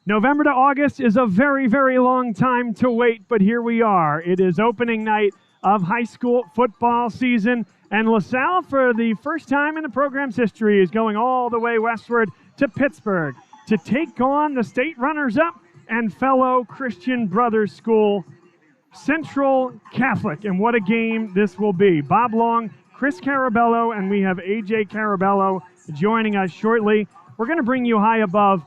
November to August is a very, very long time to wait, but here we are. It is opening night of high school football season, and LaSalle, for the first time in the program's history, is going all the way westward to Pittsburgh to take on the state runners-up and fellow Christian Brothers School, Central Catholic. And what a game this will be. Bob Long, Chris Carabello, and we have AJ Carabello joining us shortly. We're going to bring you high above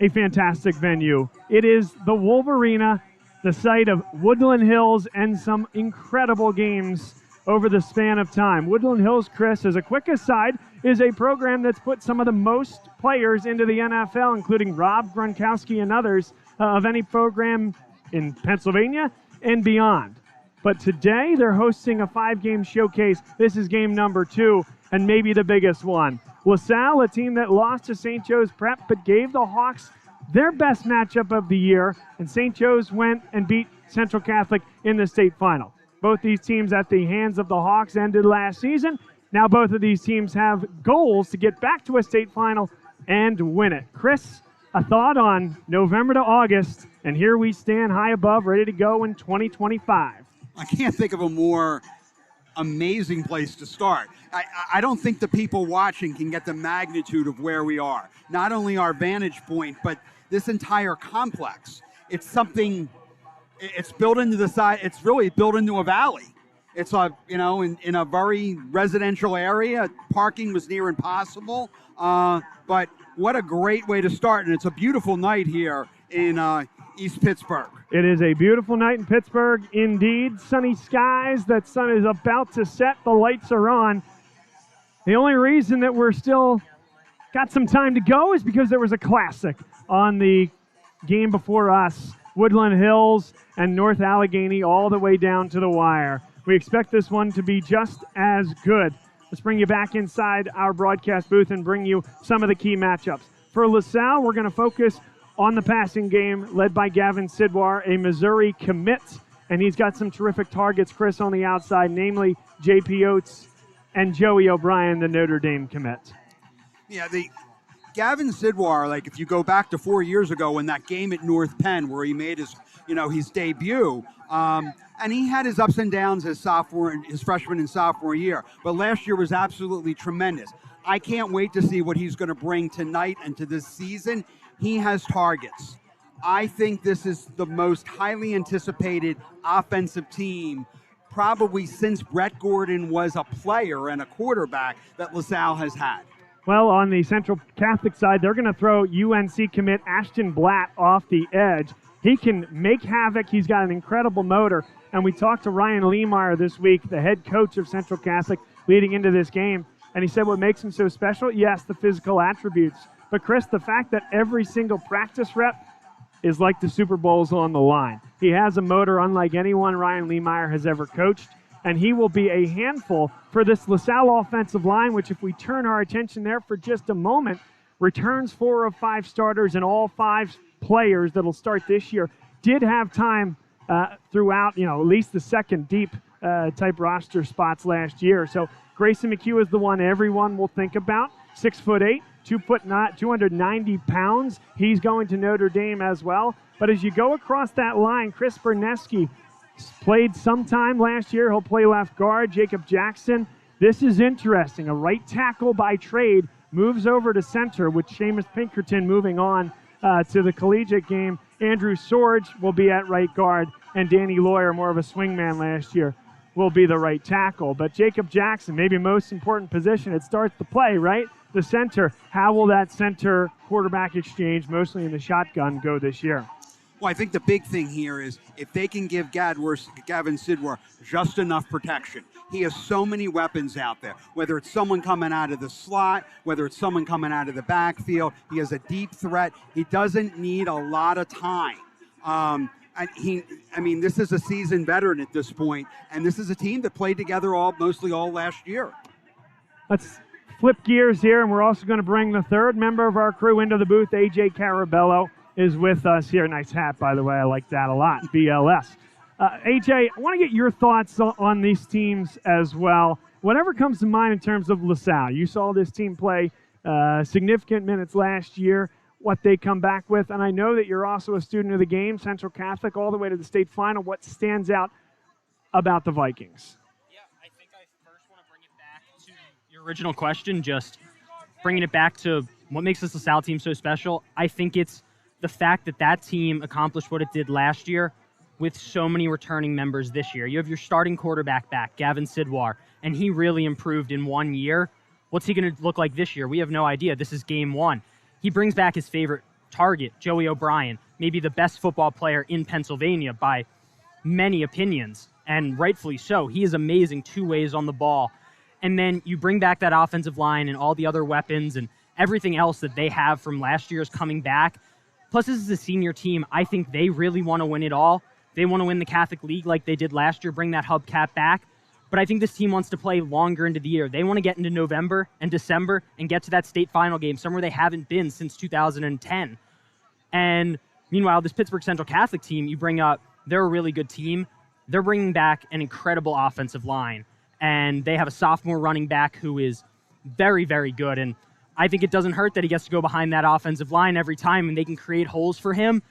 a fantastic venue. It is the Wolverina, the site of Woodland Hills and some incredible games over the span of time. Woodland Hills, Chris, as a quick aside, is a program that's put some of the most players into the NFL, including Rob Gronkowski and others, of any program in Pennsylvania and beyond. But today they're hosting a 5-game showcase. This is game number 2 and maybe the biggest one. LaSalle, a team that lost to St. Joe's Prep but gave the Hawks their best matchup of the year, and St. Joe's went and beat Central Catholic in the state final. Both these teams at the hands of the Hawks ended last season. Now both of these teams have goals to get back to a state final and win it. Chris, a thought on November to August, and here we stand high above, ready to go in 2025. I can't think of a more amazing place to start. I don't think the people watching can get the magnitude of where we are. Not only our vantage point, but this entire complex. It's something, it's built into the side, it's really built into a valley. It's in a very residential area. Parking was near impossible, but what a great way to start. And it's a beautiful night here in East Pittsburgh. It is a beautiful night in Pittsburgh indeed. Sunny skies, that sun is about to set, the lights are on. The only reason that we're still got some time to go is because there was a classic on the game before us. Woodland Hills and North Allegheny all the way down to the wire. We expect this one to be just as good. Let's bring you back inside our broadcast booth and bring you some of the key matchups. For LaSalle, we're going to focus on the passing game, led by Gavin Sidwar, a Missouri commit, and he's got some terrific targets, Chris, on the outside, namely J.P. Oates and Joey O'Brien, the Notre Dame commit. Yeah, the Gavin Sidwar, like if you go back to 4 years ago in that game at North Penn where he made his debut, and he had his ups and downs his freshman and sophomore year, but last year was absolutely tremendous. I can't wait to see what he's going to bring tonight and to this season. He has targets. I think this is the most highly anticipated offensive team probably since Brett Gordon was a player and a quarterback that LaSalle has had. Well, on the Central Catholic side, they're going to throw UNC commit Ashton Blatt off the edge. He can make havoc. He's got an incredible motor. And we talked to Ryan Lehmeyer this week, the head coach of Central Catholic, leading into this game. And he said what makes him so special, yes, the physical attributes. But, Chris, the fact that every single practice rep is like the Super Bowl's on the line. He has a motor unlike anyone Ryan Lehmeyer has ever coached, and he will be a handful for this LaSalle offensive line, which, if we turn our attention there for just a moment, returns 4 of 5 starters, and all 5 players that'll start this year did have time throughout, at least the second deep type roster spots last year. So Grayson McHugh is the one everyone will think about. 6'8", 290 pounds. He's going to Notre Dame as well. But as you go across that line, Chris Berneski played sometime last year. He'll play left guard. Jacob Jackson. This is interesting. A right tackle by trade moves over to center with Seamus Pinkerton moving on to the collegiate game. Andrew Sorge will be at right guard, and Danny Lawyer, more of a swingman last year, will be the right tackle. But Jacob Jackson, maybe most important position, it starts the play, right? The center. How will that center quarterback exchange, mostly in the shotgun, go this year? Well, I think the big thing here is if they can give Gavin Sidwar just enough protection. He has so many weapons out there, whether it's someone coming out of the slot, whether it's someone coming out of the backfield. He has a deep threat. He doesn't need a lot of time. This is a seasoned veteran at this point, and this is a team that played together mostly all last year. Let's flip gears here, and we're also going to bring the third member of our crew into the booth. AJ Carabello is with us here. Nice hat, by the way. I like that a lot. BLS. AJ, I want to get your thoughts on these teams as well. Whatever comes to mind in terms of LaSalle. You saw this team play significant minutes last year. what they come back with. And I know that you're also a student of the game, Central Catholic, all the way to the state final. What stands out about the Vikings? Yeah, I think I first want to bring it back to your original question, just bringing it back to what makes this LaSalle team so special. I think it's the fact that that team accomplished what it did last year with so many returning members this year. You have your starting quarterback back, Gavin Sidwar, and he really improved in 1 year. What's he going to look like this year? We have no idea. This is game one. He brings back his favorite target, Joey O'Brien, maybe the best football player in Pennsylvania by many opinions, and rightfully so. He is amazing two ways on the ball. And then you bring back that offensive line and all the other weapons and everything else that they have from last year's coming back. Plus, this is a senior team. I think they really want to win it all. They want to win the Catholic League like they did last year, bring that hubcap back. But I think this team wants to play longer into the year. They want to get into November and December and get to that state final game, somewhere they haven't been since 2010. And meanwhile, this Pittsburgh Central Catholic team, you bring up, they're a really good team. They're bringing back an incredible offensive line. And they have a sophomore running back who is very, very good. And I think it doesn't hurt that he gets to go behind that offensive line every time and they can create holes for him.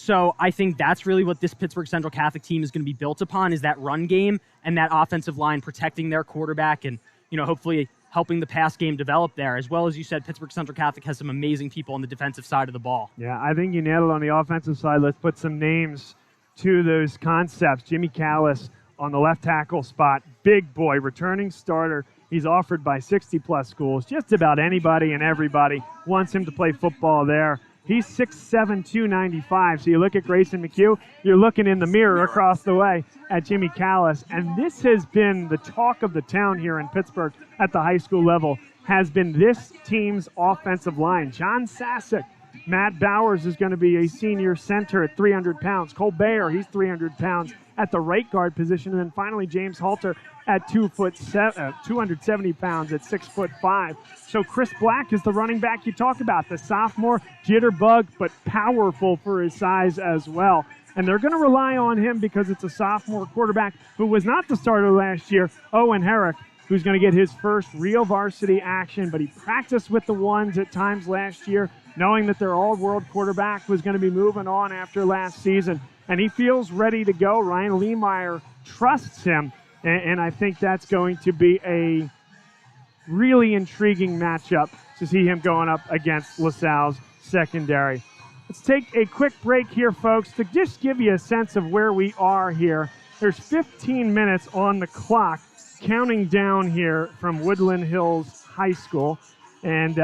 So I think that's really what this Pittsburgh Central Catholic team is going to be built upon, is that run game and that offensive line protecting their quarterback and, hopefully helping the pass game develop there. As well as you said, Pittsburgh Central Catholic has some amazing people on the defensive side of the ball. Yeah, I think you nailed it on the offensive side. Let's put some names to those concepts. Jimmy Callis on the left tackle spot, big boy, returning starter. He's offered by 60-plus schools. Just about anybody and everybody wants him to play football there. He's 6'7", 295. So you look at Grayson McHugh, you're looking in the mirror across the way at Jimmy Callis. And this has been the talk of the town here in Pittsburgh at the high school level, has been this team's offensive line. John Sasek, Matt Bowers is going to be a senior center at 300 pounds. Cole Bayer, he's 300 pounds at the right guard position. And then finally, James Halter at 270 pounds at 6'5". So Chris Black is the running back you talk about, the sophomore, jitterbug, but powerful for his size as well. And they're going to rely on him because it's a sophomore quarterback who was not the starter last year, Owen Herrick, who's going to get his first real varsity action, but he practiced with the ones at times last year, knowing that their all-world quarterback was going to be moving on after last season. And he feels ready to go. Ryan Lehmeyer trusts him. And I think that's going to be a really intriguing matchup to see him going up against LaSalle's secondary. Let's take a quick break here, folks, to just give you a sense of where we are here. There's 15 minutes on the clock, counting down here from Woodland Hills High School. And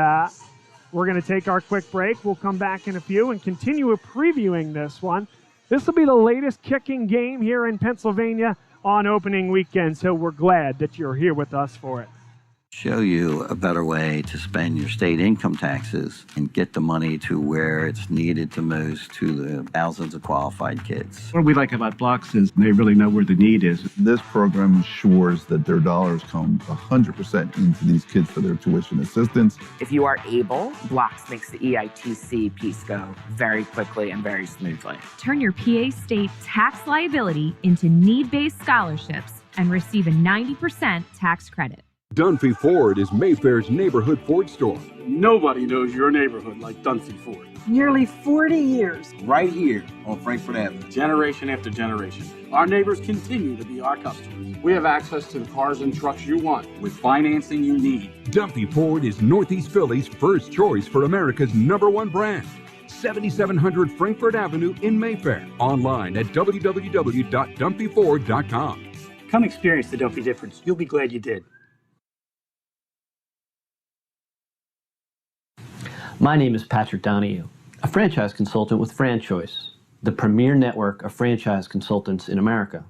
we're going to take our quick break. We'll come back in a few and continue previewing this one. This will be the latest kicking game here in Pennsylvania on opening weekend, so we're glad that you're here with us for it. Show you a better way to spend your state income taxes and get the money to where it's needed the most to the thousands of qualified kids. What we like about Blocks is they really know where the need is. This program ensures that their dollars come 100% into these kids for their tuition assistance. If you are able, Blocks makes the EITC piece go very quickly and very smoothly. Turn your PA state tax liability into need-based scholarships and receive a 90% tax credit. Dunphy Ford is Mayfair's neighborhood Ford store. Nobody knows your neighborhood like Dunphy Ford. Nearly 40 years. Right here on Frankfort Avenue. Generation after generation. Our neighbors continue to be our customers. We have access to the cars and trucks you want with financing you need. Dunphy Ford is Northeast Philly's first choice for America's #1 brand. 7700 Frankfort Avenue in Mayfair. Online at www.dunphyford.com. Come experience the Dunphy difference. You'll be glad you did. My name is Patrick Donahue, a franchise consultant with FranChoice, the premier network of franchise consultants in America.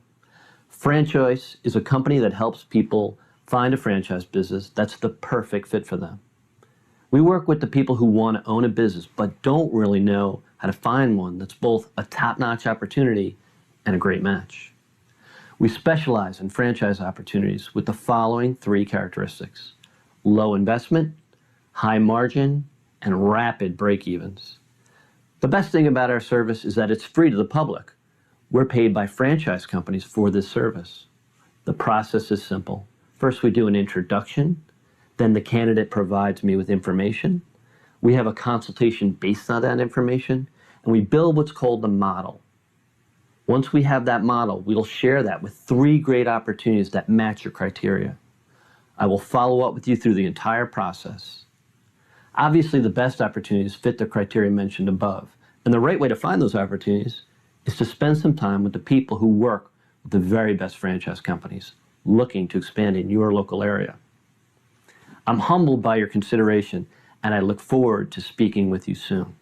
FranChoice is a company that helps people find a franchise business that's the perfect fit for them. We work with the people who want to own a business but don't really know how to find one that's both a top-notch opportunity and a great match. We specialize in franchise opportunities with the following 3 characteristics: low investment, high margin, and rapid break-evens. The best thing about our service is that it's free to the public. We're paid by franchise companies for this service. The process is simple. First, we do an introduction. Then the candidate provides me with information. We have a consultation based on that information, and we build what's called the model. Once we have that model, we'll share that with 3 great opportunities that match your criteria. I will follow up with you through the entire process. Obviously, the best opportunities fit the criteria mentioned above, and the right way to find those opportunities is to spend some time with the people who work with the very best franchise companies looking to expand in your local area. I'm humbled by your consideration, and I look forward to speaking with you soon.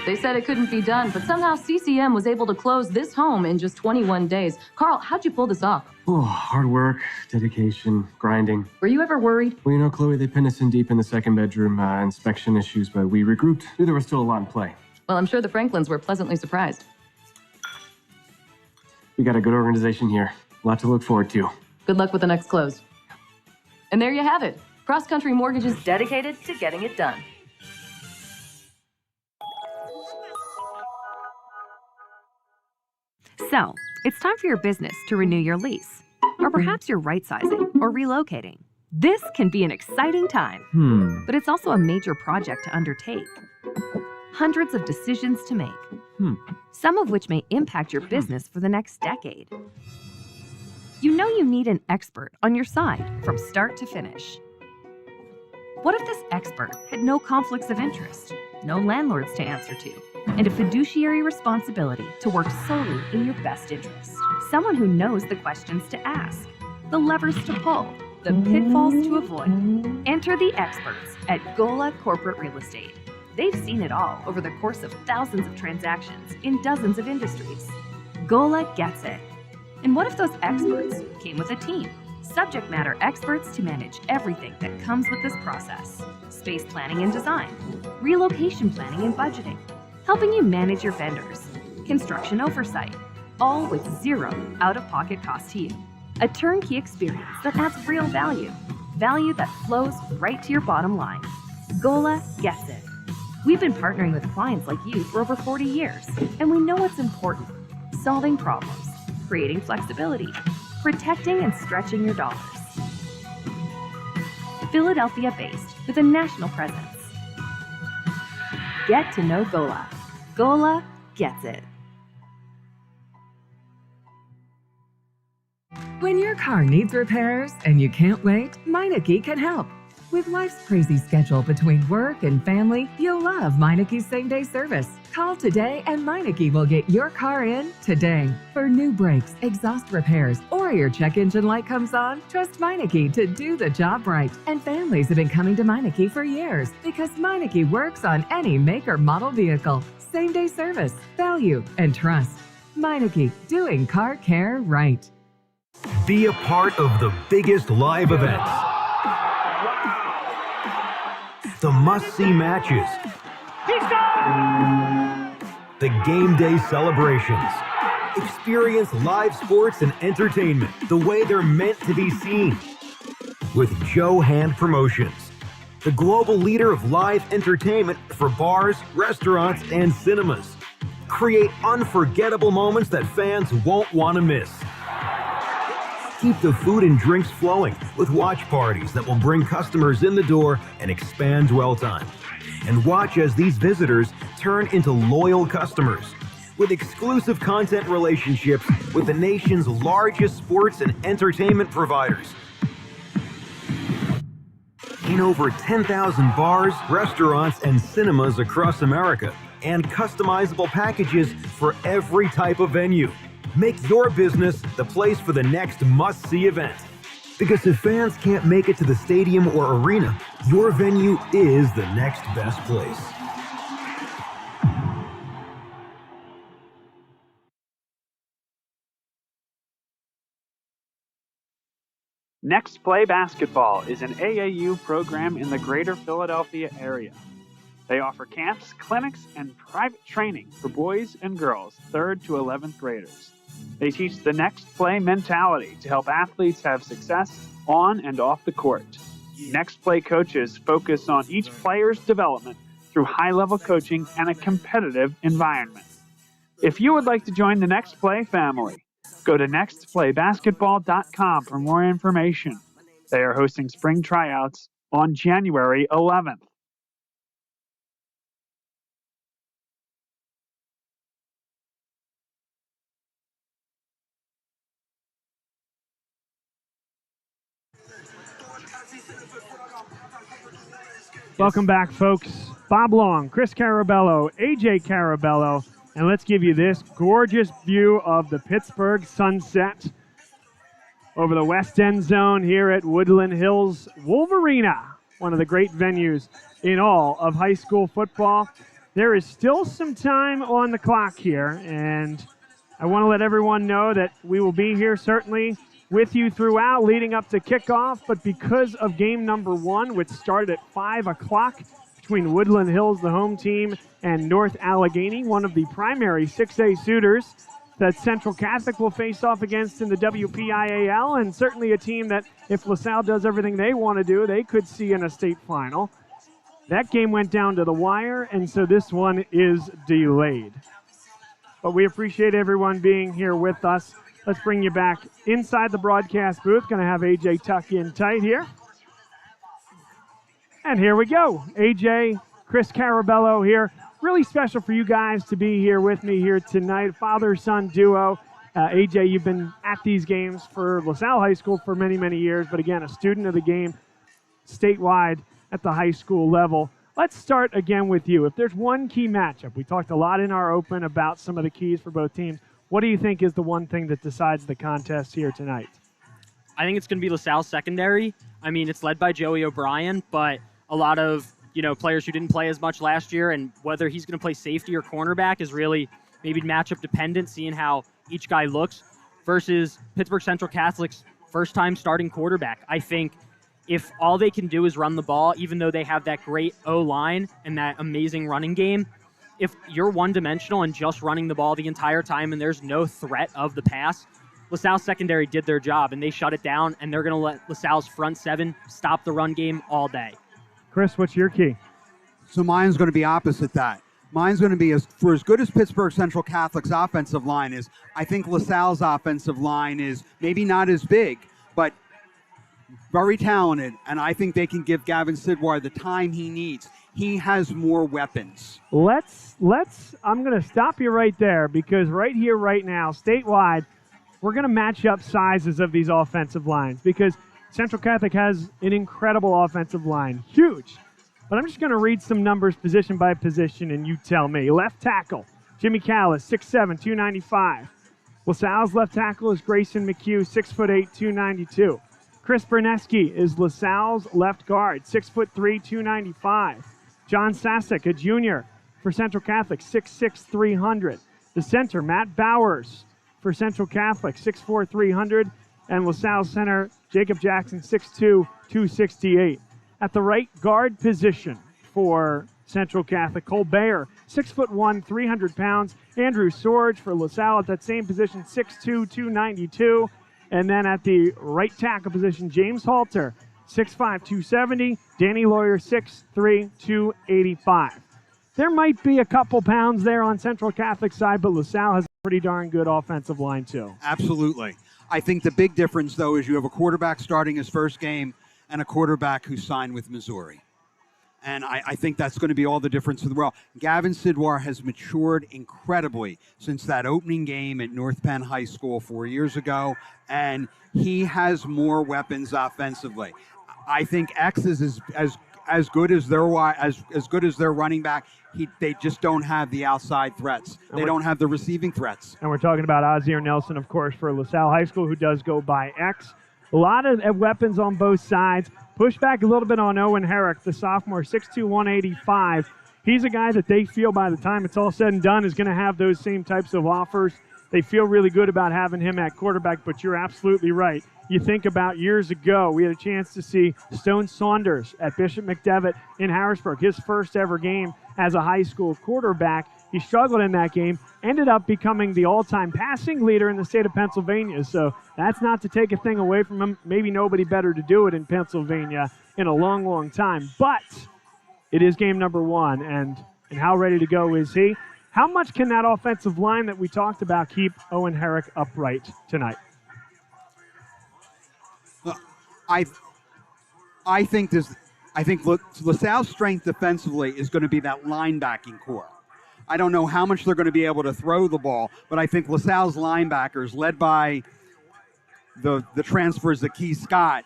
They said it couldn't be done, but somehow CCM was able to close this home in just 21 days. Carl, how'd you pull this off? Oh, hard work, dedication, grinding. Were you ever worried? Well, you know, Chloe, they pinned us in deep in the second bedroom, inspection issues, but we regrouped. Knew there was still a lot in play. Well, I'm sure the Franklins were pleasantly surprised. We got a good organization here. A lot to look forward to. Good luck with the next close. And there you have it. Cross Country Mortgage is dedicated to getting it done. So, it's time for your business to renew your lease. Or perhaps you're right-sizing or relocating. This can be an exciting time, but it's also a major project to undertake. Hundreds of decisions to make, some of which may impact your business for the next decade. You know you need an expert on your side from start to finish. What if this expert had no conflicts of interest, no landlords to answer to, and a fiduciary responsibility to work solely in your best interest? Someone who knows the questions to ask, the levers to pull, the pitfalls to avoid. Enter the experts at Gola Corporate Real Estate. They've seen it all over the course of thousands of transactions in dozens of industries. Gola gets it. And what if those experts came with a team? Subject matter experts to manage everything that comes with this process. Space planning and design, relocation planning and budgeting, helping you manage your vendors, construction oversight, all with zero out-of-pocket cost to you. A turnkey experience that adds real value, value that flows right to your bottom line. Gola gets it. We've been partnering with clients like you for over 40 years, and we know what's important: solving problems, creating flexibility, protecting and stretching your dollars. Philadelphia-based with a national presence. Get to know Gola. Gola gets it. When your car needs repairs and you can't wait, Meineke can help. With life's crazy schedule between work and family, you'll love Meineke's same-day service. Call today and Meineke will get your car in today. For new brakes, exhaust repairs, or your check engine light comes on, trust Meineke to do the job right. And families have been coming to Meineke for years because Meineke works on any make or model vehicle. Same-day service, value, and trust. Meineke, doing car care right. Be a part of the biggest live events. The must-see matches. The game day celebrations. Experience live sports and entertainment the way they're meant to be seen. With Joe Hand Promotions, the global leader of live entertainment for bars, restaurants, and cinemas. Create unforgettable moments that fans won't want to miss. Keep the food and drinks flowing with watch parties that will bring customers in the door and expand dwell time. And watch as these visitors turn into loyal customers with exclusive content relationships with the nation's largest sports and entertainment providers. In over 10,000 bars, restaurants, and cinemas across America, and customizable packages for every type of venue. Make your business the place for the next must-see event. Because if fans can't make it to the stadium or arena, your venue is the next best place. Next Play Basketball is an AAU program in the greater Philadelphia area. They offer camps, clinics, and private training for boys and girls, 3rd to 11th graders. They teach the next play mentality to help athletes have success on and off the court. Next Play coaches focus on each player's development through high-level coaching and a competitive environment. If you would like to join the Next Play family, Go to nextplaybasketball.com for more information. They are hosting spring tryouts on January 11th. Welcome back, folks. Bob Long, Chris Carabello, AJ Carabello, and let's give you this gorgeous view of the Pittsburgh sunset over the West End Zone here at Woodland Hills Wolverina, one of the great venues in all of high school football. There is still some time on the clock here, and I want to let everyone know that we will be here certainly with you throughout leading up to kickoff, but because of game number 1, which started at 5 o'clock between Woodland Hills, the home team, and North Allegheny, one of the primary 6A suitors that Central Catholic will face off against in the WPIAL, and certainly a team that, if LaSalle does everything they want to do, they could see in a state final. That game went down to the wire, and so this one is delayed. But we appreciate everyone being here with us. Let's bring you back inside the broadcast booth. Going to have AJ tuck in tight here. And here we go. AJ, Chris Carabello here. Really special for you guys to be here with me here tonight. Father-son duo. AJ, you've been at these games for LaSalle High School for many, many years, but again, a student of the game statewide at the high school level. Let's start again with you. If there's one key matchup, we talked a lot in our open about some of the keys for both teams. What do you think is the one thing that decides the contest here tonight? I think it's going to be LaSalle's secondary. I mean, it's led by Joey O'Brien, but a lot of players who didn't play as much last year, and whether he's going to play safety or cornerback is really maybe matchup dependent, seeing how each guy looks, versus Pittsburgh Central Catholic's first-time starting quarterback. I think if all they can do is run the ball, even though they have that great O-line and that amazing running game, if you're one-dimensional and just running the ball the entire time and there's no threat of the pass, LaSalle secondary did their job, and they shut it down, and they're going to let LaSalle's front seven stop the run game all day. Chris, what's your key? So mine's going to be opposite that. Mine's going to be, as good as Pittsburgh Central Catholic's offensive line is, I think LaSalle's offensive line is maybe not as big, but very talented, and I think they can give Gavin Sidwar the time he needs. He has more weapons. I'm going to stop you right there, because right here, right now, statewide, we're going to match up sizes of these offensive lines, because Central Catholic has an incredible offensive line, huge. But I'm just going to read some numbers position by position, and you tell me. Left tackle, Jimmy Callis, 6'7", 295. LaSalle's left tackle is Grayson McHugh, 6'8", 292. Chris Berneski is LaSalle's left guard, 6'3", 295. John Sasek, a junior for Central Catholic, 6'6", 300. The center, Matt Bowers for Central Catholic, 6'4", 300. And LaSalle center, Jacob Jackson, 6'2", 268. At the right guard position for Central Catholic, Cole Bayer, 6'1", 300 pounds. Andrew Sorge for LaSalle at that same position, 6'2", 292. And then at the right tackle position, James Halter, 6'5", 270. Danny Lawyer, 6'3", 285. There might be a couple pounds there on Central Catholic side, but LaSalle has a pretty darn good offensive line too. Absolutely. I think the big difference, though, is you have a quarterback starting his first game and a quarterback who signed with Missouri. And I think that's going to be all the difference in the world. Gavin Sidwar has matured incredibly since that opening game at North Penn High School 4 years ago, and he has more weapons offensively. I think X is as good as their running back. They just don't have the outside threats. They don't have the receiving threats. And we're talking about Ozzie Nelson, of course, for LaSalle High School, who does go by X. A lot of weapons on both sides. Push back a little bit on Owen Herrick, the sophomore, 6'2", 185. He's a guy that they feel by the time it's all said and done is going to have those same types of offers. They feel really good about having him at quarterback, but you're absolutely right. You think about years ago, we had a chance to see Stone Saunders at Bishop McDevitt in Harrisburg, his first ever game as a high school quarterback. He struggled in that game, ended up becoming the all-time passing leader in the state of Pennsylvania. So that's not to take a thing away from him. Maybe nobody better to do it in Pennsylvania in a long, long time. But it is game number 1, and how ready to go is he? How much can that offensive line that we talked about keep Owen Herrick upright tonight? I think LaSalle's strength defensively is going to be that linebacking core. I don't know how much they're going to be able to throw the ball, but I think LaSalle's linebackers, led by the transfers of Key Scott,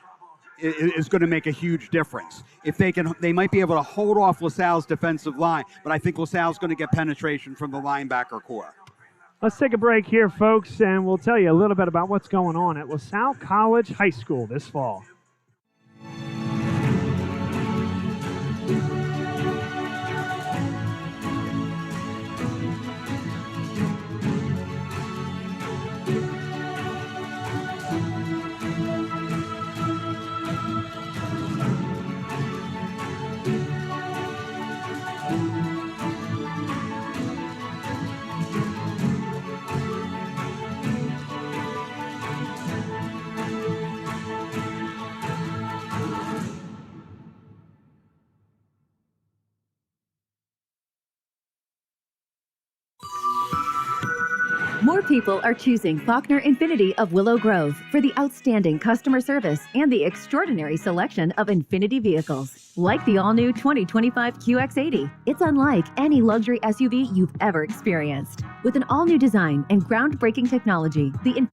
is going to make a huge difference. If they might be able to hold off LaSalle's defensive line, but I think LaSalle's going to get penetration from the linebacker core. Let's take a break here, folks, and we'll tell you a little bit about what's going on at LaSalle College High School this fall. More people are choosing Faulkner Infiniti of Willow Grove for the outstanding customer service and the extraordinary selection of Infiniti vehicles. Like the all-new 2025 QX80, it's unlike any luxury SUV you've ever experienced. With an all-new design and groundbreaking technology, the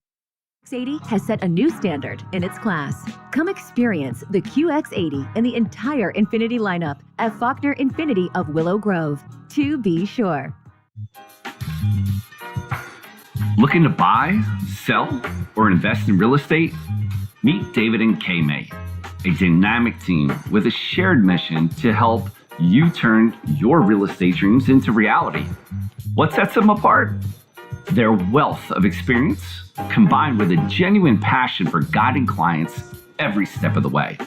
QX80 has set a new standard in its class. Come experience the QX80 and the entire Infiniti lineup at Faulkner Infiniti of Willow Grove. To be sure. Looking to buy, sell, or invest in real estate? Meet David and Kay-May, a dynamic team with a shared mission to help you turn your real estate dreams into reality. What sets them apart? Their wealth of experience, combined with a genuine passion for guiding clients every step of the way.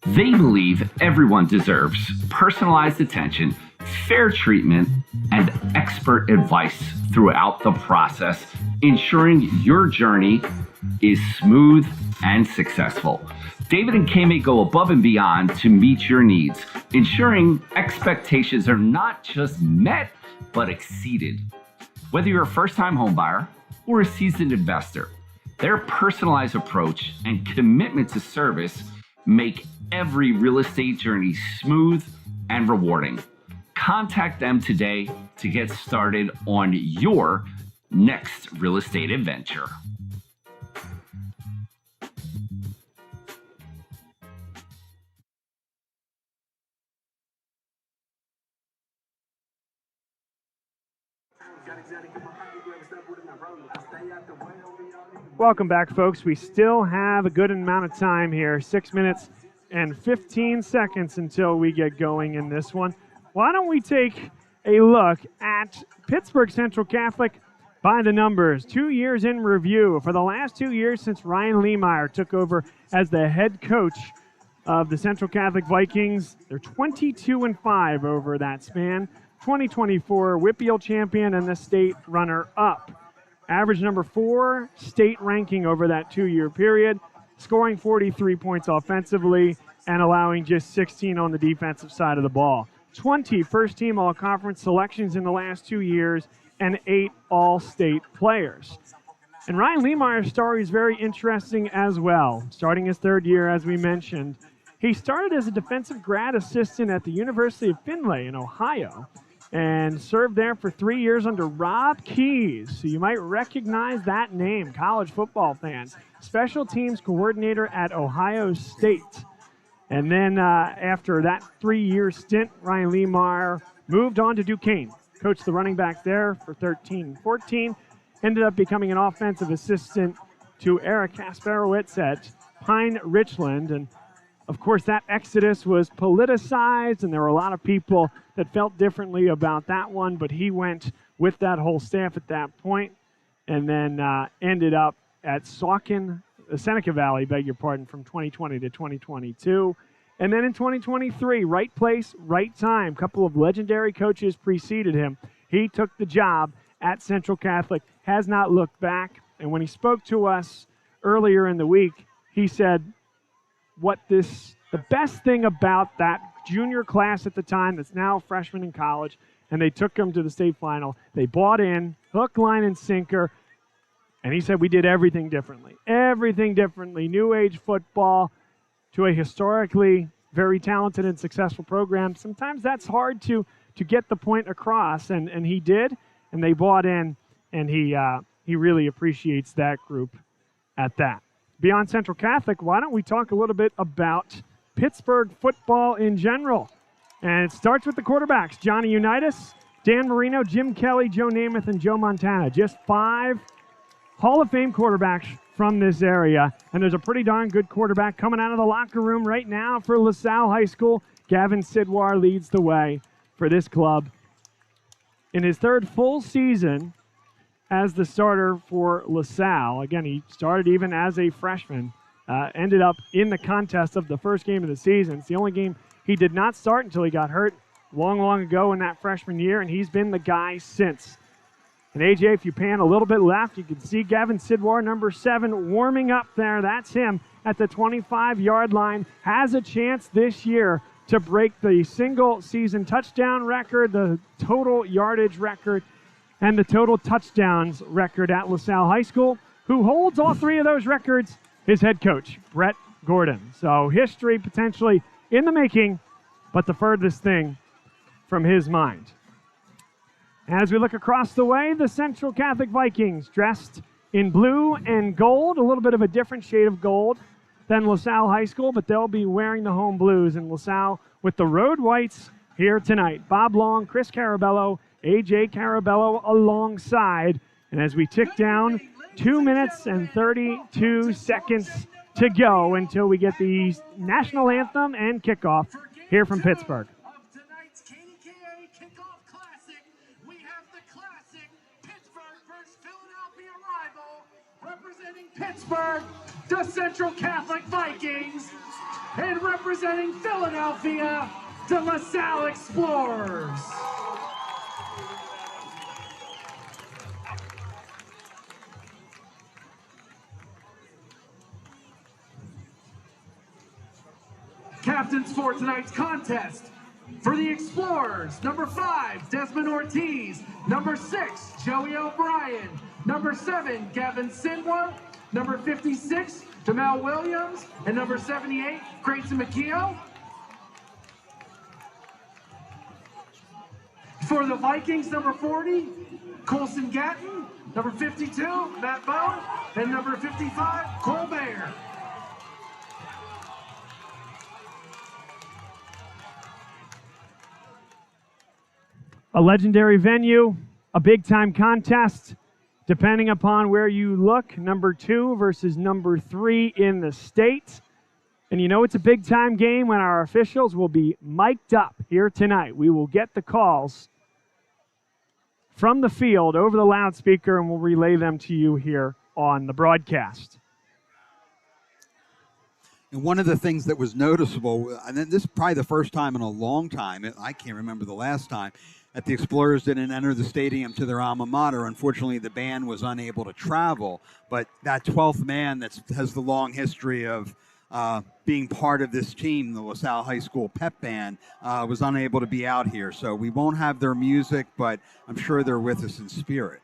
They believe everyone deserves personalized attention, fair treatment, and expert advice throughout the process, ensuring your journey is smooth and successful. David and Kay-May go above and beyond to meet your needs, ensuring expectations are not just met, but exceeded. Whether you're a first-time homebuyer or a seasoned investor, their personalized approach and commitment to service make every real estate journey smooth and rewarding. Contact them today to get started on your next real estate adventure. Welcome back, folks. We still have a good amount of time here, 6 minutes and 15 seconds until we get going in this one. Why don't we take a look at Pittsburgh Central Catholic by the numbers. 2 years in review. For the last 2 years since Ryan Lehmeyer took over as the head coach of the Central Catholic Vikings, they're 22-5 over that span. 2024 WPIAL champion and the state runner-up. Average number 4 state ranking over that 2-year period, scoring 43 points offensively and allowing just 16 on the defensive side of the ball. 20 first-team all-conference selections in the last 2 years and 8 all-state players. And Ryan Lehmeyer's story is very interesting as well. Starting his 3rd year, as we mentioned, he started as a defensive grad assistant at the University of Findlay in Ohio and served there for 3 years under Rob Keyes. So you might recognize that name, college football fans. Special teams coordinator at Ohio State. And then after that 3-year stint, Ryan Lehmeyer moved on to Duquesne, coached the running back there for 13-14, ended up becoming an offensive assistant to Eric Kasperowitz at Pine Richland. And of course, that exodus was politicized, and there were a lot of people that felt differently about that one, but he went with that whole staff at that point and then ended up at Seneca Valley, beg your pardon, from 2020 to 2022. And then in 2023, right place, right time. A couple of legendary coaches preceded him. He took the job at Central Catholic, has not looked back. And when he spoke to us earlier in the week, he said the best thing about that junior class at the time that's now freshman in college and they took them to the state final. They bought in, hook, line, and sinker, and he said we did everything differently. Everything differently. New age football to a historically very talented and successful program. Sometimes that's hard to get the point across, and he did, and they bought in, and he really appreciates that group at that. Beyond Central Catholic, why don't we talk a little bit about Pittsburgh football in general? And it starts with the quarterbacks, Johnny Unitas, Dan Marino, Jim Kelly, Joe Namath, and Joe Montana. Just 5 Hall of Fame quarterbacks from this area. And there's a pretty darn good quarterback coming out of the locker room right now for LaSalle High School. Gavin Sidwar leads the way for this club. In his 3rd full season as the starter for LaSalle, again, he started even as a freshman, ended up in the contest of the first game of the season. It's the only game he did not start until he got hurt long, long ago in that freshman year, and he's been the guy since. And AJ, if you pan a little bit left, you can see Gavin Sidwar, number 7, warming up there. That's him at the 25-yard line. Has a chance this year to break the single-season touchdown record, the total yardage record, and the total touchdowns record at LaSalle High School. Who holds all 3 of those records? His head coach, Brett Gordon. So history potentially in the making, but the furthest thing from his mind. As we look across the way, the Central Catholic Vikings dressed in blue and gold, a little bit of a different shade of gold than LaSalle High School, but they'll be wearing the home blues in LaSalle with the road whites here tonight. Bob Long, Chris Carabello, AJ Carabello alongside. And as we tick down, 2 minutes and 32 seconds to go until we get the national anthem and kickoff here from Pittsburgh. Representing Pittsburgh, the Central Catholic Vikings, and representing Philadelphia, the LaSalle Explorers. Captains for tonight's contest. For the Explorers, number 5, Desmond Ortiz. Number 6, Joey O'Brien. Number 7, Gavin Sidwar. Number 56, Jamel Williams. And number 78, Grayson McKeo. For the Vikings, number 40, Colson Gatton. Number 52, Matt Bowe. And number 55, Cole Bayer. A legendary venue, a big-time contest, depending upon where you look, number 2 versus number 3 in the state. And you know it's a big-time game when our officials will be mic'd up here tonight. We will get the calls from the field over the loudspeaker, and we'll relay them to you here on the broadcast. And one of the things that was noticeable, and this is probably the first time in a long time, I can't remember the last time, that the Explorers didn't enter the stadium to their alma mater. Unfortunately, the band was unable to travel, but that 12th man that has the long history of being part of this team, the LaSalle High School pep band, was unable to be out here. So we won't have their music, but I'm sure they're with us in spirit.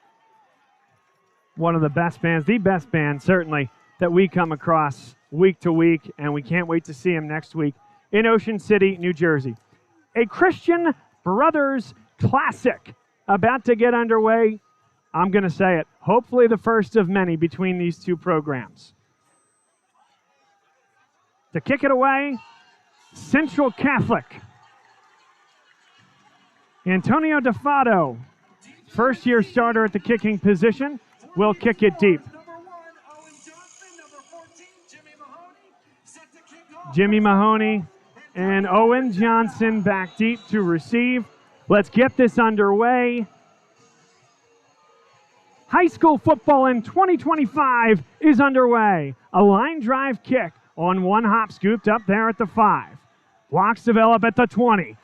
One of the best bands, the best band, certainly, that we come across week to week, and we can't wait to see them next week in Ocean City, New Jersey. A Christian Brothers Classic about to get underway. I'm going to say it. Hopefully the first of many between these two programs. To kick it away, Central Catholic. Antonio DeFato, first-year starter at the kicking position, will kick it deep. Jimmy Mahoney and Owen Johnson back deep to receive. Let's get this underway. High school football in 2025 is underway. A line drive kick on one hop, scooped up there at the 5. Blocks develop at the 20.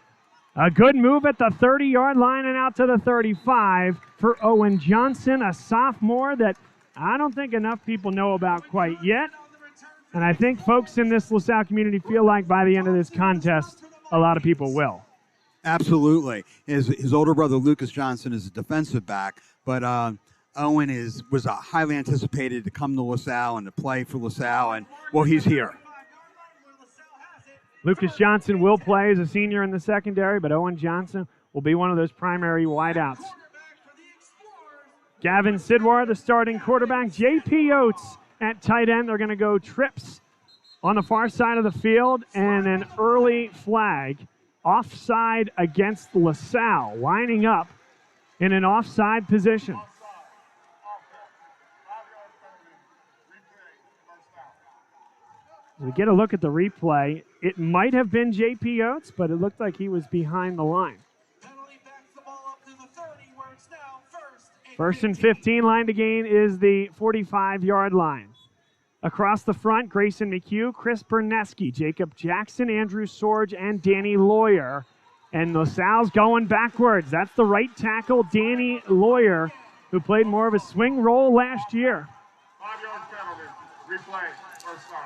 A good move at the 30-yard line and out to the 35 for Owen Johnson, a sophomore that I don't think enough people know about quite yet. And I think folks in this LaSalle community feel like by the end of this contest, a lot of people will. Absolutely. His older brother, Lucas Johnson, is a defensive back, but Owen was highly anticipated to come to LaSalle and to play for LaSalle, and, well, he's here. Lucas Johnson will play as a senior in the secondary, but Owen Johnson will be one of those primary wideouts. Gavin Sidwar, the starting quarterback. J.P. Oates at tight end. They're going to go trips on the far side of the field, and an early flag offside against LaSalle, lining up in an offside position. We get a look at the replay. It might have been J.P. Oates, but it looked like he was behind the line. First and 15, line to gain is the 45-yard line. Across the front, Grayson McHugh, Chris Berneski, Jacob Jackson, Andrew Sorge, and Danny Lawyer. And LaSalle's going backwards. That's the right tackle, Danny Lawyer, who played more of a swing role last year.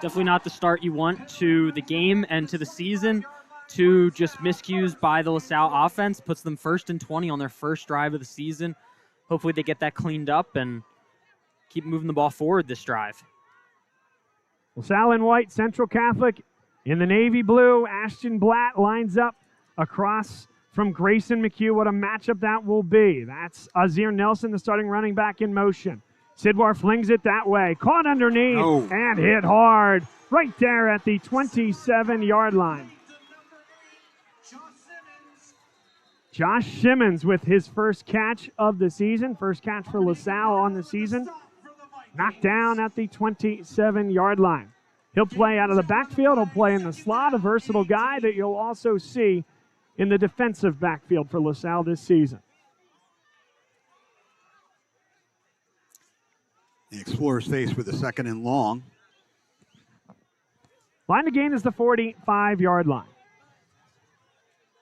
Definitely not the start you want to the game and to the season. Two just miscues by the LaSalle offense puts them 1st and 20 on their first drive of the season. Hopefully they get that cleaned up and keep moving the ball forward this drive. LaSalle in white, Central Catholic in the navy blue. Ashton Blatt lines up across from Grayson McHugh. What a matchup that will be. That's Azir Nelson, the starting running back, in motion. Sidwar flings it that way. Caught underneath and hit hard right there at the 27-yard line. Josh Simmons with his first catch of the season. First catch for LaSalle on the season. Knocked down at the 27-yard line. He'll play out of the backfield. He'll play in the slot, a versatile guy that you'll also see in the defensive backfield for LaSalle this season. The Explorers face with a 2nd and long. Line to gain is the 45-yard line.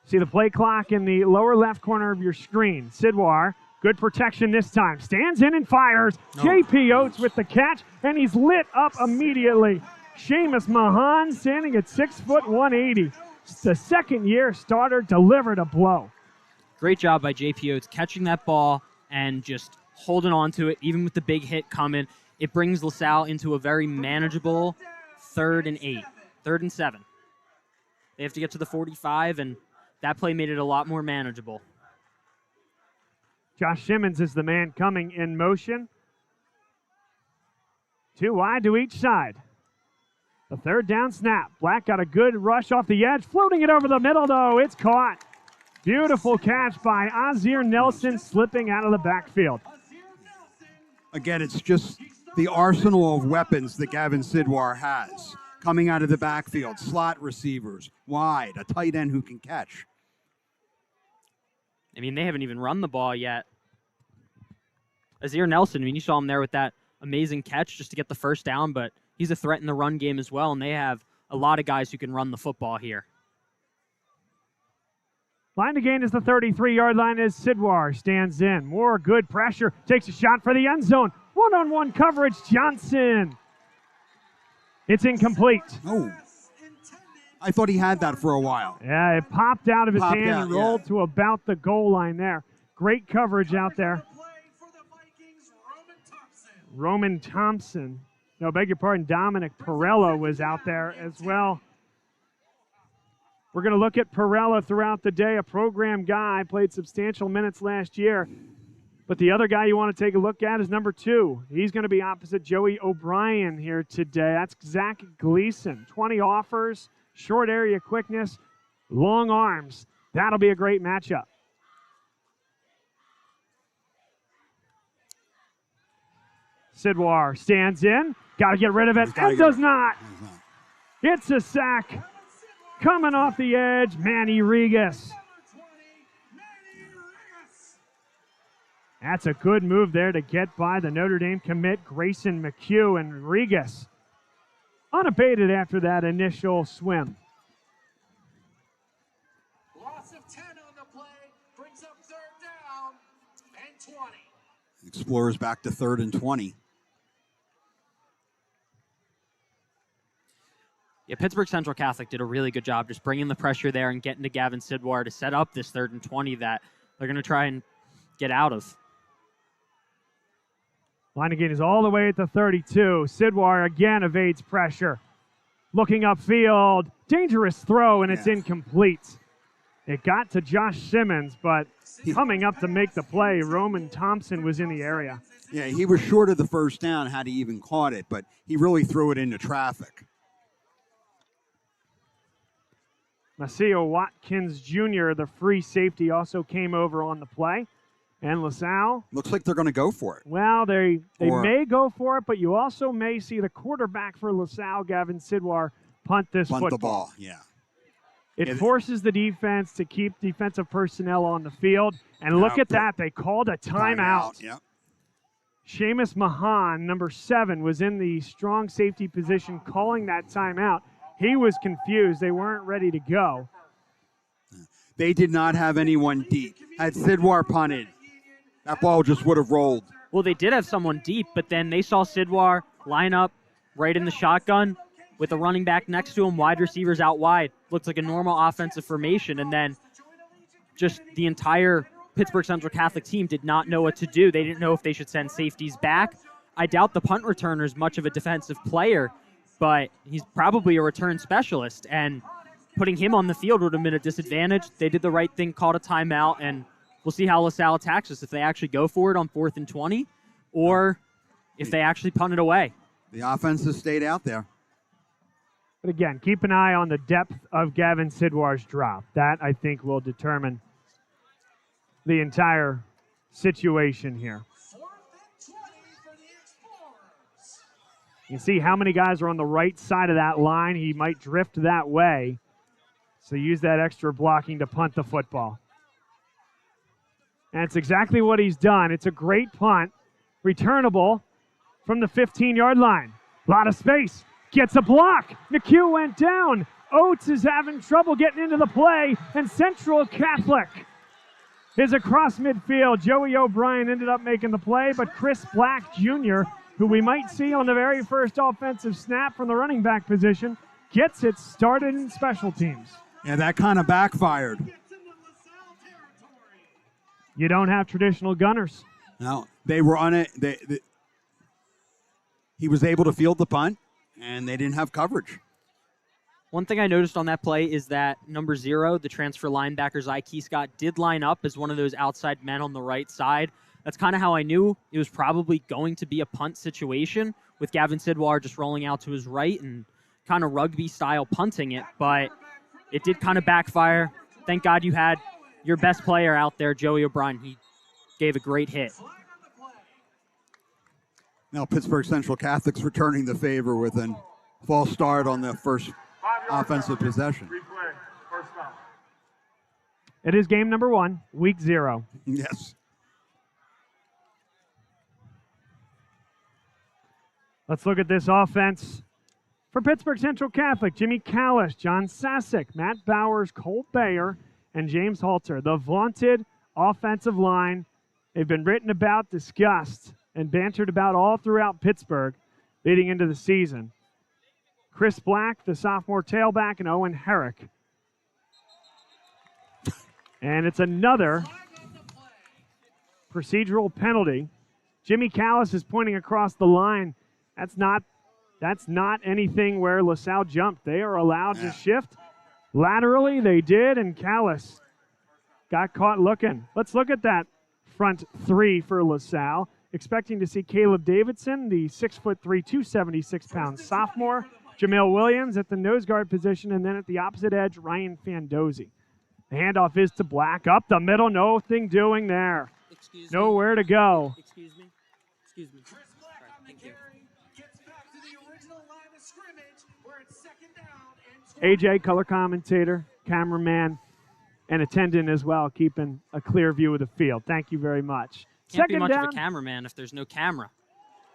See the play clock in the lower left corner of your screen. Sidwar, good protection this time. Stands in and fires. J.P. Oates with the catch, and he's lit up immediately. Seamus Mahan standing at 6 foot 180. The second-year starter delivered a blow. Great job by J.P. Oates catching that ball and just holding on to it, even with the big hit coming. It brings LaSalle into a very manageable 3rd and 8, 3rd and 7. They have to get to the 45, and that play made it a lot more manageable. Josh Simmons is the man coming in motion. 2 wide to each side. The 3rd down snap. Black got a good rush off the edge. Floating it over the middle, though. It's caught. Beautiful catch by Azir Nelson, slipping out of the backfield. Again, it's just the arsenal of weapons that Gavin Sidwar has. Coming out of the backfield, slot receivers, wide, a tight end who can catch. I mean, they haven't even run the ball yet. Azir Nelson, I mean, you saw him there with that amazing catch just to get the first down, but he's a threat in the run game as well, and they have a lot of guys who can run the football here. Line to gain is the 33-yard line as Sidwar stands in. More good pressure. Takes a shot for the end zone. One-on-one coverage, Johnson. It's incomplete. Oh. I thought he had that for a while. Yeah, it popped out of his hand and rolled to about the goal line there. Great coverage out there. Roman Thompson. No, beg your pardon, Dominic Perella was out there as well. We're going to look at Perella throughout the day, a program guy, played substantial minutes last year. But the other guy you want to take a look at is number 2. He's going to be opposite Joey O'Brien here today. That's Zach Gleason. 20 offers, short area quickness, long arms. That'll be a great matchup. Sidwar stands in. Got to get rid of it, and does not. It's a sack. Coming off the edge, Manny Regas. That's a good move there to get by the Notre Dame commit, Grayson McHugh, and Regas unabated after that initial swim. Loss of 10 on the play brings up 3rd down and 20. Explorers back to 3rd and 20. Yeah, Pittsburgh Central Catholic did a really good job just bringing the pressure there and getting to Gavin Sidwar to set up this 3rd and 20 that they're going to try and get out of. Line again is all the way at the 32. Sidwar again evades pressure. Looking upfield. Dangerous throw, and it's incomplete. It got to Josh Simmons, but coming up to make the play, Roman Thompson was in the area. Yeah, he was short of the first down had he even caught it, but he really threw it into traffic. Maceo Watkins Jr., the free safety, also came over on the play. And LaSalle. Looks like they're going to go for it. Well, they may go for it, but you also may see the quarterback for LaSalle, Gavin Sidwar, punt football. The ball, yeah. It forces the defense to keep defensive personnel on the field. And look at that. They called a timeout. Yep. Seamus Mahan, number 7, was in the strong safety position calling that timeout. He was confused. They weren't ready to go. They did not have anyone deep. Had Sidwar punted, that ball just would have rolled. Well, they did have someone deep, but then they saw Sidwar line up right in the shotgun with a running back next to him, wide receivers out wide. Looks like a normal offensive formation, and then just the entire Pittsburgh Central Catholic team did not know what to do. They didn't know if they should send safeties back. I doubt the punt returner is much of a defensive player, but he's probably a return specialist, and putting him on the field would have been a disadvantage. They did the right thing, called a timeout, and we'll see how LaSalle attacks us, if they actually go for it on 4th and 20 or if they actually punt it away. The offense has stayed out there. But again, keep an eye on the depth of Gavin Sidwar's drop. That, I think, will determine the entire situation here. You can see how many guys are on the right side of that line. He might drift that way. So use that extra blocking to punt the football. And it's exactly what he's done. It's a great punt. Returnable from the 15-yard line. A lot of space. Gets a block. McHugh went down. Oates is having trouble getting into the play. And Central Catholic is across midfield. Joey O'Brien ended up making the play, but Chris Black Jr., who we might see on the very first offensive snap from the running back position, gets it started in special teams. Yeah, that kind of backfired. You don't have traditional gunners. No, they were on it. He was able to field the punt, and they didn't have coverage. One thing I noticed on that play is that number 0, the transfer linebacker, Zyke Scott, did line up as one of those outside men on the right side. That's kind of how I knew it was probably going to be a punt situation, with Gavin Sidwar just rolling out to his right and kind of rugby-style punting it. But it did kind of backfire. Thank God you had your best player out there, Joey O'Brien. He gave a great hit. Now Pittsburgh Central Catholic's returning the favor with a false start on the first offensive possession. It is game number 1, week 0. Yes. Let's look at this offense. For Pittsburgh Central Catholic, Jimmy Callis, John Sasick, Matt Bowers, Cole Bayer, and James Halter. The vaunted offensive line. They've been written about, discussed, and bantered about all throughout Pittsburgh leading into the season. Chris Black, the sophomore tailback, and Owen Herrick. And it's another procedural penalty. Jimmy Callis is pointing across the line. That's not anything where LaSalle jumped. They are allowed to shift laterally. They did, and Callis got caught looking. Let's look at that front 3 for LaSalle. Expecting to see Caleb Davidson, the 6'3", 276-pound sophomore. Jamil Williams at the nose guard position, and then at the opposite edge, Ryan Fandozzi. The handoff is to Black. Up the middle, nothing doing there. Nowhere to go. Excuse me. Right, thank you. AJ, color commentator, cameraman, and attendant as well, keeping a clear view of the field. Thank you very much. Can't be much of a cameraman if there's no camera.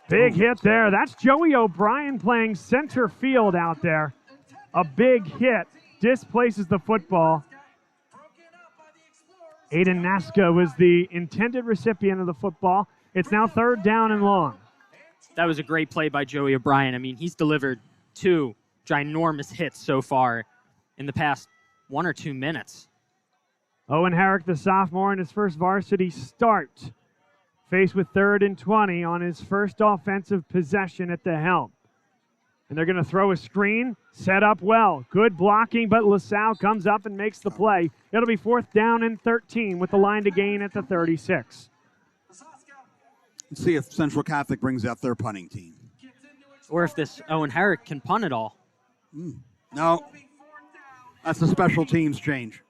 Big hit there. That's Joey O'Brien playing center field out there. A big hit. Displaces the football. Aiden Naska was the intended recipient of the football. It's now 3rd down and long. That was a great play by Joey O'Brien. I mean, he's delivered 2 ginormous hits so far in the past 1 or 2 minutes. Owen Herrick, the sophomore, in his first varsity start, faced with 3rd and 20 on his first offensive possession at the helm. And they're going to throw a screen, set up well. Good blocking, but LaSalle comes up and makes the play. It'll be 4th down and 13 with the line to gain at the 36. Let's see if Central Catholic brings out their punting team. Or if this Owen Herrick can punt it all. No, that's a special teams change.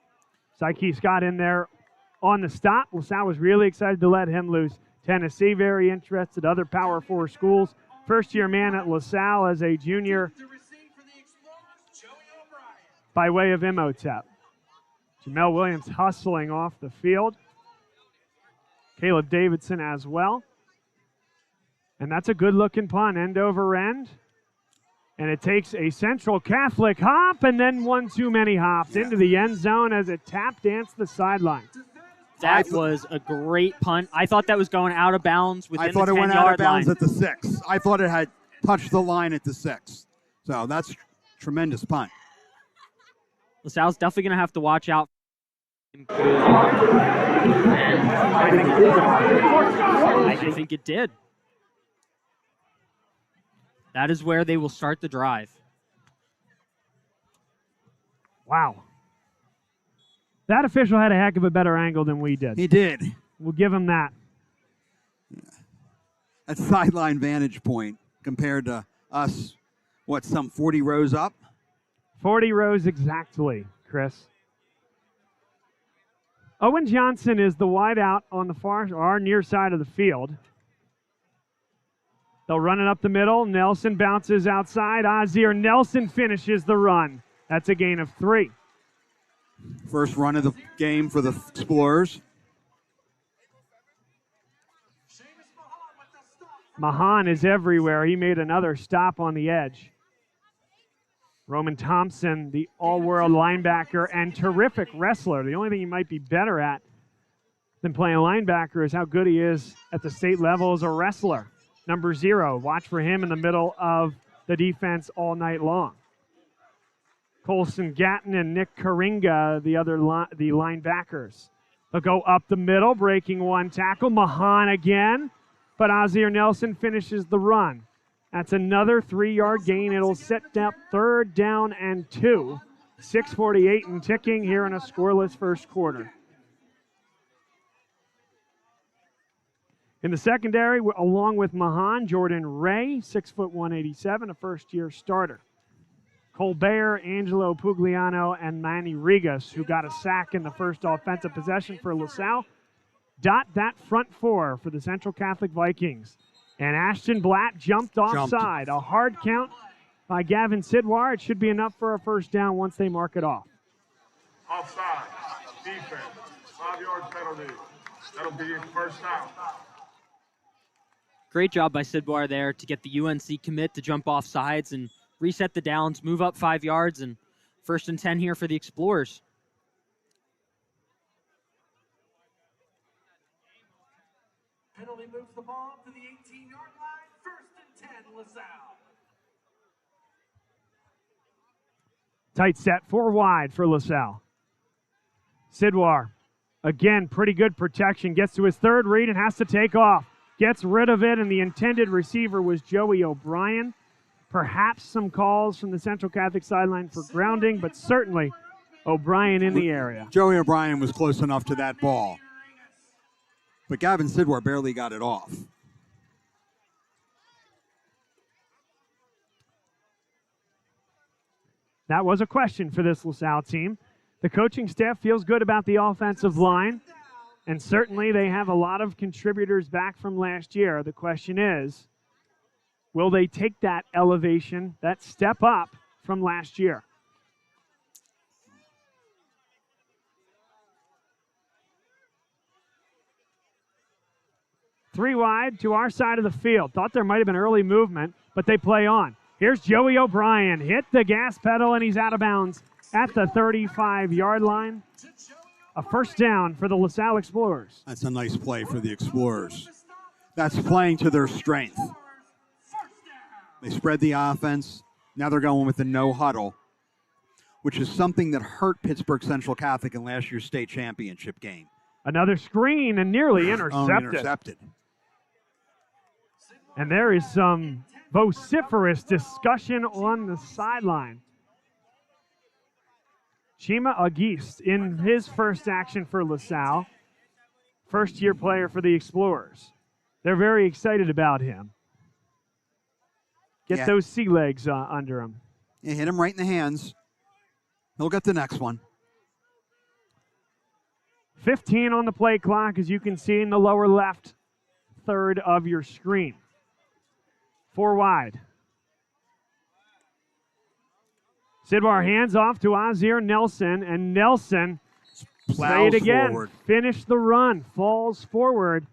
Psyche Scott in there on the stop. LaSalle was really excited to let him loose. Tennessee very interested, other Power 4 schools. First-year man at LaSalle as a junior by way of Imhotep. Jamel Williams hustling off the field. Caleb Davidson as well. And that's a good-looking punt, end over end. And it takes a Central Catholic hop and then one too many hops into the end zone as it tap danced the sideline. That was a great punt. I thought that was going out of bounds within the 10-yard line. I thought it went out of bounds at the 6. I thought it had touched the line at the 6. So that's tremendous punt. LaSalle's definitely going to have to watch out. I think it did. That is where they will start the drive. Wow. That official had a heck of a better angle than we did. He did. We'll give him that. That sideline vantage point compared to us, what, some 40 rows up? 40 rows exactly, Chris. Owen Johnson is the wideout on the far or near side of the field. They'll run it up the middle. Nelson bounces outside. Ozzie Nelson finishes the run. That's a gain of 3. First run of the game for the Explorers. Mahan is everywhere. He made another stop on the edge. Roman Thompson, the all-world linebacker and terrific wrestler. The only thing he might be better at than playing linebacker is how good he is at the state level as a wrestler. Number 0, watch for him in the middle of the defense all night long. Colson Gatton and Nick Karinga, the linebackers. They'll go up the middle, breaking one tackle. Mahan again, but Ozzie Nelson finishes the run. That's another 3-yard gain. It'll set up 3rd down and 2. 6:48 and ticking here in a scoreless first quarter. In the secondary, along with Mahan, Jordan Ray, 6'1", 187, a first-year starter. Colbert, Angelo Pugliano, and Manny Rigas, who got a sack in the first offensive possession for LaSalle, dot that front 4 for the Central Catholic Vikings. And Ashton Blatt jumped offside. A hard count by Gavin Sidwar. It should be enough for a first down once they mark it off. Offside, defense, 5-yard penalty. That'll be first down. Great job by Sidwar there to get the UNC commit to jump off sides and reset the downs, move up 5 yards, and 1st and 10 here for the Explorers. Penalty moves the ball to the 18-yard line. 1st and 10, LaSalle. Tight set, 4 wide for LaSalle. Sidwar, again, pretty good protection. Gets to his 3rd read and has to take off. Gets rid of it, and the intended receiver was Joey O'Brien. Perhaps some calls from the Central Catholic sideline for grounding, but certainly O'Brien in the area. Joey O'Brien was close enough to that ball. But Gavin Sidwar barely got it off. That was a question for this LaSalle team. The coaching staff feels good about the offensive line, and certainly they have a lot of contributors back from last year. The question is, will they take that elevation, that step up from last year? Three wide to our side of the field. Thought there might have been early movement, but they play on. Here's Joey O'Brien. Hit the gas pedal, and he's out of bounds at the 35-yard line. A first down for the LaSalle Explorers. That's a nice play for the Explorers. That's playing to their strength. They spread the offense. Now they're going with the no huddle, which is something that hurt Pittsburgh Central Catholic in last year's state championship game. Another screen and nearly intercepted. And there is some vociferous discussion on the sideline. Chima Auguste in his first action for LaSalle, first-year player for the Explorers. They're very excited about him. Get those sea legs under him. You hit him right in the hands. He'll get the next one. 15 on the play clock, as you can see in the lower left third of your screen. 4 wide. Sidwar hands off to Azir Nelson, and Nelson, say it again, forward. Finish the run, falls forward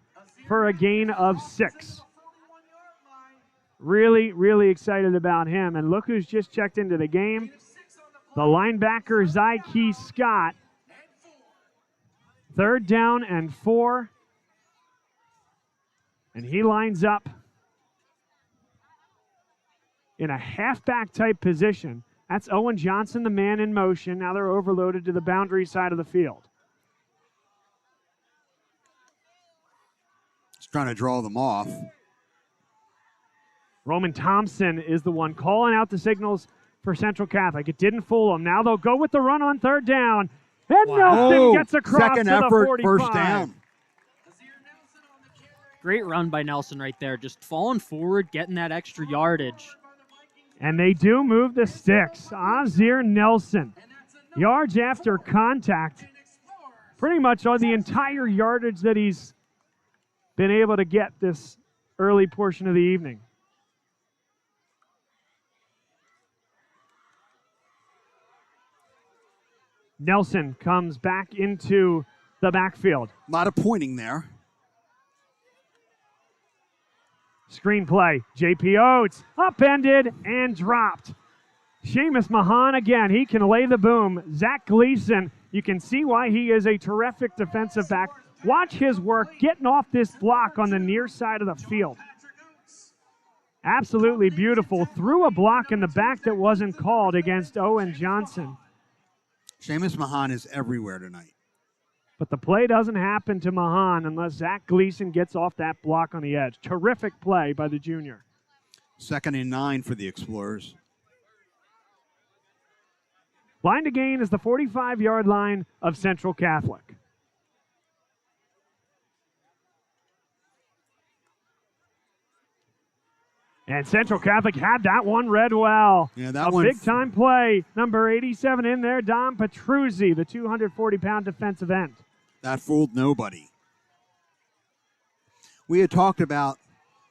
for a gain of 6. Really, really excited about him. And look who's just checked into the game. The linebacker, Zyke Scott. 3rd down and 4. And he lines up in a halfback type position. That's Owen Johnson, the man in motion. Now they're overloaded to the boundary side of the field. Just trying to draw them off. Roman Thompson is the one calling out the signals for Central Catholic. It didn't fool them. Now they'll go with the run on 3rd down. And Nelson gets across second to the effort, 45. first down. Great run by Nelson right there. Just falling forward, getting that extra yardage. And they do move the sticks. Azir Nelson, yards after contact. Pretty much on the entire yardage that he's been able to get this early portion of the evening. Nelson comes back into the backfield. A lot of pointing there. Screenplay, J.P. Oates, upended and dropped. Seamus Mahan again, he can lay the boom. Zach Gleason, you can see why he is a terrific defensive back. Watch his work getting off this block on the near side of the field. Absolutely beautiful. Threw a block in the back that wasn't called against Owen Johnson. Seamus Mahan is everywhere tonight. But the play doesn't happen to Mahan unless Zach Gleason gets off that block on the edge. Terrific play by the junior. 2nd and 9 for the Explorers. Line to gain is the 45-yard line of Central Catholic. And Central Catholic had that one read well. Yeah, that a one. big-time play. Number 87 in there, Dom Petruzzi, the 240-pound defensive end. That fooled nobody. We had talked about,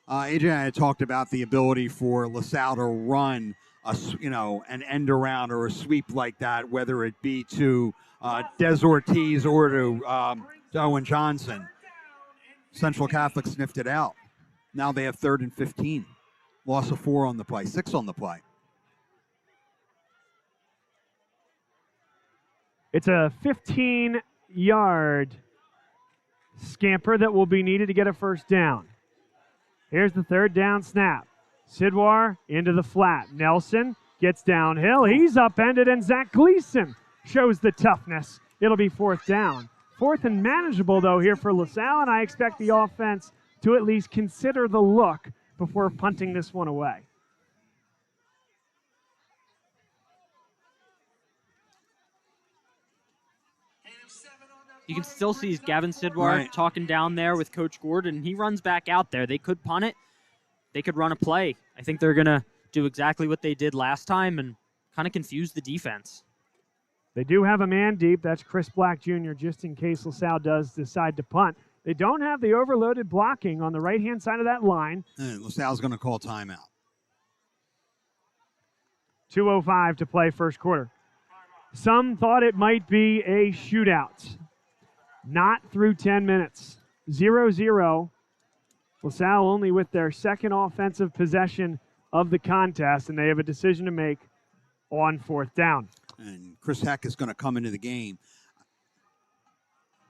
AJ and I had talked about the ability for LaSalle to run an end around or a sweep like that, whether it be to Des Ortiz or to Owen Johnson. Central Catholic sniffed it out. Now they have 3rd and 15. Loss of 4 on the play, 6 on the play. It's a 15-yard scamper that will be needed to get a first down. Here's the 3rd down snap. Sidwar into the flat. Nelson gets downhill. He's upended, and Zach Gleason shows the toughness. It'll be 4th down. 4th and manageable, though, here for LaSalle, and I expect the offense to at least consider the look before punting this one away. You can still see Gavin Sidwar talking down there with Coach Gordon. He runs back out there. They could punt it. They could run a play. I think they're going to do exactly what they did last time and kind of confuse the defense. They do have a man deep. That's Chris Black Jr., just in case LaSalle does decide to punt. They don't have the overloaded blocking on the right-hand side of that line. And LaSalle's going to call timeout. 2:05 to play first quarter. Some thought it might be a shootout. Not through 10 minutes. 0-0. LaSalle only with their 2nd offensive possession of the contest, and they have a decision to make on 4th down. And Chris Heck is going to come into the game.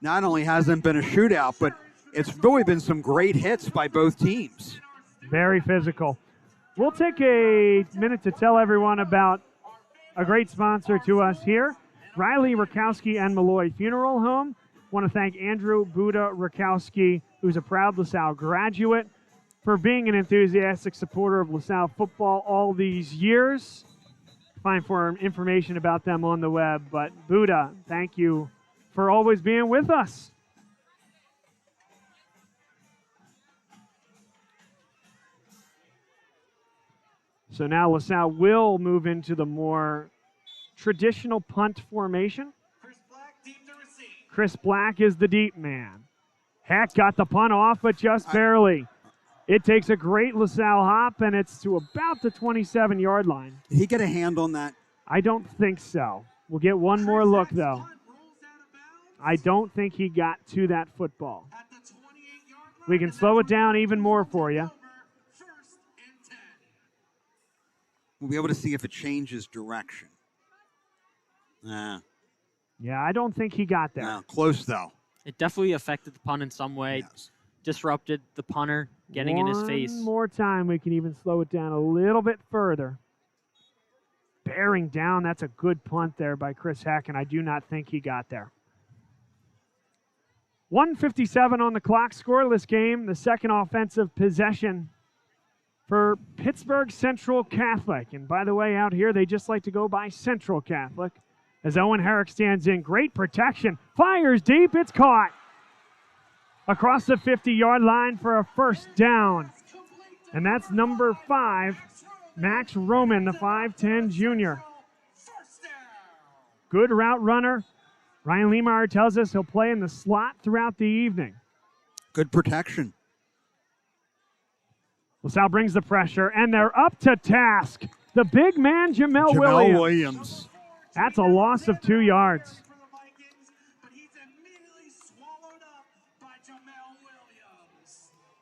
Not only hasn't been a shootout, but it's really been some great hits by both teams. Very physical. We'll take a minute to tell everyone about a great sponsor to us here, Riley Rakowski and Malloy Funeral Home. Want to thank Andrew Buda Rakowski, who's a proud LaSalle graduate, for being an enthusiastic supporter of LaSalle football all these years. Find for information about them on the web, but Buda, thank you for always being with us. So now LaSalle will move into the more traditional punt formation. Chris Black is the deep man. Heck got the punt off, but just barely. It takes a great LaSalle hop, and it's to about the 27-yard line. Did he get a hand on that? I don't think so. We'll get one more look, though. I don't think he got to that football. We can slow it down even more for you. We'll be able to see if it changes direction. Yeah, I don't think he got there. No, close, though. It definitely affected the punt in some way. Yes. Disrupted the punter getting in his face. One more time, we can even slow it down a little bit further. Bearing down, that's a good punt there by Chris Heck, and I do not think he got there. 1:57 on the clock, scoreless game, the second offensive possession for Pittsburgh Central Catholic. And by the way, out here, they just like to go by Central Catholic. As Owen Herrick stands in, great protection, fires deep, it's caught. Across the 50-yard line for a first down. And that's number 5, Max Roman, the 5'10 junior. Good route runner. Ryan Lehmeyer tells us he'll play in the slot throughout the evening. Good protection. LaSalle brings the pressure, and they're up to task. The big man, Jamel Williams. That's a loss of 2 yards.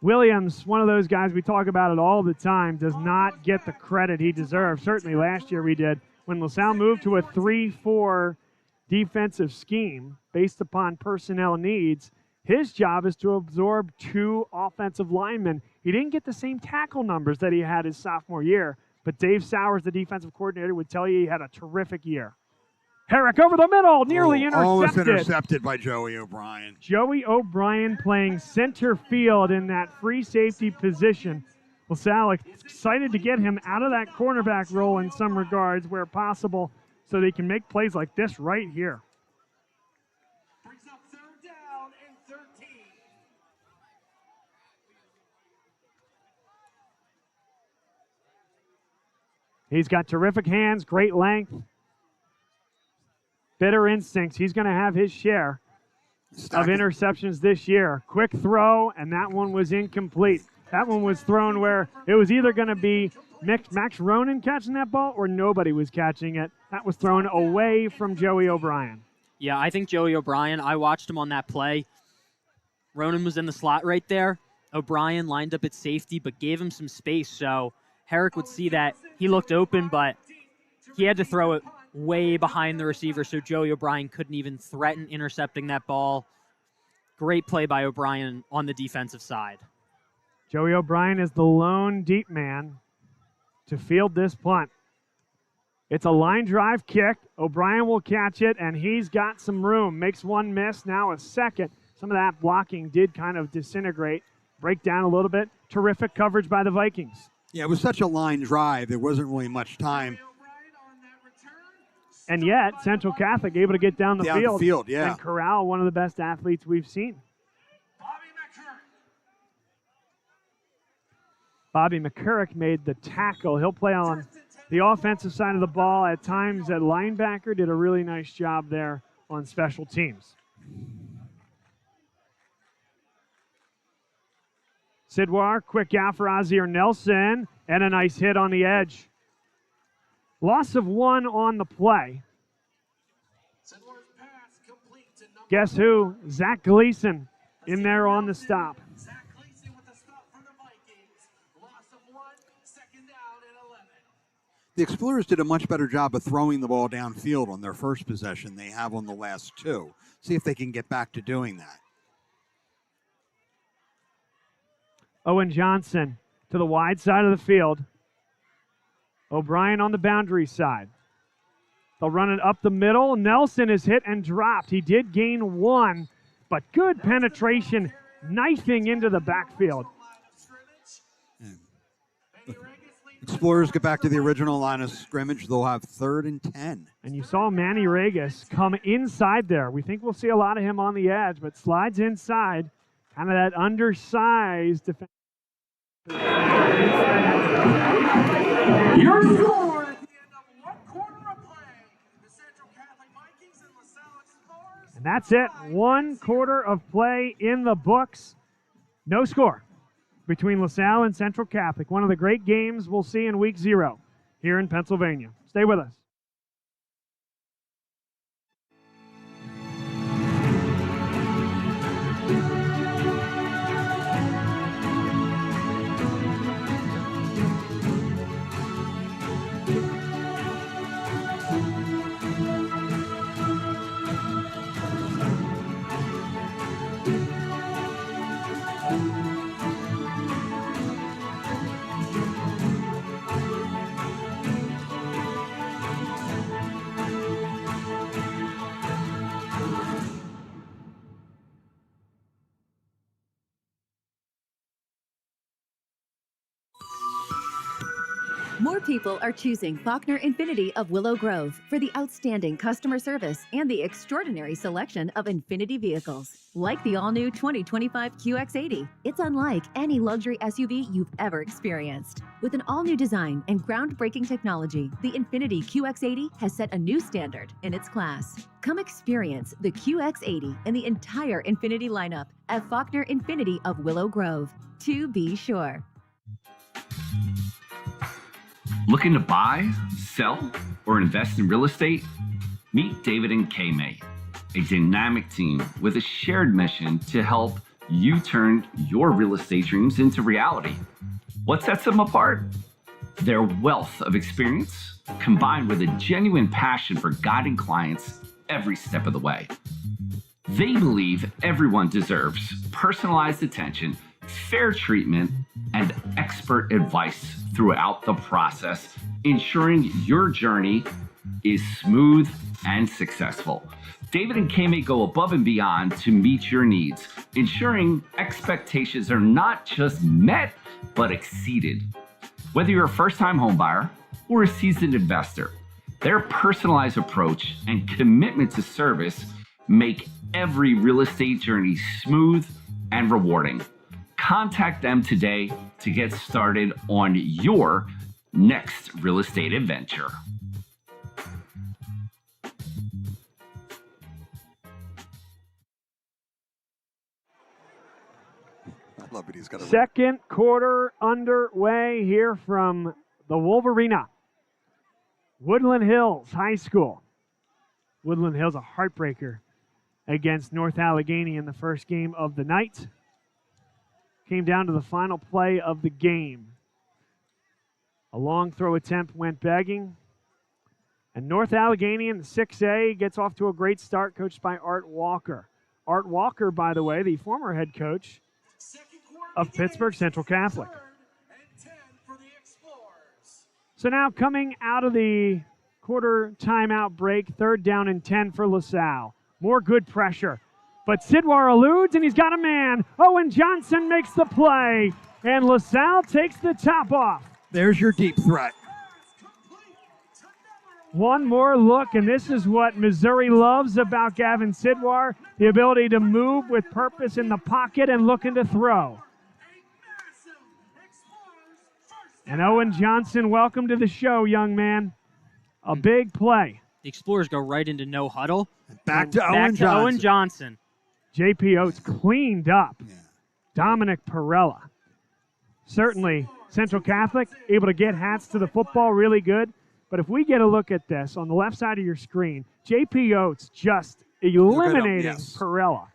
Williams, one of those guys, we talk about it all the time, does not get the credit he deserves. Certainly last year we did. When LaSalle moved to a 3-4 defensive scheme based upon personnel needs, his job is to absorb 2 offensive linemen. He didn't get the same tackle numbers that he had his sophomore year, but Dave Sowers, the defensive coordinator, would tell you he had a terrific year. Herrick over the middle, nearly intercepted. Almost intercepted by Joey O'Brien. Joey O'Brien playing center field in that free safety position. LaSalle excited to get him out of that cornerback role in some regards where possible so they can make plays like this right here. Brings up 3rd down and 13. He's got terrific hands, great length. Bitter instincts. He's going to have his share of interceptions this year. Quick throw, and that one was incomplete. That one was thrown where it was either going to be Max Ronan catching that ball or nobody was catching it. That was thrown away from Joey O'Brien. Yeah, I think Joey O'Brien, I watched him on that play. Ronan was in the slot right there. O'Brien lined up at safety but gave him some space, so Herrick would see that. He looked open, but he had to throw it way behind the receiver, so Joey O'Brien couldn't even threaten intercepting that ball. Great play by O'Brien on the defensive side. Joey O'Brien is the lone deep man to field this punt. It's a line drive kick. O'Brien will catch it, and he's got some room. Makes one miss, now a second. Some of that blocking did kind of disintegrate, break down a little bit. Terrific coverage by the Vikings. Yeah, it was such a line drive. There wasn't really much time. And yet, Central Catholic able to get down the field and corral one of the best athletes we've seen. Bobby McCurrick made the tackle. He'll play on the offensive side of the ball at times at linebacker. Did a really nice job there on special teams. Sidwar, quick out for Ozzie Nelson, and a nice hit on the edge. Loss of 1 on the play. Guess who? Zach Gleason in there on the stop. The Explorers did a much better job of throwing the ball downfield on their first possession they have on the last 2. See if they can get back to doing that. Owen Johnson to the wide side of the field. O'Brien on the boundary side. They'll run it up the middle. Nelson is hit and dropped. He did gain 1, but good penetration, knifing into the backfield. Explorers get back to the original line of scrimmage. They'll have 3rd and 10. And you saw Manny Regas come inside there. We think we'll see a lot of him on the edge, but slides inside, kind of that undersized defense. Your score at the end of 1 quarter of play. The Central Catholic Vikings and LaSalle Explorers. And that's it. 1 quarter of play in the books. No score between LaSalle and Central Catholic. One of the great games we'll see in week 0 here in Pennsylvania. Stay with us. More people are choosing Faulkner Infinity of Willow Grove for the outstanding customer service and the extraordinary selection of Infinity vehicles. Like the all-new 2025 QX80, it's unlike any luxury SUV you've ever experienced. With an all-new design and groundbreaking technology, the Infinity QX80 has set a new standard in its class. Come experience the QX80 and the entire Infinity lineup at Faulkner Infinity of Willow Grove. To be sure. Looking to buy, sell, or invest in real estate? Meet David and Kay-May, a dynamic team with a shared mission to help you turn your real estate dreams into reality. What sets them apart? Their wealth of experience, combined with a genuine passion for guiding clients every step of the way. They believe everyone deserves personalized attention, fair treatment, and expert advice throughout the process, ensuring your journey is smooth and successful. David and Kay-May go above and beyond to meet your needs, ensuring expectations are not just met, but exceeded. Whether you're a first-time homebuyer or a seasoned investor, their personalized approach and commitment to service make every real estate journey smooth and rewarding. Contact them today to get started on your next real estate adventure. I love it. He's got a Second quarter underway here from the Wolverina. Woodland Hills High School. Woodland Hills a heartbreaker against North Allegheny in the first game of the night. Came down to the final play of the game. A long throw attempt went begging. And North Allegheny in the 6A gets off to a great start, coached by Art Walker. Art Walker, by the way, the former head coach of Pittsburgh Central Catholic. So now coming out of the quarter timeout break, 3rd down and 10 for LaSalle. More good pressure. But Sidwar eludes, and he's got a man. Owen Johnson makes the play, and LaSalle takes the top off. There's your deep threat. One more look, and this is what Missouri loves about Gavin Sidwar, the ability to move with purpose in the pocket and looking to throw. And Owen Johnson, welcome to the show, young man. A big play. The Explorers go right into no huddle. Back to Owen Johnson. J.P. Oates cleaned up. Yeah. Dominic Perella. Certainly, Central Catholic able to get hats to the football really good. But if we get a look at this on the left side of your screen, J.P. Oates just eliminating Perella.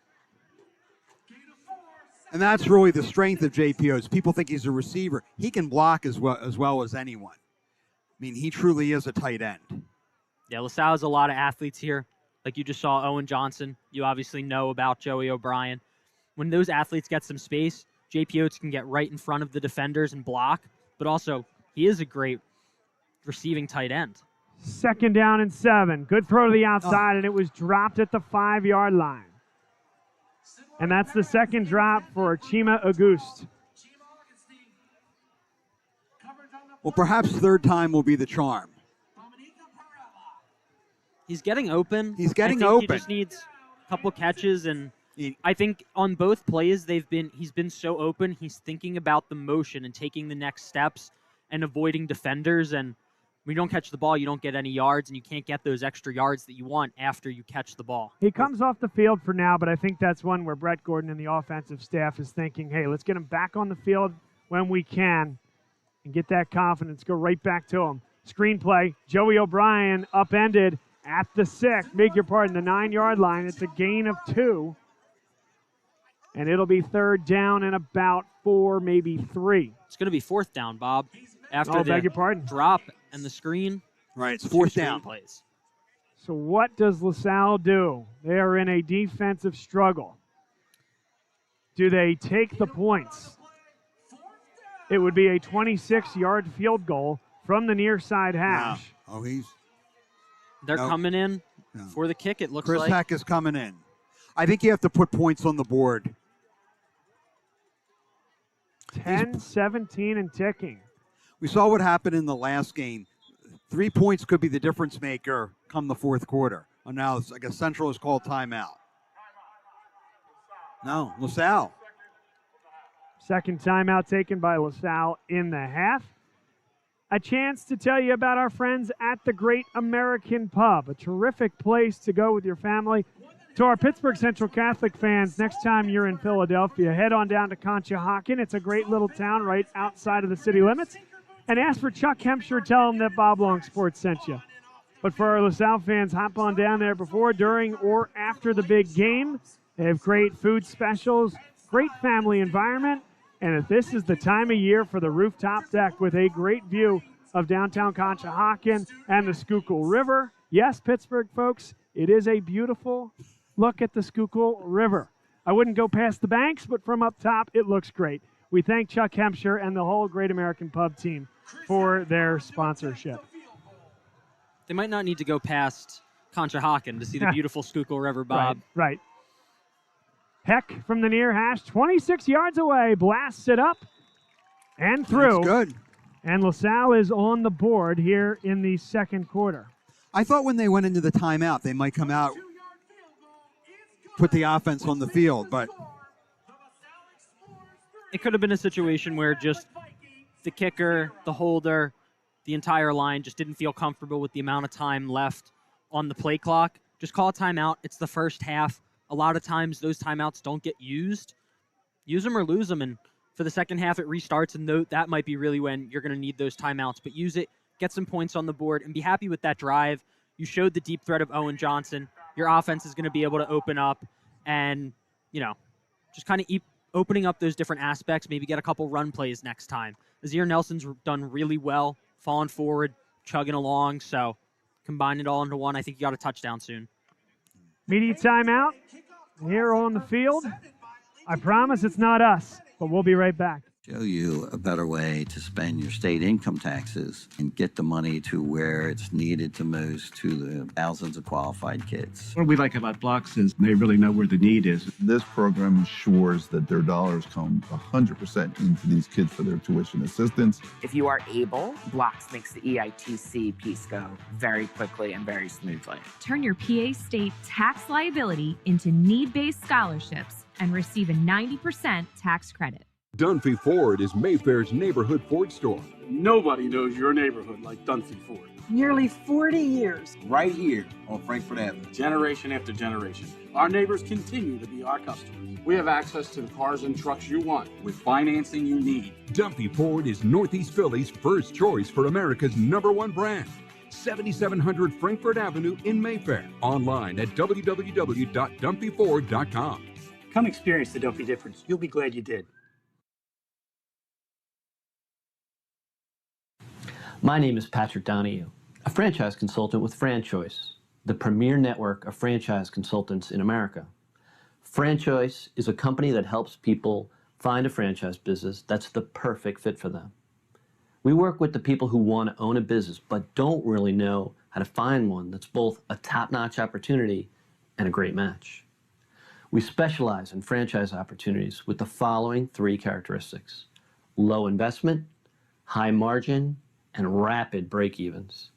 And that's really the strength of J.P. Oates. People think he's a receiver. He can block as well as anyone. I mean, he truly is a tight end. Yeah, LaSalle has a lot of athletes here. Like you just saw Owen Johnson. You obviously know about Joey O'Brien. When those athletes get some space, J.P. Oates can get right in front of the defenders and block. But also, he is a great receiving tight end. 2nd down and 7. Good throw to the outside, and it was dropped at the 5-yard line. And that's the second drop for Chima Auguste. Well, perhaps third time will be the charm. He's getting open. He's getting I think open. He just needs a couple catches, and I think on both plays he's been so open. He's thinking about the motion and taking the next steps and avoiding defenders. And when you don't catch the ball, you don't get any yards, and you can't get those extra yards that you want after you catch the ball. He comes off the field for now, but I think that's one where Brett Gordon and the offensive staff is thinking, hey, let's get him back on the field when we can and get that confidence, go right back to him. Screenplay, Joey O'Brien upended at the 6, beg your pardon, the 9-yard line. It's a gain of 2. And it'll be 3rd down and about 4, maybe 3. It's going to be 4th down, Bob. After the beg your pardon. Drop and the screen. Right, it's 4th down. Plays. So what does LaSalle do? They are in a defensive struggle. Do they take the points? It would be a 26-yard field goal from the near side hash. Oh, They're coming in for the kick, it looks Chris like. Heck is coming in. I think you have to put points on the board. 10, 17, and ticking. We saw what happened in the last game. 3 points could be the difference maker come the 4th quarter. And now I guess Central is called timeout. No, LaSalle. Second timeout taken by LaSalle in the half. A chance to tell you about our friends at the Great American Pub, a terrific place to go with your family. To our Pittsburgh Central Catholic fans, next time you're in Philadelphia, head on down to Conshohocken. It's a great little town right outside of the city limits. And ask for Chuck Hempshire. Tell him that Bob Long Sports sent you. But for our LaSalle fans, hop on down there before, during, or after the big game. They have great food specials, great family environment. And if this is the time of year for the rooftop deck with a great view of downtown Conshohocken and the Schuylkill River. Yes, Pittsburgh folks, it is a beautiful look at the Schuylkill River. I wouldn't go past the banks, but from up top, it looks great. We thank Chuck Hempshire and the whole Great American Pub team for their sponsorship. They might not need to go past Conshohocken to see the beautiful Schuylkill River, Bob. Right. Heck from the near hash, 26 yards away, blasts it up and through. That's good. And LaSalle is on the board here in the 2nd quarter. I thought when they went into the timeout, they might come out, put the offense on the field, but it could have been a situation where just the kicker, the holder, the entire line just didn't feel comfortable with the amount of time left on the play clock. Just call a timeout. It's the first half. A lot of times those timeouts don't get used. Use them or lose them, and for the second half it restarts, and that might be really when you're going to need those timeouts. But use it, get some points on the board, and be happy with that drive. You showed the deep threat of Owen Johnson. Your offense is going to be able to open up and, just kind of keep opening up those different aspects, maybe get a couple run plays next time. Azir Nelson's done really well, falling forward, chugging along, so combine it all into one. I think you got a touchdown soon. Media timeout here on the field. I promise it's not us, but we'll be right back. Show you a better way to spend your state income taxes and get the money to where it's needed the most to the thousands of qualified kids. What we like about Blocks is they really know where the need is. This program ensures that their dollars come 100% into these kids for their tuition assistance. If you are able, Blocks makes the EITC piece go very quickly and very smoothly. Turn your PA state tax liability into need-based scholarships and receive a 90% tax credit. Dunphy Ford is Mayfair's neighborhood Ford store. Nobody knows your neighborhood like Dunphy Ford. Nearly 40 years. Right here on Frankfurt Avenue. Generation after generation. Our neighbors continue to be our customers. We have access to the cars and trucks you want with financing you need. Dunphy Ford is Northeast Philly's first choice for America's #1 brand. 7700 Frankfurt Avenue in Mayfair. Online at www.dunphyford.com. Come experience the Dunphy difference. You'll be glad you did. My name is Patrick Donahue, a franchise consultant with FranChoice, the premier network of franchise consultants in America. FranChoice is a company that helps people find a franchise business that's the perfect fit for them. We work with the people who want to own a business but don't really know how to find one that's both a top-notch opportunity and a great match. We specialize in franchise opportunities with the following 3 characteristics: low investment, high margin, and rapid break-evens.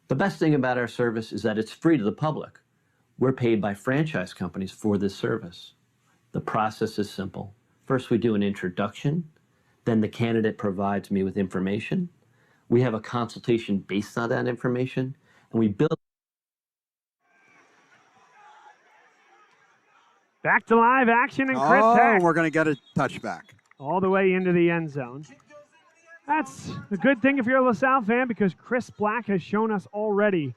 The best thing about our service is that it's free to the public. We're paid by franchise companies for this service. The process is simple. First, we do an introduction. Then the candidate provides me with information. We have a consultation based on that information, and we build. Back to live action, and Chris Heck we're going to get a touchback. all the way into the end zone. That's a good thing if you're a LaSalle fan, because Chris Black has shown us already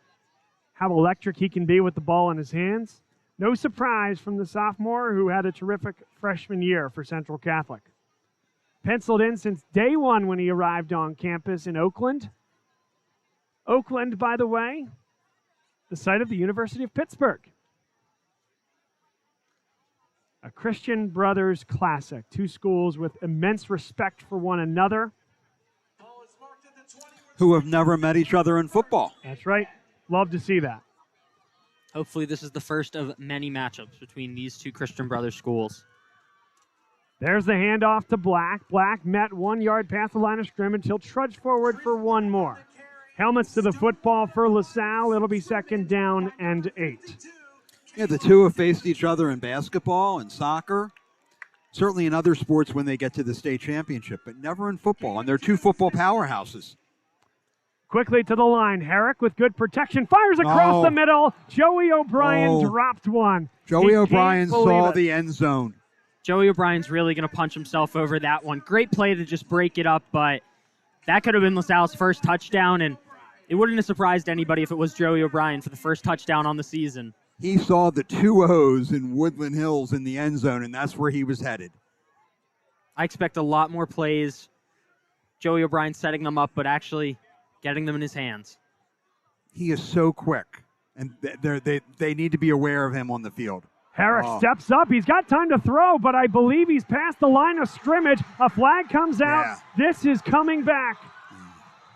how electric he can be with the ball in his hands. No surprise from the sophomore who had a terrific freshman year for Central Catholic. Penciled in since day one when he arrived on campus in Oakland. Oakland, by the way, the site of the University of Pittsburgh. A Christian Brothers classic. 2 schools with immense respect for one another. Who have never met each other in football. That's right. Love to see that. Hopefully this is the first of many matchups between these 2 Christian Brothers schools. There's the handoff to Black. Black met 1 yard past the line of scrimmage. He'll trudge forward for 1 more. Helmets to the football for LaSalle. It'll be 2nd down and 8. Yeah, the 2 have faced each other in basketball and soccer. Certainly in other sports when they get to the state championship, but never in football. And they're 2 football powerhouses. Quickly to the line. Herrick with good protection. Fires across the middle. Joey O'Brien dropped one. Joey O'Brien saw the end zone. Joey O'Brien's really going to punch himself over that one. Great play to just break it up, but that could have been LaSalle's first touchdown, and it wouldn't have surprised anybody if it was Joey O'Brien for the first touchdown on the season. He saw the 2 O's in Woodland Hills in the end zone, and that's where he was headed. I expect a lot more plays. Joey O'Brien setting them up, but actually getting them in his hands. He is so quick, and they need to be aware of him on the field. Herrick steps up. He's got time to throw, but I believe he's past the line of scrimmage. A flag comes out. Yeah. This is coming back.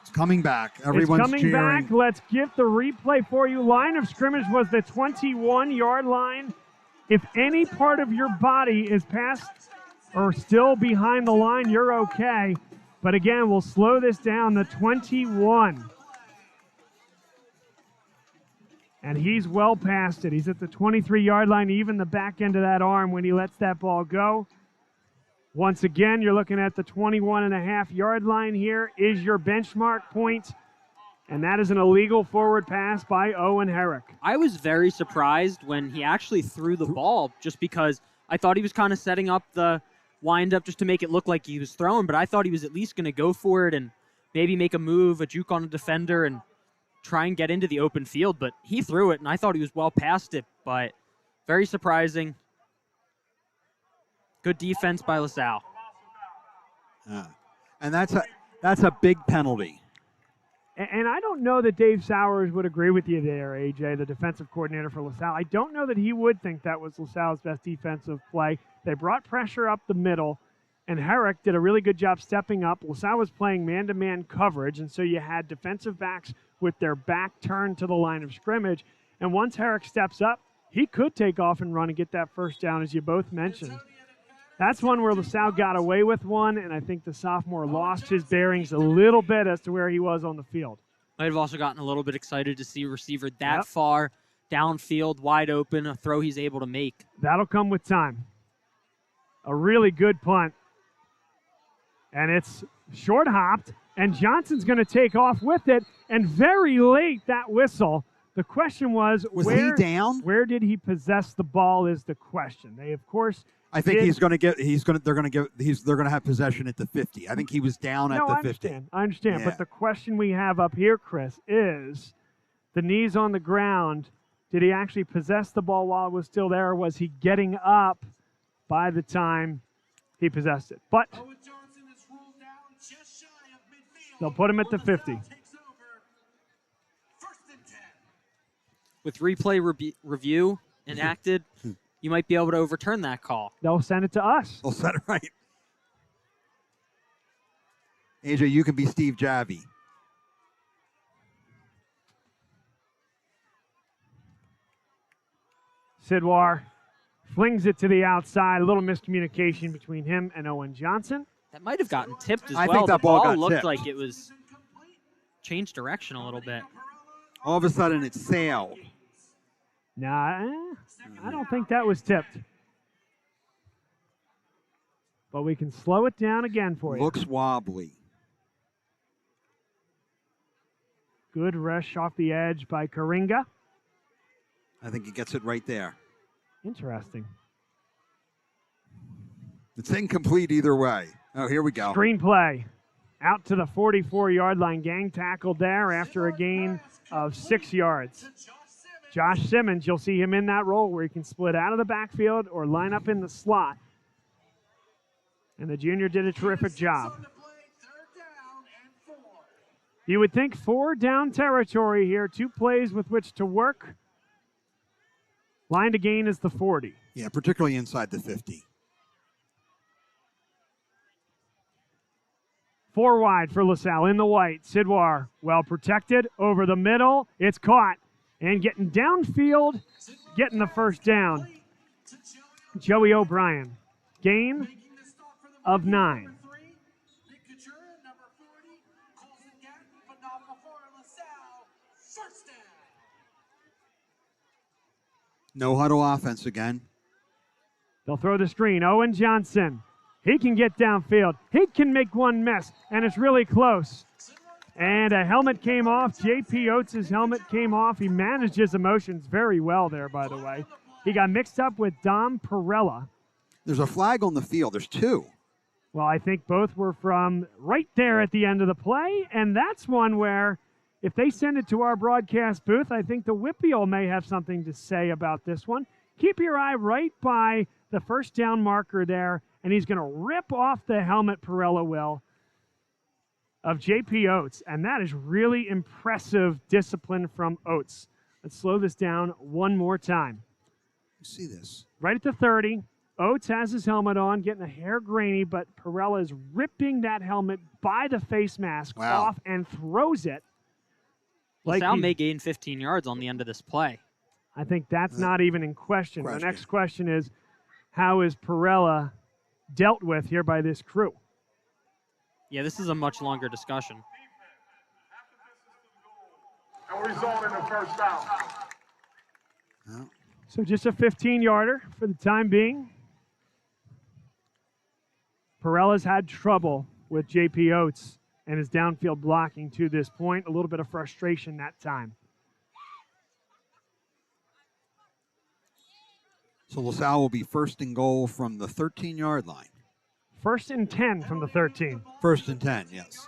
It's coming back. Everyone's coming cheering. back. Let's get the replay for you. Line of scrimmage was the 21-yard line. If any part of your body is past or still behind the line, you're okay. But again, we'll slow this down. The 21. And he's well past it. He's at the 23-yard line, even the back end of that arm when he lets that ball go. Once again, you're looking at the 21.5-yard line here is your benchmark point, and that is an illegal forward pass by Owen Herrick. I was very surprised when he actually threw the ball, just because I thought he was kind of setting up the wind-up just to make it look like he was throwing, but I thought he was at least going to go for it and maybe make a move, a juke on a defender, and try and get into the open field, but he threw it, and I thought he was well past it, but very surprising. Good defense by LaSalle. And that's a big penalty. And I don't know that Dave Sowers would agree with you there, AJ, the defensive coordinator for LaSalle. I don't know that he would think that was LaSalle's best defensive play. They brought pressure up the middle, and Herrick did a really good job stepping up. LaSalle was playing man-to-man coverage, and so you had defensive backs with their back turned to the line of scrimmage. And once Herrick steps up, he could take off and run and get that first down, as you both mentioned. That's one where LaSalle got away with one, and I think the sophomore lost his bearings a little bit as to where he was on the field. Might have also gotten a little bit excited to see a receiver that far downfield, wide open, a throw he's able to make. That'll come with time. A really good punt. And it's short-hopped, and Johnson's going to take off with it, and very late that whistle. The question was he down? Where did he possess the ball is the question. They, of course, I think they're going to have possession at the 50. I think he was down at the 50. I understand. Yeah. But the question we have up here, Chris, is the knees on the ground. Did he actually possess the ball while it was still there, or was he getting up by the time he possessed it? But they'll put him at the 50. With replay review enacted, you might be able to overturn that call. They'll send it to us. They'll send it right. AJ, you can be Steve Javi. Sidwar flings it to the outside. A little miscommunication between him and Owen Johnson. That might have gotten tipped as I well. think that the ball ball got looked tipped. like it was changed direction a little bit. All of a sudden, it sailed. Nah, I don't think that was tipped. But we can slow it down again for you. Looks wobbly. Good rush off the edge by Karinga. I think he gets it right there. Interesting. It's incomplete either way. Oh, here we go. Screenplay. Out to the 44-yard line. Gang tackled there after a gain of 6 yards. Josh Simmons, you'll see him in that role where he can split out of the backfield or line up in the slot. And the junior did a terrific job. You would think 4 down territory here, 2 plays with which to work. Line to gain is the 40. Yeah, particularly inside the 50. 4 wide for LaSalle in the white. Sidwar well protected over the middle. It's caught and getting downfield, getting the first down. Joey O'Brien. Gain of 9. No huddle offense again. They'll throw the screen. Owen Johnson. He can get downfield. He can make one miss, and it's really close. And a helmet came off. J.P. Oates' helmet came off. He managed his emotions very well there, by the way. He got mixed up with Dom Perella. There's a flag on the field. There's 2. Well, I think both were from right there at the end of the play, and that's one where if they send it to our broadcast booth, I think the Whippeal may have something to say about this one. Keep your eye right by the first down marker there, and he's going to rip off the helmet, Perella will, of J.P. Oates, and that is really impressive discipline from Oates. Let's slow this down one more time. See this. Right at the 30, Oates has his helmet on, getting a hair grainy, but Perella is ripping that helmet by the face mask off and throws it. LaSalle may gain 15 yards on the end of this play. I think that's not even in question. The next question is, how is Perella dealt with here by this crew? Yeah, this is a much longer discussion. And result in the first down. So just a 15-yarder for the time being. Perella's had trouble with J.P. Oates and his downfield blocking to this point. A little bit of frustration that time. So LaSalle will be first and goal from the 13-yard line. 1st and 10 from the 13. 1st and 10, yes.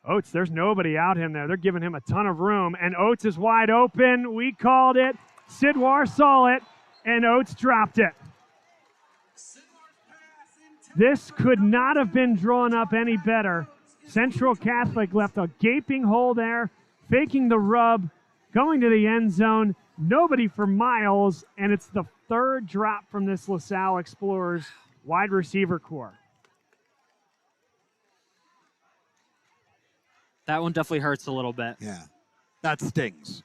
Oates, there's nobody out in there. They're giving him a ton of room, and Oates is wide open. We called it. Sidwar saw it, and Oates dropped it. This could not have been drawn up any better. Central Catholic left a gaping hole there, faking the rub, going to the end zone. Nobody for miles, and it's the 3rd drop from this LaSalle Explorers wide receiver core. That one definitely hurts a little bit. Yeah, that stings.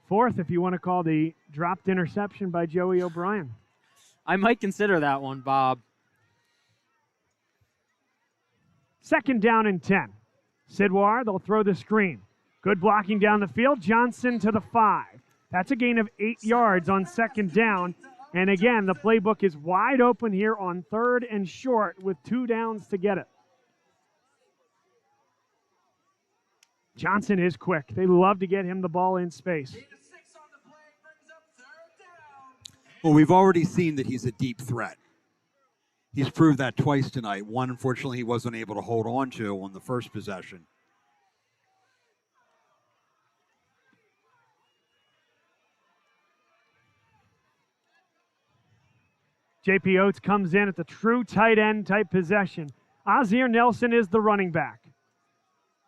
4th, if you want to call the dropped interception by Joey O'Brien. I might consider that one, Bob. 2nd down and 10. Sidwar, they'll throw the screen. Good blocking down the field. Johnson to the 5. That's a gain of 8 yards on 2nd down. And again, the playbook is wide open here on 3rd and short with 2 downs to get it. Johnson is quick. They love to get him the ball in space. Well, we've already seen that he's a deep threat. He's proved that twice tonight. One, unfortunately, he wasn't able to hold on to on the first possession. J.P. Oates comes in at the true tight end type possession. Ozzie Nelson is the running back.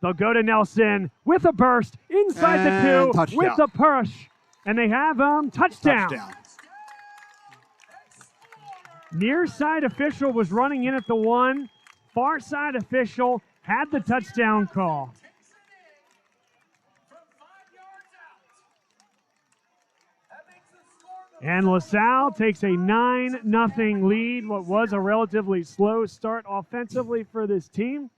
They'll go to Nelson with a burst inside And the 2 touchdown. with the push. And they have touchdown. Near side official was running in at the 1. Far side official had the touchdown call. And LaSalle takes a 9-0 lead, what was a relatively slow start offensively for this team.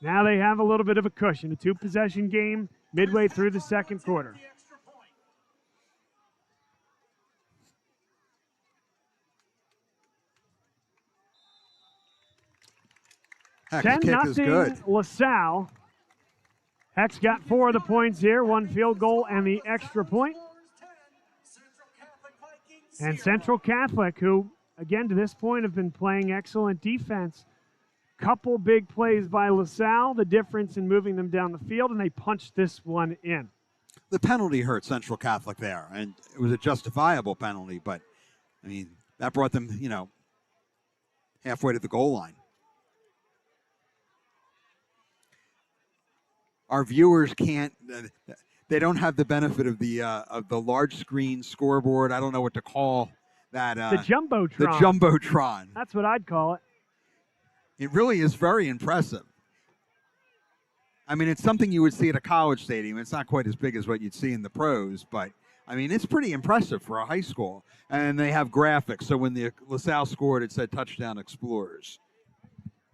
Now they have a little bit of a cushion, a 2-possession game midway through the second quarter. Heck's kick is good. 10-0 LaSalle. Heck's got 4 of the points here, 1 field goal and the extra point. And Central Catholic, who, again, to this point have been playing excellent defense. Couple big plays by LaSalle, the difference in moving them down the field, and they punched this one in. The penalty hurt Central Catholic there, and it was a justifiable penalty, but, I mean, that brought them, halfway to the goal line. Our viewers can't, they don't have the benefit of the large screen scoreboard. I don't know what to call that. The Jumbotron. The Jumbotron. That's what I'd call it. It really is very impressive. I mean, it's something you would see at a college stadium. It's not quite as big as what you'd see in the pros, but, I mean, it's pretty impressive for a high school. And they have graphics. So when the LaSalle scored, it said Touchdown Explorers.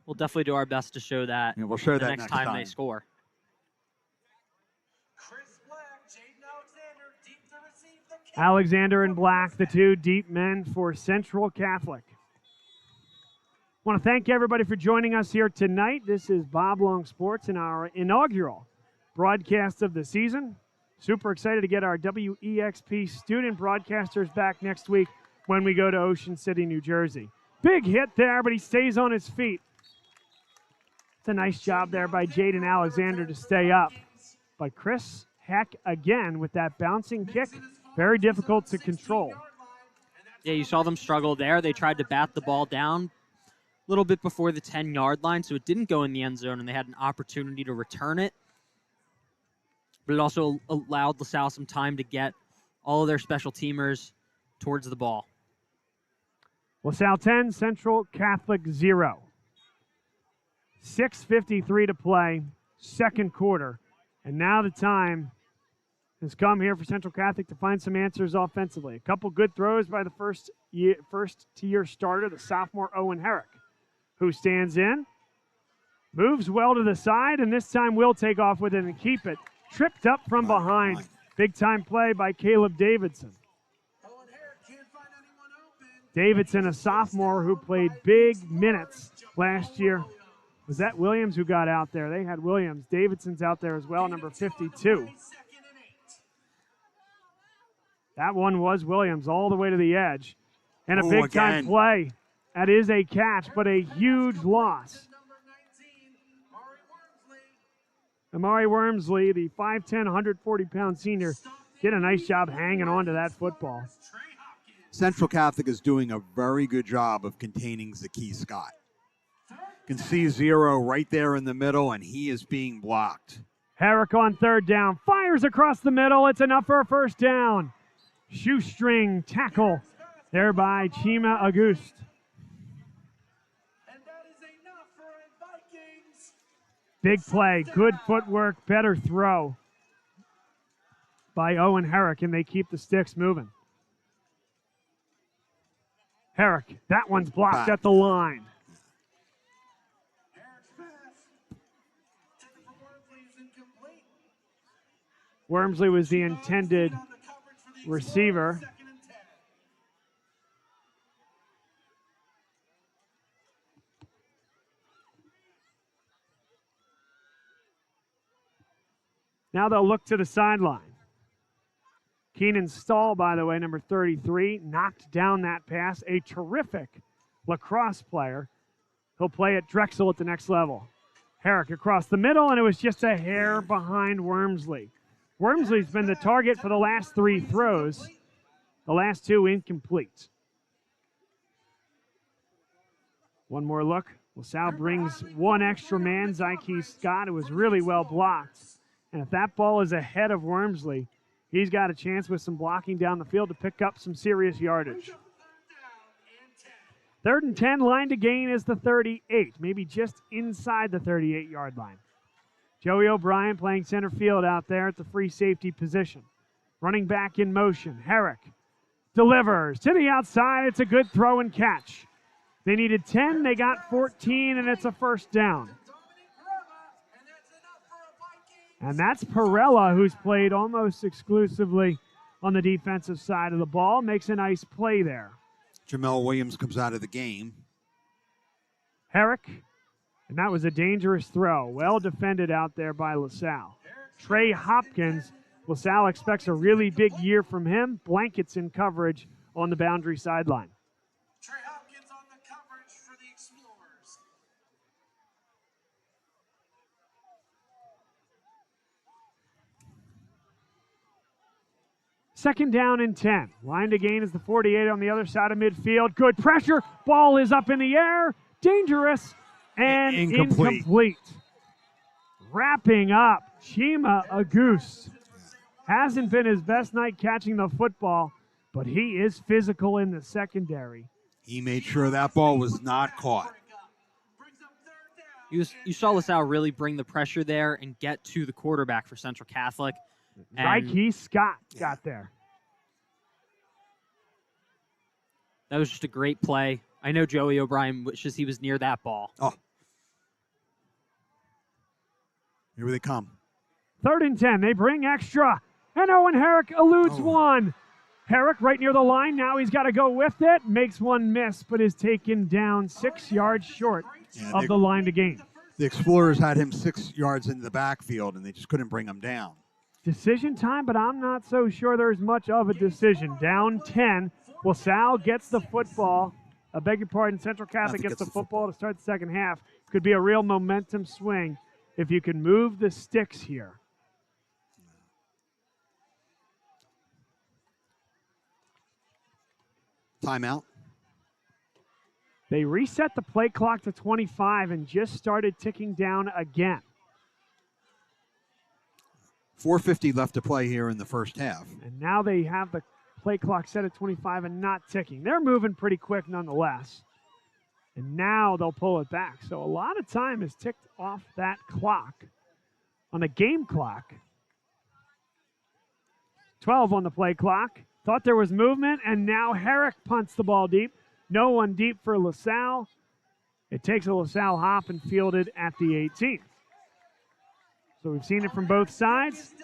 We'll definitely do our best to show that. Yeah, we'll show the that next time they score. Alexander and Black, the 2 deep men for Central Catholic. Want to thank everybody for joining us here tonight. This is Bob Long Sports in our inaugural broadcast of the season. Super excited to get our WEXP student broadcasters back next week when we go to Ocean City, New Jersey. Big hit there, but he stays on his feet. It's a nice job there by Jaden Alexander to stay up. But Chris Heck, again, with that bouncing kick, very difficult to control. Yeah, you saw them struggle there. They tried to bat the ball down a little bit before the 10-yard line, so it didn't go in the end zone, and they had an opportunity to return it. But it also allowed LaSalle some time to get all of their special teamers towards the ball. LaSalle 10, Central Catholic 0. 6:53 to play, second quarter. And now the time has come here for Central Catholic to find some answers offensively. A couple good throws by the first-tier starter, the sophomore Owen Herrick, who stands in, moves well to the side, and this time will take off with it and keep it. Tripped up from behind. Big-time play by Caleb Davidson. Davidson, a sophomore who played big minutes last year. Was that Williams who got out there? They had Williams. Davidson's out there as well, number 52. That one was Williams all the way to the edge. And a big-time play. That is a catch, but a huge loss. Amari Wormsley, the 5'10", 140-pound senior, did a nice job hanging on to that football. Central Catholic is doing a very good job of containing Zaki Scott. You can see 0 right there in the middle, and he is being blocked. Herrick on third down, fires across the middle. It's enough for a first down. Shoestring tackle there by Chima Auguste. Big play, good footwork, better throw by Owen Herrick, and they keep the sticks moving. Herrick, that one's blocked at the line. Wormsley was the intended receiver. Now they'll look to the sideline. Keenan Stahl, by the way, number 33, knocked down that pass. A terrific lacrosse player. He'll play at Drexel at the next level. Herrick across the middle, and it was just a hair behind Wormsley. Wormsley's been the target for the last 3 throws. The last 2 incomplete. One more look. LaSalle brings one extra man, Zyke Scott. It was really well blocked. And if that ball is ahead of Wormsley, he's got a chance with some blocking down the field to pick up some serious yardage. 3rd and 10, line to gain is the 38, maybe just inside the 38-yard line. Joey O'Brien playing center field out there at the free safety position. Running back in motion, Herrick delivers to the outside. It's a good throw and catch. They needed 10, they got 14, and it's a first down. And that's Perella, who's played almost exclusively on the defensive side of the ball, makes a nice play there. Jamel Williams comes out of the game. Herrick, and that was a dangerous throw. Well defended out there by LaSalle. Trey Hopkins, LaSalle expects a really big year from him. Blankets in coverage on the boundary sideline. Trey Hopkins on the coverage for the Explorers. Second down and 10. Line to gain is the 48 on the other side of midfield. Good pressure. Ball is up in the air. Dangerous and incomplete. Wrapping up, Chima Auguste. Hasn't been his best night catching the football, but he is physical in the secondary. He made sure that ball was not caught. You saw LaSalle really bring the pressure there and get to the quarterback for Central Catholic. Nike Scott got there. That was just a great play. I know Joey O'Brien wishes he was near that ball. Oh. Here they come. 3rd and 10. They bring extra. And Owen Herrick eludes one. Herrick right near the line. Now he's got to go with it. Makes one miss, but is taken down 6 yards short of the line to gain. The Explorers had him 6 yards in the backfield, and they just couldn't bring him down. Decision time, but I'm not so sure there's much of a decision. Down 10. LaSalle gets the football. I beg your pardon, Central Catholic gets the football to start the second half. Could be a real momentum swing if you can move the sticks here. Timeout. They reset the play clock to 25 and just started ticking down again. 4:50 left to play here in the first half. And now they have the play clock set at 25 and not ticking. They're moving pretty quick nonetheless. And now they'll pull it back. So a lot of time is ticked off that clock on the game clock. 12 on the play clock. Thought there was movement, and now Herrick punts the ball deep. No one deep for LaSalle. It takes a LaSalle hop and fielded at the 18. So we've seen it from both sides.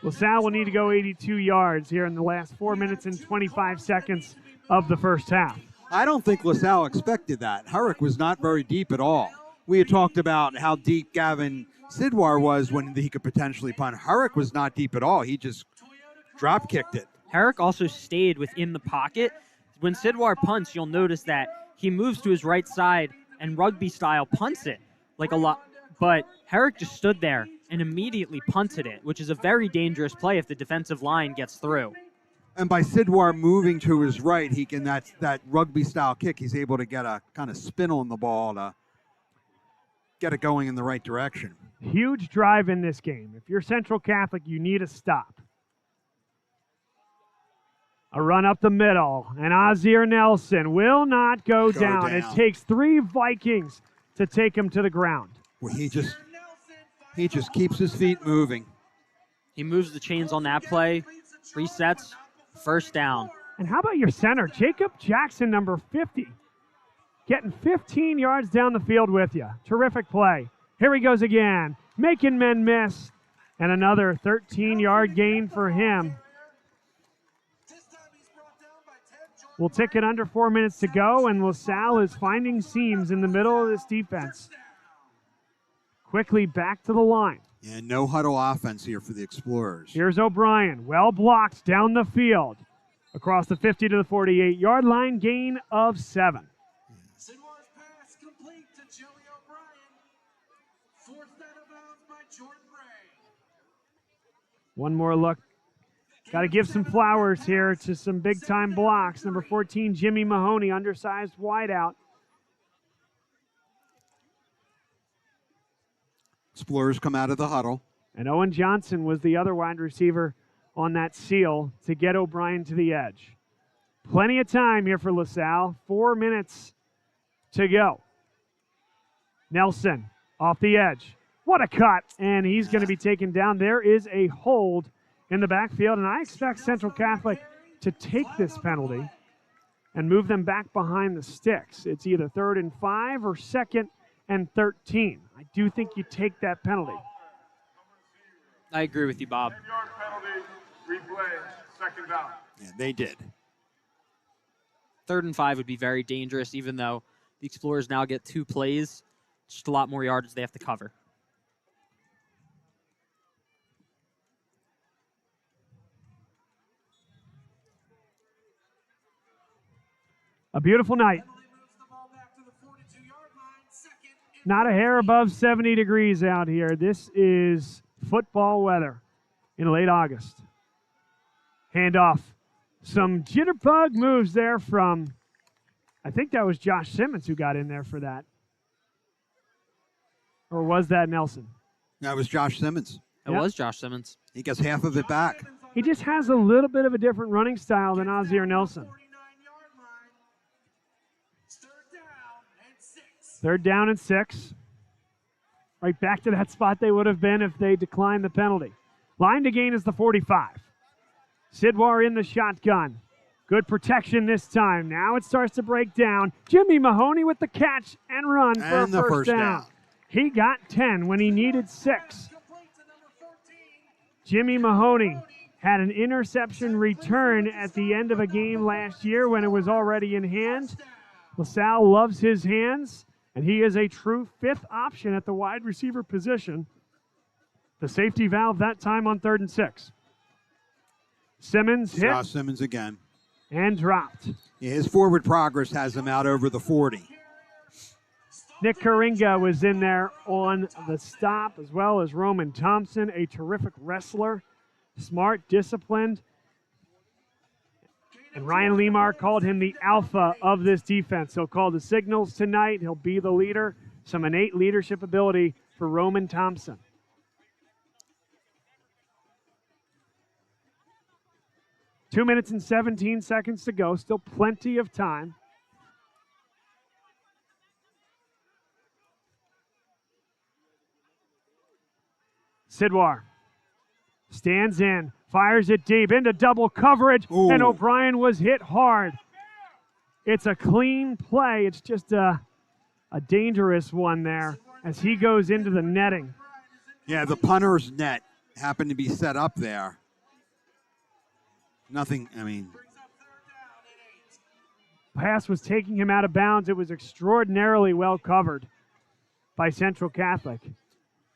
LaSalle will need to go 82 yards here in the last 4 minutes and 25 seconds of the first half. I don't think LaSalle expected that. Herrick was not very deep at all. We had talked about how deep Gavin Sidwar was when he could potentially punt. Herrick was not deep at all. He just drop-kicked it. Herrick also stayed within the pocket. When Sidwar punts, you'll notice that he moves to his right side and rugby-style punts it like a lot. But Herrick just stood there and immediately punted it, which is a very dangerous play if the defensive line gets through. And by Sidwar moving to his right, he can that rugby-style kick, he's able to get a kind of spin on the ball to get it going in the right direction. Huge drive in this game. If you're Central Catholic, you need a stop. A run up the middle, and Azir Nelson will not go down. It takes 3 Vikings to take him to the ground. Well, he just keeps his feet moving. He moves the chains on that play, resets, first down. And how about your center, Jacob Jackson, number 50, getting 15 yards down the field with you. Terrific play. Here he goes again, making men miss, and another 13-yard gain for him. We'll tick it under 4 minutes to go, and LaSalle is finding seams in the middle of this defense. Quickly back to the line. And no huddle offense here for the Explorers. Here's O'Brien, well blocked down the field. Across the 50 to the 48-yard line, gain of 7. Sidwar's pass complete to Joey O'Brien. Forced out of bounds by Jordan Gray. One more look. Got to give some flowers here to some big-time blocks. Number 14, Jimmy Mahoney, undersized wideout. Explorers come out of the huddle. And Owen Johnson was the other wide receiver on that seal to get O'Brien to the edge. Plenty of time here for LaSalle. 4 minutes to go. Nelson off the edge. What a cut, and he's going to be taken down. There is a hold in the backfield, and I expect Central Catholic to take this penalty and move them back behind the sticks. It's either 3rd and 5 or 2nd and 13. I do think you take that penalty. I agree with you, Bob. 10-yard penalty, replay, 2nd down. Yeah, they did. 3rd and 5 would be very dangerous, even though the Explorers now get 2 plays. Just a lot more yards they have to cover. A beautiful night. Not a hair above 70 degrees out here. This is football weather in late August. Handoff. Some jitterbug moves there from, I think that was Josh Simmons who got in there for that. Or was that Nelson? That was Josh Simmons. It was Josh Simmons. He gets half of it back. He just has a little bit of a different running style than Ozzie or Nelson. 3rd down and 6. Right back to that spot they would have been if they declined the penalty. Line to gain is the 45. Sidwar in the shotgun. Good protection this time. Now it starts to break down. Jimmy Mahoney with the catch and run for a first down. He got 10 when he needed 6. Jimmy Mahoney had an interception return at the end of a game last year when it was already in hand. LaSalle loves his hands, and he is a true 5th option at the wide receiver position. The safety valve that time on 3rd and 6. Simmons hit. Josh Simmons again. And dropped. Yeah, his forward progress has him out over the 40. Nick Karinga was in there on the stop, as well as Roman Thompson, a terrific wrestler, smart, disciplined. And Ryan Lemar called him the alpha of this defense. He'll call the signals tonight. He'll be the leader. Some innate leadership ability for Roman Thompson. Two minutes and 17 seconds to go. Still plenty of time. Sidwar stands in, fires it deep into double coverage, and O'Brien was hit hard. It's a clean play. It's just a dangerous one there as he goes into the netting. Yeah, the punter's net happened to be set up there. Nothing, I mean. Pass was taking him out of bounds. It was extraordinarily well covered by Central Catholic.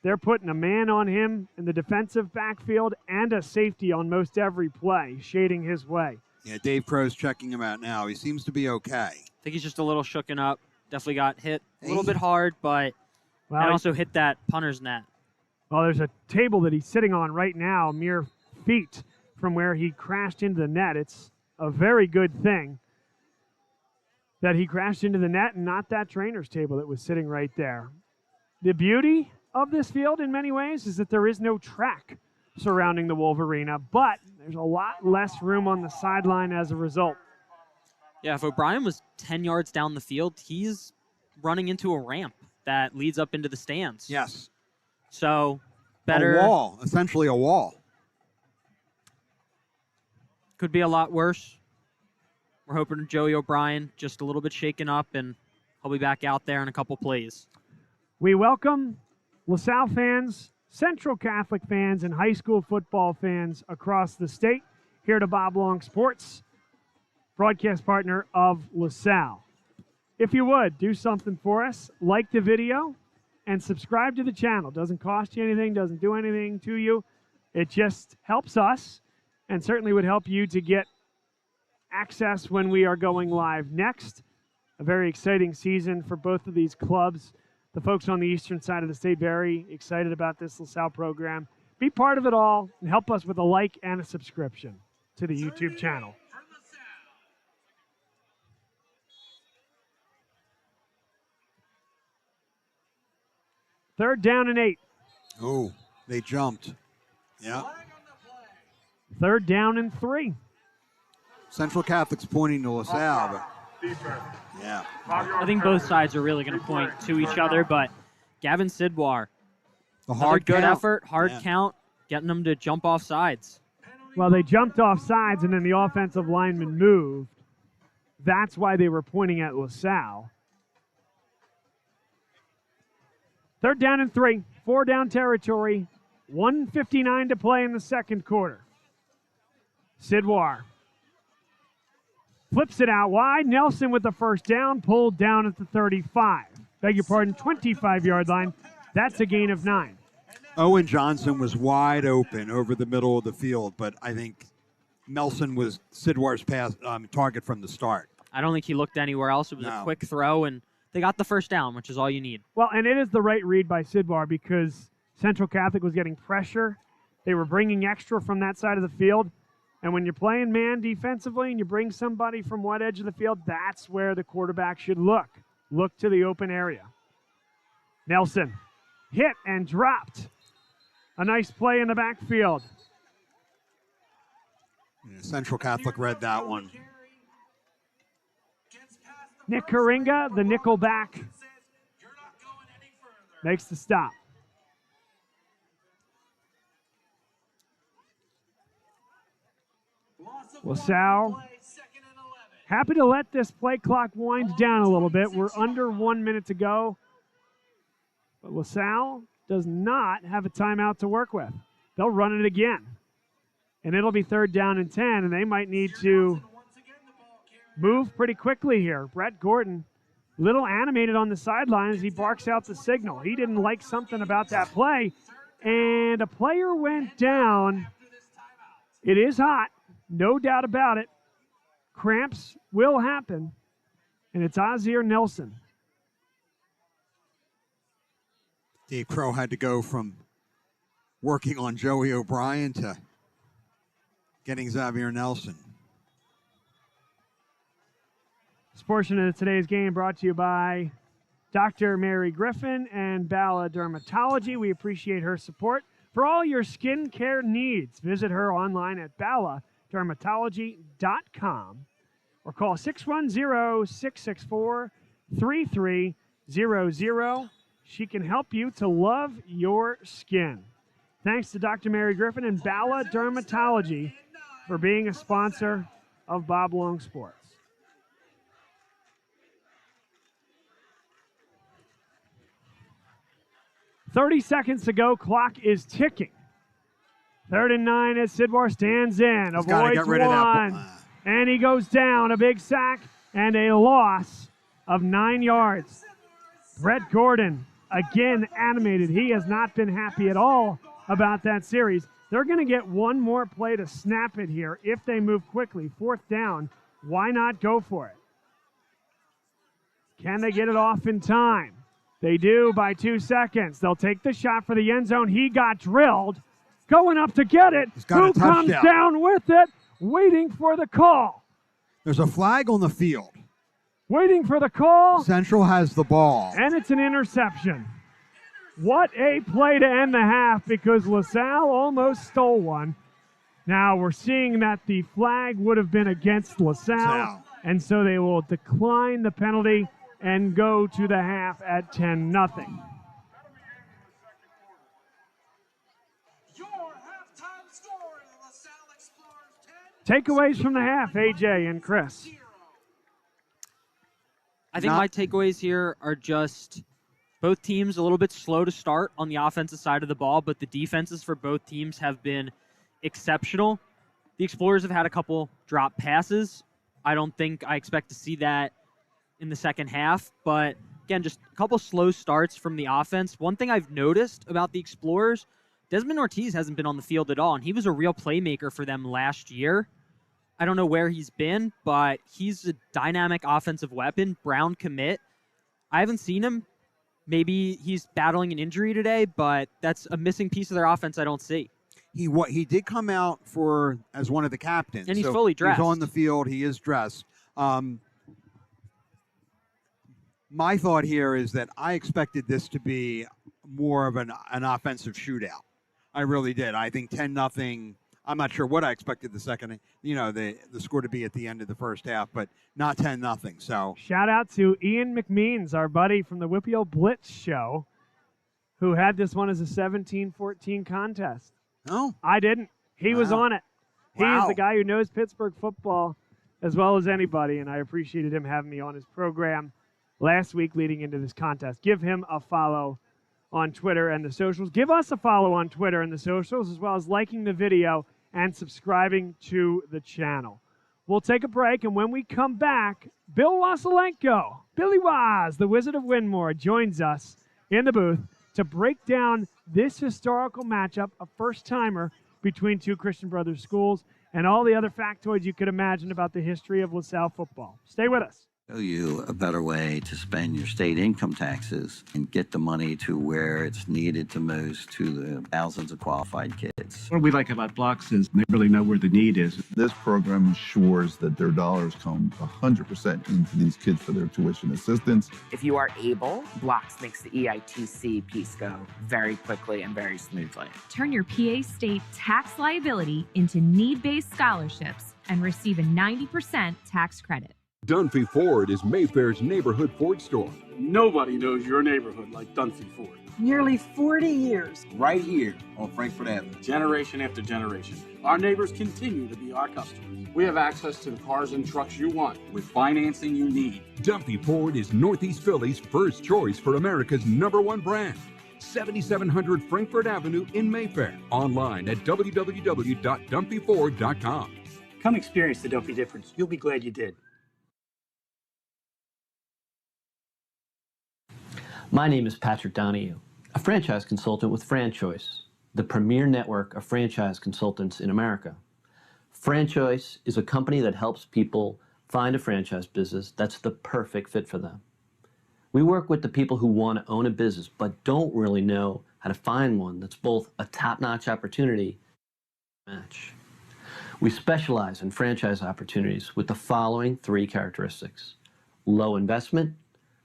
They're putting a man on him in the defensive backfield and a safety on most every play, shading his way. Yeah, Dave Crow's checking him out now. He seems to be okay. I think he's just a little shooken up. Definitely got hit a little bit hard, but and also hit that punter's net. Well, there's a table that he's sitting on right now, mere feet from where he crashed into the net. It's a very good thing that he crashed into the net and not that trainer's table that was sitting right there. The beauty of this field in many ways is that there is no track surrounding the Wolverina, but there's a lot less room on the sideline as a result. Yeah, if O'Brien was 10 yards down the field, he's running into a ramp that leads up into the stands. Yes. So, better. A wall, essentially a wall. Could be a lot worse. We're hoping Joey O'Brien just a little bit shaken up, and he'll be back out there in a couple plays. We welcome LaSalle fans, Central Catholic fans, and high school football fans across the state here to Bob Long Sports, broadcast partner of LaSalle. If you would, do something for us. Like the video and subscribe to the channel. Doesn't cost you anything, doesn't do anything to you. It just helps us and certainly would help you to get access when we are going live next. A very exciting season for both of these clubs. The folks on the eastern side of the state very excited about this LaSalle program. Be part of it all and help us with a like and a subscription to the YouTube channel. Third down and 8. Oh, they jumped. Yeah. Third down and 3. Central Catholic's pointing to LaSalle, but Yeah. I think both sides are really going to point to each other, but Gavin Sidwar, The another hard good count. effort, hard Yeah. count, getting them to jump off sides. Well, they jumped off sides, and then the offensive lineman moved. That's why they were pointing at LaSalle. 3rd down and 3, 4-down territory, 1:59 to play in the second quarter. Sidwar flips it out wide. Nelson with the first down, pulled down at the 35. Beg your pardon, 25-yard line. That's a gain of 9. Owen Johnson was wide open over the middle of the field, but I think Nelson was Sidwar's target from the start. I don't think he looked anywhere else. It was a quick throw, and they got the first down, which is all you need. Well, and it is the right read by Sidwar because Central Catholic was getting pressure. They were bringing extra from that side of the field. And when you're playing man defensively and you bring somebody from one edge of the field, that's where the quarterback should look. Look to the open area. Nelson hit and dropped. A nice play in the backfield. Yeah, Central Catholic read that one. Nick Karinga, the nickel back, makes the stop. LaSalle happy to let this play clock wind down a little bit. We're under 1 minute to go. But LaSalle does not have a timeout to work with. They'll run it again. And it'll be 3rd down and 10, and they might need to move pretty quickly here. Brett Gordon, little animated on the sideline as he barks out the signal. He didn't like something about that play, and a player went down. It is hot, no doubt about it. Cramps will happen, and it's Ozzie Nelson. Dave Crow had to go from working on Joey O'Brien to getting Xavier Nelson. This portion of today's game brought to you by Dr. Mary Griffin and Bala Dermatology. We appreciate her support. For all your skin care needs, visit her online at baladermatology.com or call 610-664-3300. She can help you to love your skin. Thanks to Dr. Mary Griffin and Bala Dermatology for being a sponsor of Bob Long Sports. "30 seconds to go. Clock is ticking. 3rd and 9 as Sidwar stands in. He's gotta Avoids get rid of that one. And he goes down. A big sack and a loss of 9 yards. Brett Gordon, again animated. He has not been happy at all about that series. They're going to get one more play to snap it here if they move quickly. 4th down. Why not go for it? Can they get it off in time? They do by 2 seconds. They'll take the shot for the end zone. He got drilled. Going up to get it. Who comes down with it? Waiting for the call. There's a flag on the field. Waiting for the call. Central has the ball. And it's an interception. What a play to end the half because LaSalle almost stole one. Now we're seeing that the flag would have been against LaSalle, and so they will decline the penalty and go to the half at 10-0. Takeaways from the half, AJ and Chris. I think my takeaways here are just both teams a little bit slow to start on the offensive side of the ball, but the defenses for both teams have been exceptional. The Explorers have had a couple drop passes. I don't think I expect to see that in the second half, but again, just a couple slow starts from the offense. One thing I've noticed about the Explorers, Desmond Ortiz hasn't been on the field at all, and he was a real playmaker for them last year. I don't know where he's been, but he's a dynamic offensive weapon. Brown commit. I haven't seen him. Maybe he's battling an injury today, but that's a missing piece of their offense I don't see. He did come out as one of the captains. And he's fully dressed. He's on the field. He is dressed. My thought here is that I expected this to be more of an offensive shootout. I really did. I think 10-0. I'm not sure what I expected the second, the score to be at the end of the first half, but not 10-0. So shout out to Ian McMeans, our buddy from the Whippio Blitz show, who had this one as a 17-14 contest. Oh, I didn't. He was on it. He is the guy who knows Pittsburgh football as well as anybody, and I appreciated him having me on his program last week leading into this contest. Give him a follow on Twitter and the socials. Give us a follow on Twitter and the socials, as well as liking the video and subscribing to the channel. We'll take a break, and when we come back, Bill Wassilenko, Billy Waz, the Wizard of Winmore, joins us in the booth to break down this historical matchup, a first-timer between two Christian Brothers schools, and all the other factoids you could imagine about the history of LaSalle football. Stay with us. Show you a better way to spend your state income taxes and get the money to where it's needed the most to the thousands of qualified kids. What we like about Blocks is they really know where the need is. This program ensures that their dollars come 100% into these kids for their tuition assistance. If you are able, Blocks makes the EITC piece go very quickly and very smoothly. Turn your PA State tax liability into need-based scholarships and receive a 90% tax credit. Dunphy Ford is Mayfair's neighborhood Ford store. Nobody knows your neighborhood like Dunphy Ford. Nearly 40 years. Right here on Frankfurt Avenue. Generation after generation. Our neighbors continue to be our customers. We have access to the cars and trucks you want with financing you need. Dunphy Ford is Northeast Philly's first choice for America's #1 brand. 7700 Frankfurt Avenue in Mayfair. Online at www.dunphyford.com. Come experience the Dunphy difference. You'll be glad you did. My name is Patrick Donahue, a franchise consultant with FranChoice, the premier network of franchise consultants in America. FranChoice is a company that helps people find a franchise business that's the perfect fit for them. We work with the people who want to own a business but don't really know how to find one that's both a top-notch opportunity and a match. We specialize in franchise opportunities with the following 3 characteristics: low investment,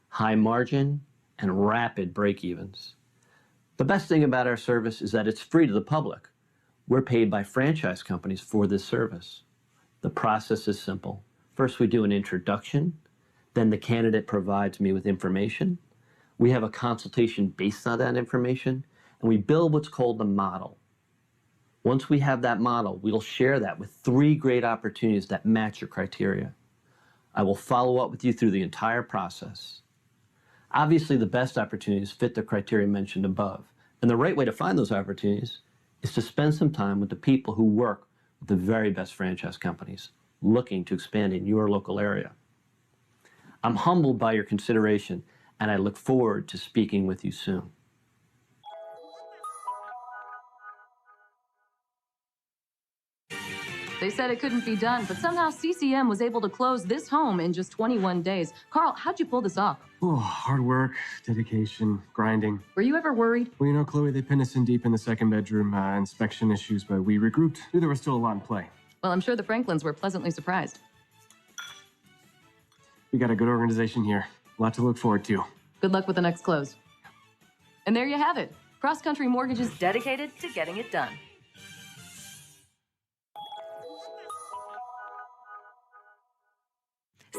high margin, and rapid break-evens. The best thing about our service is that it's free to the public. We're paid by franchise companies for this service. The process is simple. First, we do an introduction. Then the candidate provides me with information. We have a consultation based on that information, and we build what's called the model. Once we have that model, we'll share that with 3 great opportunities that match your criteria. I will follow up with you through the entire process. Obviously, the best opportunities fit the criteria mentioned above, and the right way to find those opportunities is to spend some time with the people who work with the very best franchise companies looking to expand in your local area. I'm humbled by your consideration, and I look forward to speaking with you soon. They said it couldn't be done, but somehow CCM was able to close this home in just 21 days. Carl, how'd you pull this off? Oh, hard work, dedication, grinding. Were you ever worried? Well, you know, Chloe, they pinned us in deep in the second bedroom, inspection issues, but we regrouped. Knew there was still a lot in play. Well, I'm sure the Franklins were pleasantly surprised. We got a good organization here. A lot to look forward to. Good luck with the next close. And there you have it. Cross Country Mortgage is dedicated to getting it done.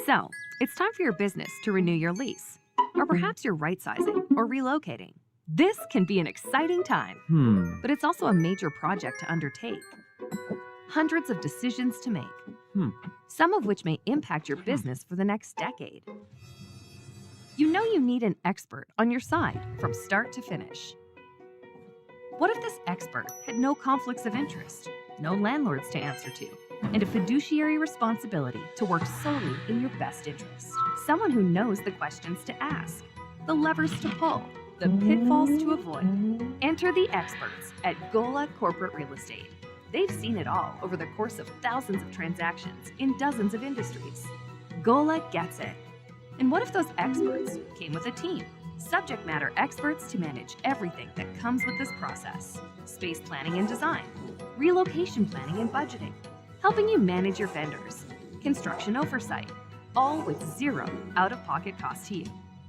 So, it's time for your business to renew your lease. Or perhaps you're right-sizing or relocating. This can be an exciting time, but it's also a major project to undertake. Hundreds of decisions to make, some of which may impact your business for the next decade. You know you need an expert on your side from start to finish. What if this expert had no conflicts of interest, no landlords to answer to, and a fiduciary responsibility to work solely in your best interest? Someone who knows the questions to ask, the levers to pull, the pitfalls to avoid. Enter the experts at Gola Corporate Real Estate. They've seen it all over the course of thousands of transactions in dozens of industries. Gola gets it. And what if those experts came with a team? Subject matter experts to manage everything that comes with this process. Space planning and design, relocation planning and budgeting, helping you manage your vendors, construction oversight, all with zero out-of-pocket cost to you.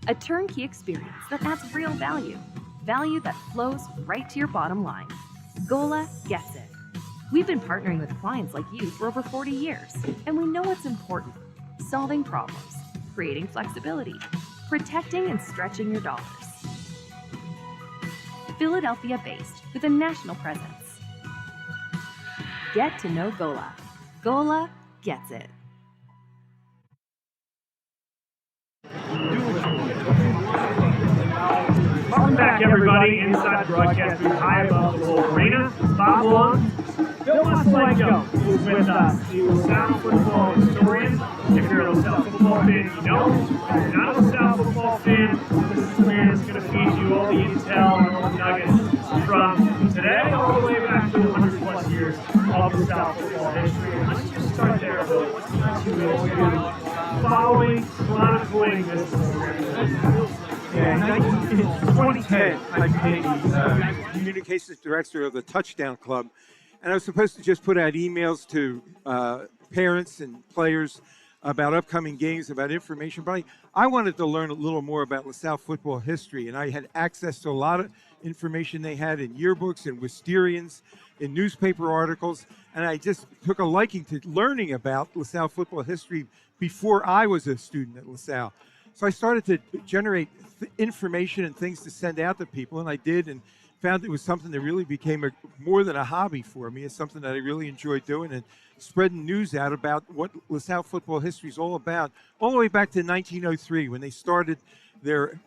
A turnkey experience that adds real value, value that flows right to your bottom line. Gola gets it. We've been partnering with clients like you for over 40 years, and we know what's important: solving problems, creating flexibility, protecting and stretching your dollars. Philadelphia-based with a national presence. Get to know Gola. Gola gets it. Welcome back, everybody, inside the broadcast booth high above the whole arena. Bob Long, Bill Maslenko is with us. He was LaSalle football historian. If you're a LaSalle football fan, you know. If you're not a LaSalle football fan, this man is going to feed you all the intel and all the nuggets from today all the way back to 100-plus years of LaSalle football history. And let's just start there, Bill. What's got you into following, chronicling this program? Yeah, in 2010, I became the communications director of the Touchdown Club, and I was supposed to just put out emails to parents and players about upcoming games, about information, but I wanted to learn a little more about LaSalle football history, and I had access to a lot of information they had in yearbooks and Wisterians, in newspaper articles, and I just took a liking to learning about LaSalle football history before I was a student at LaSalle. So I started to generate information and things to send out to people, and I did, and found it was something that really became more than a hobby for me. It's something that I really enjoyed doing, and spreading news out about what LaSalle football history is all about, all the way back to 1903 when they started their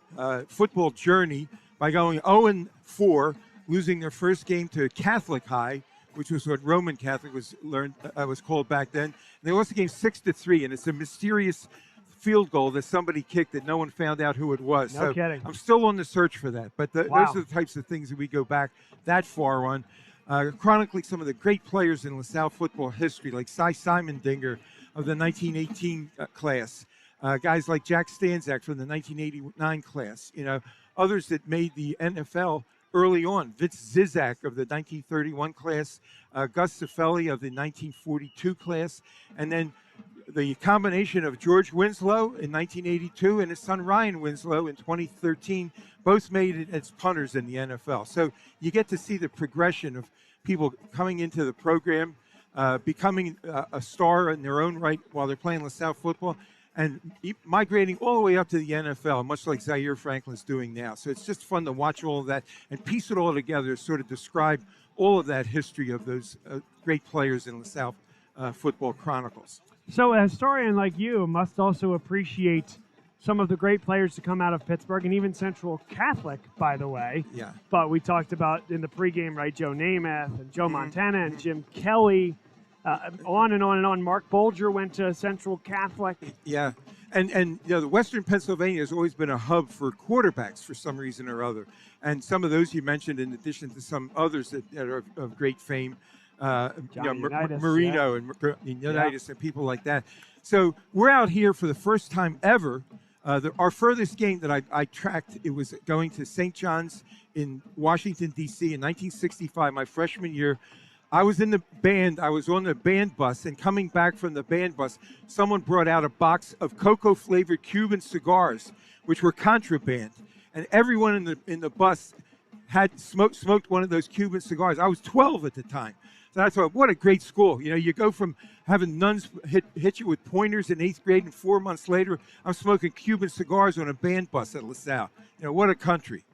football journey by going 0-4, losing their first game to Catholic High, which was what Roman Catholic was called back then. And they lost the game 6-3, and it's a mysterious field goal that somebody kicked that no one found out who it was. No kidding. I'm still on the search for that. But those are the types of things that we go back that far on. Chronicling some of the great players in LaSalle football history, like Cy Dinger of the 1918 class, guys like Jack Stanzak from the 1989 class, others that made the NFL early on. Vince Zizak of the 1931 class, Gus Cifelli of the 1942 class, and then the combination of George Winslow in 1982 and his son Ryan Winslow in 2013 both made it as punters in the NFL. So you get to see the progression of people coming into the program, becoming a star in their own right while they're playing LaSalle football, and migrating all the way up to the NFL, much like Zaire Franklin's doing now. So it's just fun to watch all of that and piece it all together, sort of describe all of that history of those great players in LaSalle football chronicles. So a historian like you must also appreciate some of the great players to come out of Pittsburgh, and even Central Catholic, by the way. Yeah. But we talked about in the pregame, right, Joe Namath and Joe Montana and Jim Kelly, on and on and on. Mark Bolger went to Central Catholic. Yeah. And the Western Pennsylvania has always been a hub for quarterbacks for some reason or other. And some of those you mentioned, in addition to some others that are of great fame. Marino and Unitas and people like that. So we're out here for the first time ever. Our furthest game that I tracked, it was going to St. John's in Washington, D.C. in 1965, my freshman year. I was in the band. I was on the band bus, and coming back from the band bus, someone brought out a box of cocoa-flavored Cuban cigars, which were contraband. And everyone in the bus had smoked one of those Cuban cigars. I was 12 at the time. So I thought, what a great school. You go from having nuns hit you with pointers in 8th grade, and 4 months later, I'm smoking Cuban cigars on a band bus at LaSalle. What a country.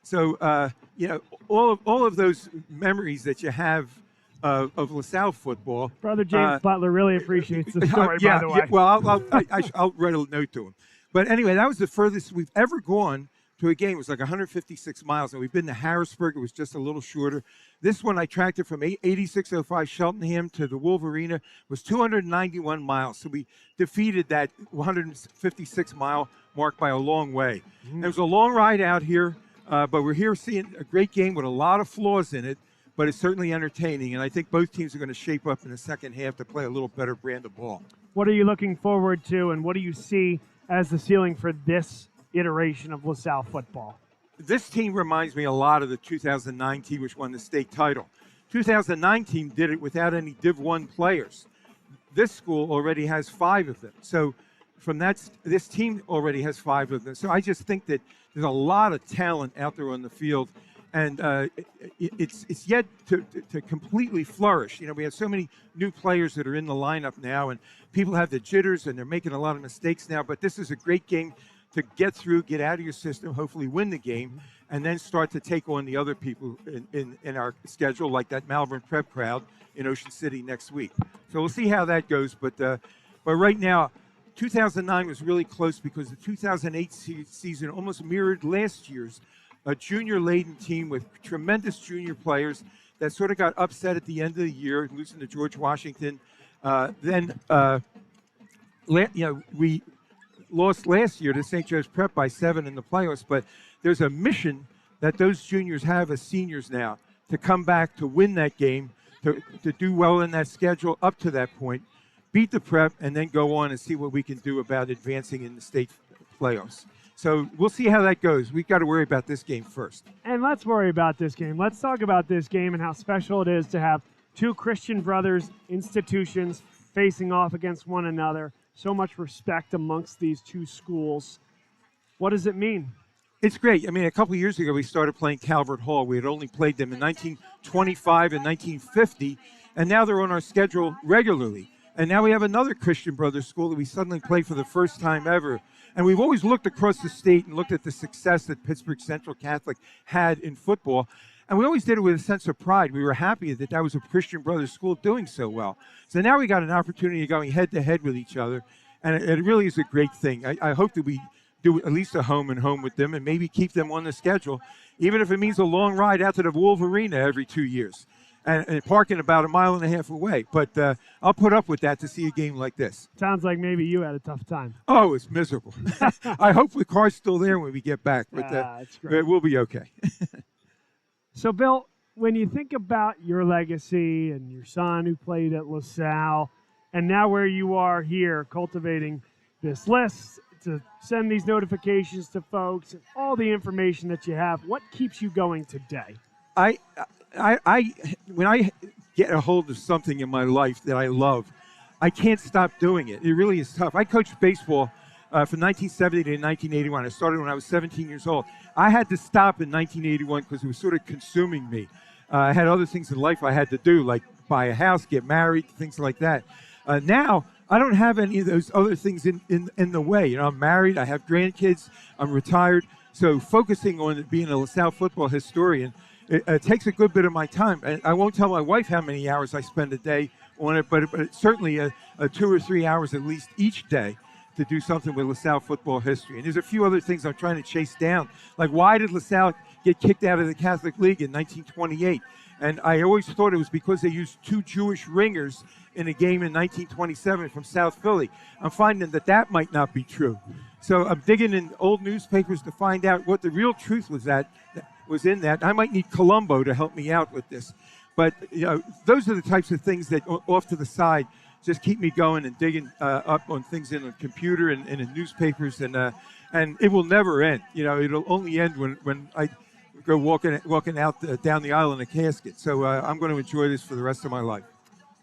So, all of those memories that you have of LaSalle football. Brother James Butler really appreciates the story, by the way. Yeah, well, I'll write a note to him. But anyway, that was the furthest we've ever gone to a game. It was like 156 miles, and we've been to Harrisburg. It was just a little shorter. This one I tracked it from 8605 Cheltenham to the Wolverina, was 291 miles. So we defeated that 156-mile mark by a long way. It was a long ride out here, but we're here seeing a great game with a lot of flaws in it, but it's certainly entertaining, and I think both teams are going to shape up in the second half to play a little better brand of ball. What are you looking forward to, and what do you see as the ceiling for this iteration of LaSalle football? This team reminds me a lot of the 2009 team, which won the state title. 2009 team did it without any Div 1 players. This school already has 5 of them. So from this team already has 5 of them. So I just think that there's a lot of talent out there on the field. and it's yet to completely flourish. You know, we have so many new players that are in the lineup now, and people have the jitters, and they're making a lot of mistakes now. But this is a great game to get through, get out of your system, hopefully win the game, and then start to take on the other people in our schedule, like that Malvern Prep crowd in Ocean City next week. So we'll see how that goes. But right now, 2009 was really close because the 2008 season almost mirrored last year's, a junior-laden team with tremendous junior players that sort of got upset at the end of the year, losing to George Washington. We lost last year to St. Joe's Prep by 7 in the playoffs, but there's a mission that those juniors have as seniors now to come back to win that game, to do well in that schedule up to that point, beat the Prep, and then go on and see what we can do about advancing in the state playoffs. So we'll see how that goes. We've got to worry about this game first. And let's worry about this game. Let's talk about this game and how special it is to have two Christian Brothers institutions facing off against one another. So much respect amongst these two schools. What does it mean? It's great. I mean, a couple of years ago, we started playing Calvert Hall. We had only played them in 1925 and 1950, and now they're on our schedule regularly. And now we have another Christian Brothers school that we suddenly play for the first time ever. And we've always looked across the state and looked at the success that Pittsburgh Central Catholic had in football. And we always did it with a sense of pride. We were happy that that was a Christian Brothers school doing so well. So now we got an opportunity of going head-to-head with each other. And it really is a great thing. I hope that we do at least a home and home with them and maybe keep them on the schedule, even if it means a long ride out to the Wolf Arena every 2 years. And parking about 1.5 miles away. But I'll put up with that to see a game like this. Sounds like maybe you had a tough time. Oh, it's miserable. I hope the car's still there when we get back, but that's great. We'll be okay. So, Bill, when you think about your legacy and your son who played at LaSalle, and now where you are here cultivating this list to send these notifications to folks and all the information that you have, what keeps you going today? When I get a hold of something in my life that I love, I can't stop doing it. It really is tough. I coached baseball from 1970 to 1981. I started when I was 17 years old. I had to stop in 1981 because it was sort of consuming me. I had other things in life I had to do, like buy a house, get married, things like that. Now, I don't have any of those other things in the way. You know, I'm married, I have grandkids, I'm retired. So focusing on being a LaSalle football historian, it takes a good bit of my time. I won't tell my wife how many hours I spend a day on it, but it's certainly a 2 or 3 hours at least each day to do something with LaSalle football history. And there's a few other things I'm trying to chase down. Like, why did LaSalle get kicked out of the Catholic League in 1928? And I always thought it was because they used 2 Jewish ringers in a game in 1927 from South Philly. I'm finding that might not be true. So I'm digging in old newspapers to find out what the real truth was in that. I might need Columbo to help me out with this. But you know, those are the types of things that off to the side just keep me going and digging up on things in the computer and in newspapers, and it will never end. You know, it'll only end when I go walking out down the aisle in a casket. So I'm going to enjoy this for the rest of my life.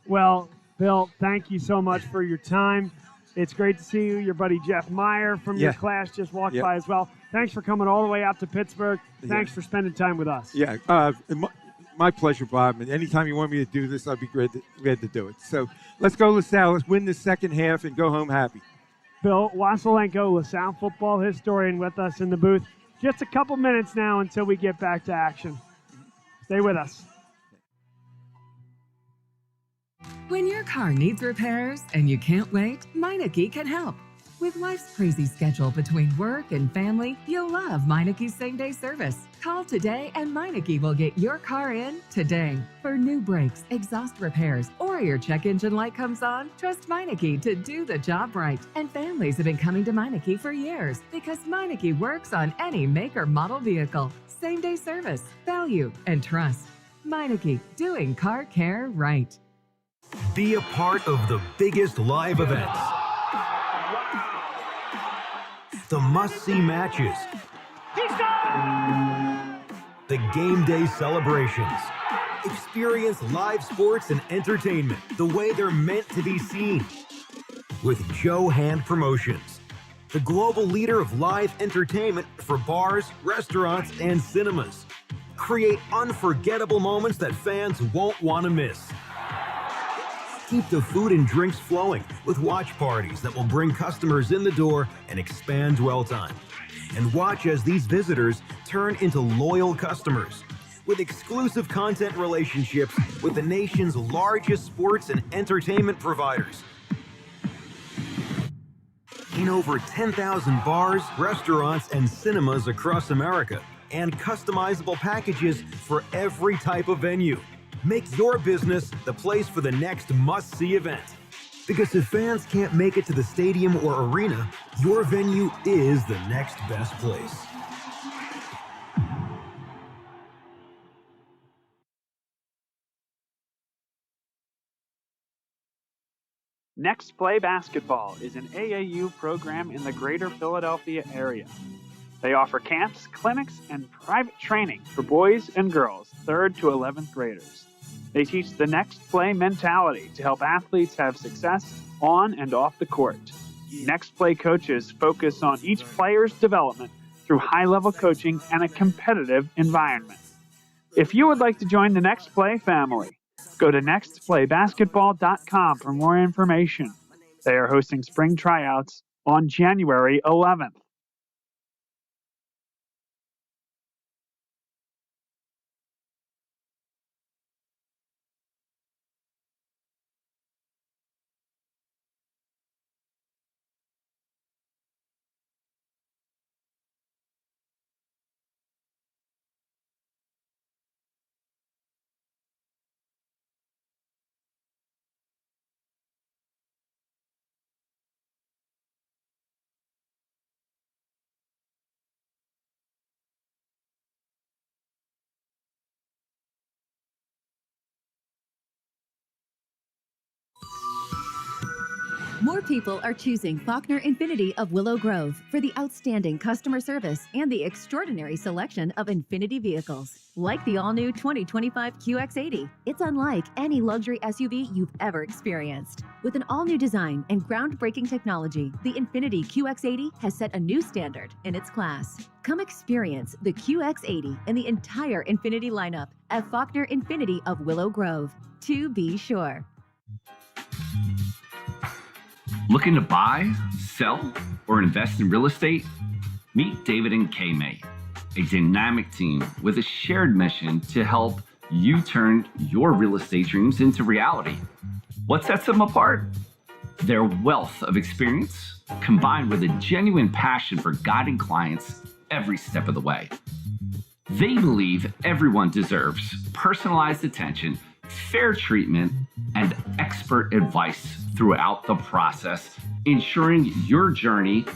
Well, Bill, thank you so much for your time. It's great to see you. Your buddy Jeff Meyer from your class just walked by as well. Thanks for coming all the way out to Pittsburgh. Thanks for spending time with us. Yeah, my pleasure, Bob. And anytime you want me to do this, I'd be glad to do it. So let's go LaSalle. Let's win the second half and go home happy. Bill Wasilenko, LaSalle football historian, with us in the booth. Just a couple minutes now until we get back to action. Stay with us. When your car needs repairs and you can't wait, Meineke can help. With life's crazy schedule between work and family, you'll love Meineke's same-day service. Call today and Meineke will get your car in today. For new brakes, exhaust repairs, or your check engine light comes on, trust Meineke to do the job right. And families have been coming to Meineke for years because Meineke works on any make or model vehicle. Same-day service, value, and trust. Meineke, doing car care right. Be a part of the biggest live events. The must-see matches. The game day celebrations. Experience live sports and entertainment the way they're meant to be seen. With Joe Hand Promotions, the global leader of live entertainment for bars, restaurants, and cinemas. Create unforgettable moments that fans won't want to miss. Keep the food and drinks flowing with watch parties that will bring customers in the door and expand dwell time. And watch as these visitors turn into loyal customers with exclusive content relationships with the nation's largest sports and entertainment providers. In over 10,000 bars, restaurants, and cinemas across America, and customizable packages for every type of venue. Make your business the place for the next must-see event. Because if fans can't make it to the stadium or arena, your venue is the next best place. Next Play Basketball is an AAU program in the greater Philadelphia area. They offer camps, clinics, and private training for boys and girls, 3rd to 11th graders. They teach the next play mentality to help athletes have success on and off the court. Next Play coaches focus on each player's development through high-level coaching and a competitive environment. If you would like to join the Next Play family, go to nextplaybasketball.com for more information. They are hosting spring tryouts on January 11th. More people are choosing Faulkner Infiniti of Willow Grove for the outstanding customer service and the extraordinary selection of Infiniti vehicles. Like the all-new 2025 QX80, it's unlike any luxury SUV you've ever experienced. With an all-new design and groundbreaking technology, the Infiniti QX80 has set a new standard in its class. Come experience the QX80 and the entire Infiniti lineup at Faulkner Infiniti of Willow Grove. To be sure. Looking to buy, sell, or invest in real estate? Meet David and Kay-May, a dynamic team with a shared mission to help you turn your real estate dreams into reality. What sets them apart? Their wealth of experience, combined with a genuine passion for guiding clients every step of the way. They believe everyone deserves personalized attention, fair treatment, and expert advice throughout the process, ensuring your journey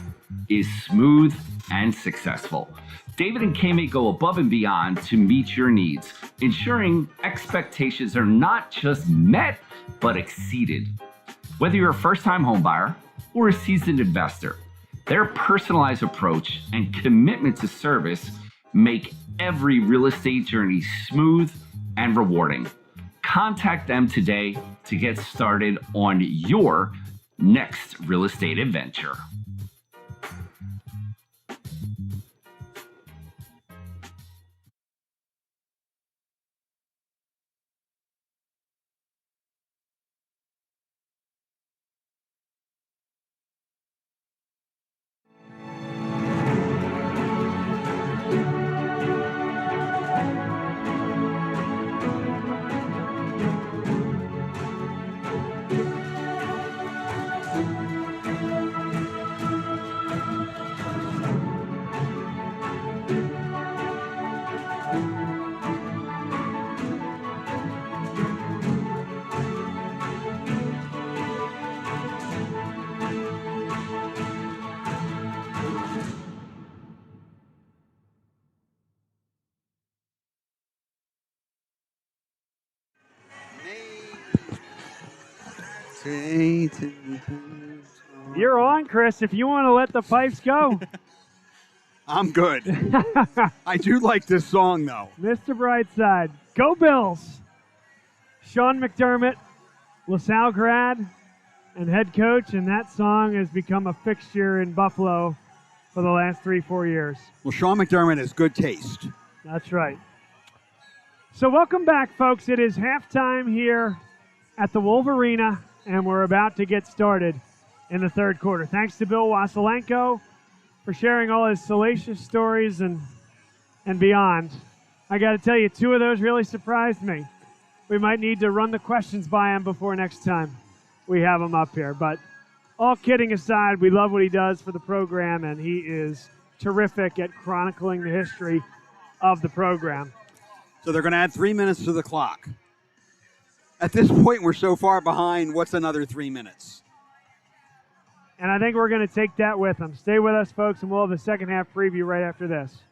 is smooth and successful. David and Kay-May go above and beyond to meet your needs, ensuring expectations are not just met, but exceeded. Whether you're a first-time homebuyer or a seasoned investor, their personalized approach and commitment to service make every real estate journey smooth and rewarding. Contact them today to get started on your next real estate adventure. You're on, Chris, if you want to let the pipes go. I'm good. I do like this song, though. Mr. Brightside. Go Bills. Sean McDermott, LaSalle grad, and head coach, and that song has become a fixture in Buffalo for the last 3-4 years. Well, Sean McDermott has good taste. That's right. So welcome back, folks. It is halftime here at the Wolverina, and we're about to get started in the third quarter. Thanks to Bill Wasilenko for sharing all his salacious stories and beyond. I got to tell you, two of those really surprised me. We might need to run the questions by him before next time we have him up here. But all kidding aside, we love what he does for the program, and he is terrific at chronicling the history of the program. So they're going to add 3 minutes to the clock. At this point, we're so far behind, what's another 3 minutes? And I think we're going to take that with them. Stay with us, folks, and we'll have the second half preview right after this.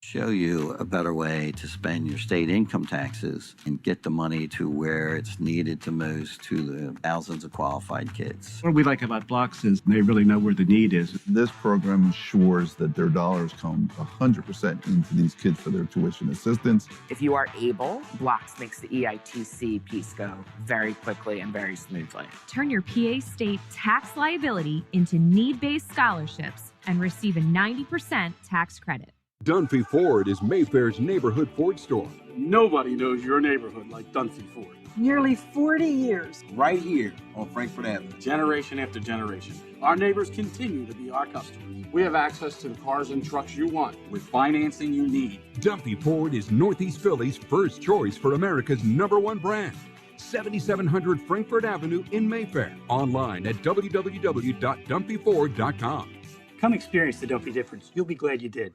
Show you a better way to spend your state income taxes and get the money to where it's needed the most to the thousands of qualified kids. What we like about Blocks is they really know where the need is. This program ensures that their dollars come 100% into these kids for their tuition assistance. If you are able, Blocks makes the EITC piece go very quickly and very smoothly. Turn your PA State tax liability into need-based scholarships and receive a 90% tax credit. Dunphy Ford is Mayfair's neighborhood Ford store. Nobody knows your neighborhood like Dunphy Ford. Nearly 40 years. Right here on Frankfurt Avenue. Generation after generation. Our neighbors continue to be our customers. We have access to the cars and trucks you want with financing you need. Dunphy Ford is Northeast Philly's first choice for America's #1 brand. 7700 Frankfurt Avenue in Mayfair. Online at www.dunphyford.com. Come experience the Dunphy difference. You'll be glad you did.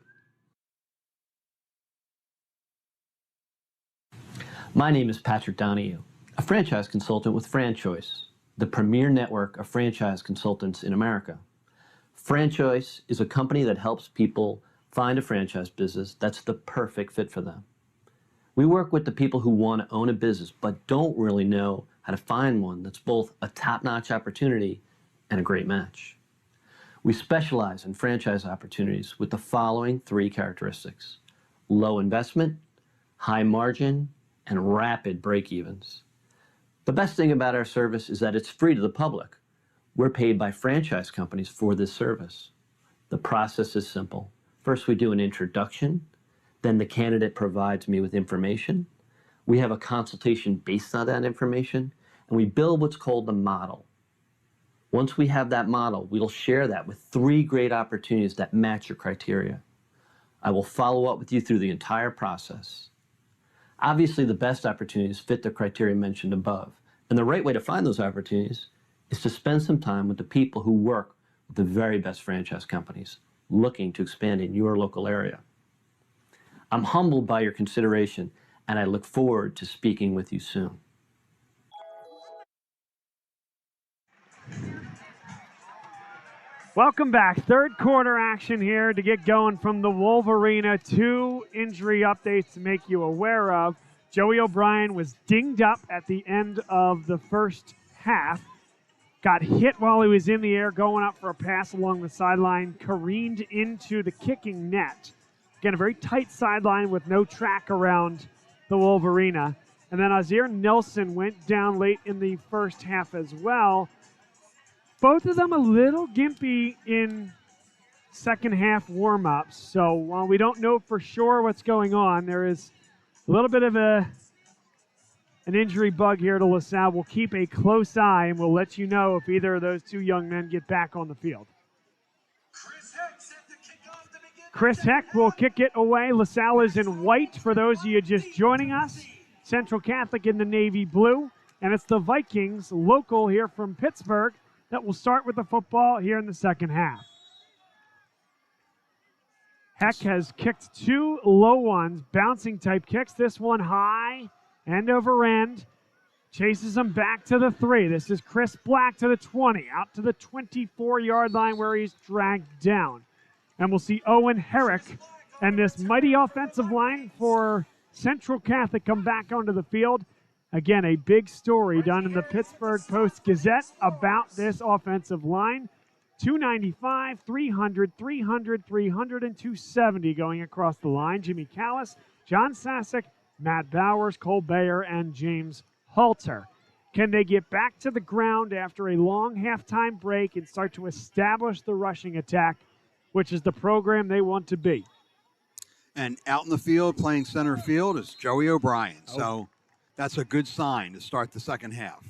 My name is Patrick Donahue, a franchise consultant with FranChoice, the premier network of franchise consultants in America. FranChoice is a company that helps people find a franchise business that's the perfect fit for them. We work with the people who want to own a business but don't really know how to find one that's both a top-notch opportunity and a great match. We specialize in franchise opportunities with the following 3 characteristics: low investment, high margin, and rapid break-evens. The best thing about our service is that it's free to the public. We're paid by franchise companies for this service. The process is simple. First, we do an introduction. Then the candidate provides me with information. We have a consultation based on that information, and we build what's called the model. Once we have that model, we'll share that with 3 great opportunities that match your criteria. I will follow up with you through the entire process. Obviously, the best opportunities fit the criteria mentioned above, and the right way to find those opportunities is to spend some time with the people who work with the very best franchise companies looking to expand in your local area. I'm humbled by your consideration, and I look forward to speaking with you soon. Welcome back. Third quarter action here to get going from the Wolverina. 2 injury updates to make you aware of. Joey O'Brien was dinged up at the end of the first half. Got hit while he was in the air going up for a pass along the sideline. Careened into the kicking net. Again, a very tight sideline with no track around the Wolverina. And then Azir Nelson went down late in the first half as well. Both of them a little gimpy in second half warm-ups. So while we don't know for sure what's going on, there is a little bit of an injury bug here to LaSalle. We'll keep a close eye, and we'll let you know if either of those 2 young men get back on the field. Chris Heck will kick it away. LaSalle is in white for those of you just joining us. Central Catholic in the navy blue. And it's the Vikings, local here from Pittsburgh, that will start with the football here in the second half. Heck has kicked 2 low ones, bouncing type kicks. This one high, end over end. Chases them back to the 3. This is Chris Black to the 20, out to the 24-yard line where he's dragged down. And we'll see Owen Herrick and this mighty offensive line for Central Catholic come back onto the field. Again, a big story done in the Pittsburgh Post-Gazette about this offensive line. 295, 300, 300, 300, and 270 going across the line. Jimmy Callis, John Sasek, Matt Bowers, Cole Bayer, and James Halter. Can they get back to the ground after a long halftime break and start to establish the rushing attack, which is the program they want to be? And out in the field, playing center field, is Joey O'Brien. So that's a good sign to start the second half.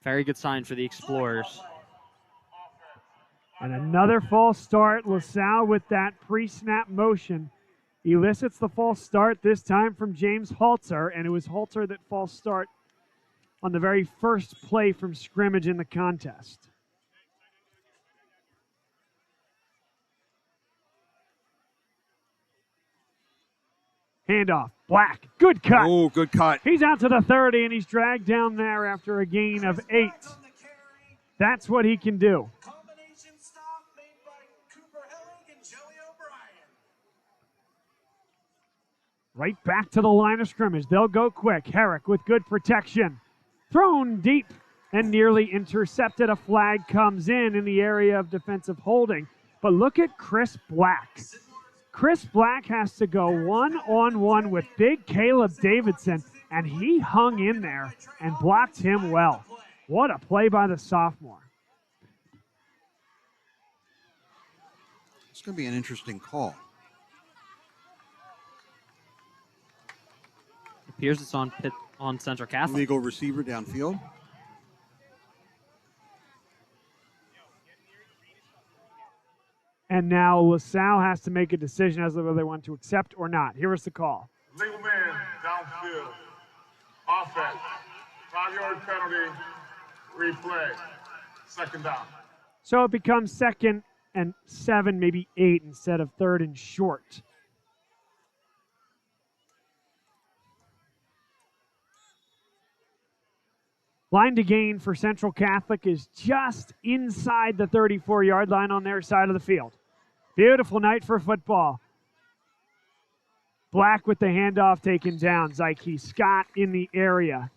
Very good sign for the Explorers. And another false start. LaSalle with that pre-snap motion elicits the false start, this time from James Halter, and it was Halter that false start on the very first play from scrimmage in the contest. Handoff, Black, good cut. Oh, good cut. He's out to the 30, and he's dragged down there after a gain of 8. That's what he can do. Right back to the line of scrimmage. They'll go quick. Herrick with good protection. Thrown deep and nearly intercepted. A flag comes in the area of defensive holding. But look at Chris Black. Chris Black has to go one-on-one with big Caleb Davidson, and he hung in there and blocked him well. What a play by the sophomore. It's going to be an interesting call. Appears it's on Central Catholic. Legal receiver downfield. And now LaSalle has to make a decision as to whether they want to accept or not. Here is the call. Legal man downfield. Offense. 5-yard penalty. Replay. Second down. So it becomes 2nd and 7, maybe 8 instead of 3rd and short. Line to gain for Central Catholic is just inside the 34-yard line on their side of the field. Beautiful night for football. Black with the handoff taken down. Zyke Scott in the area.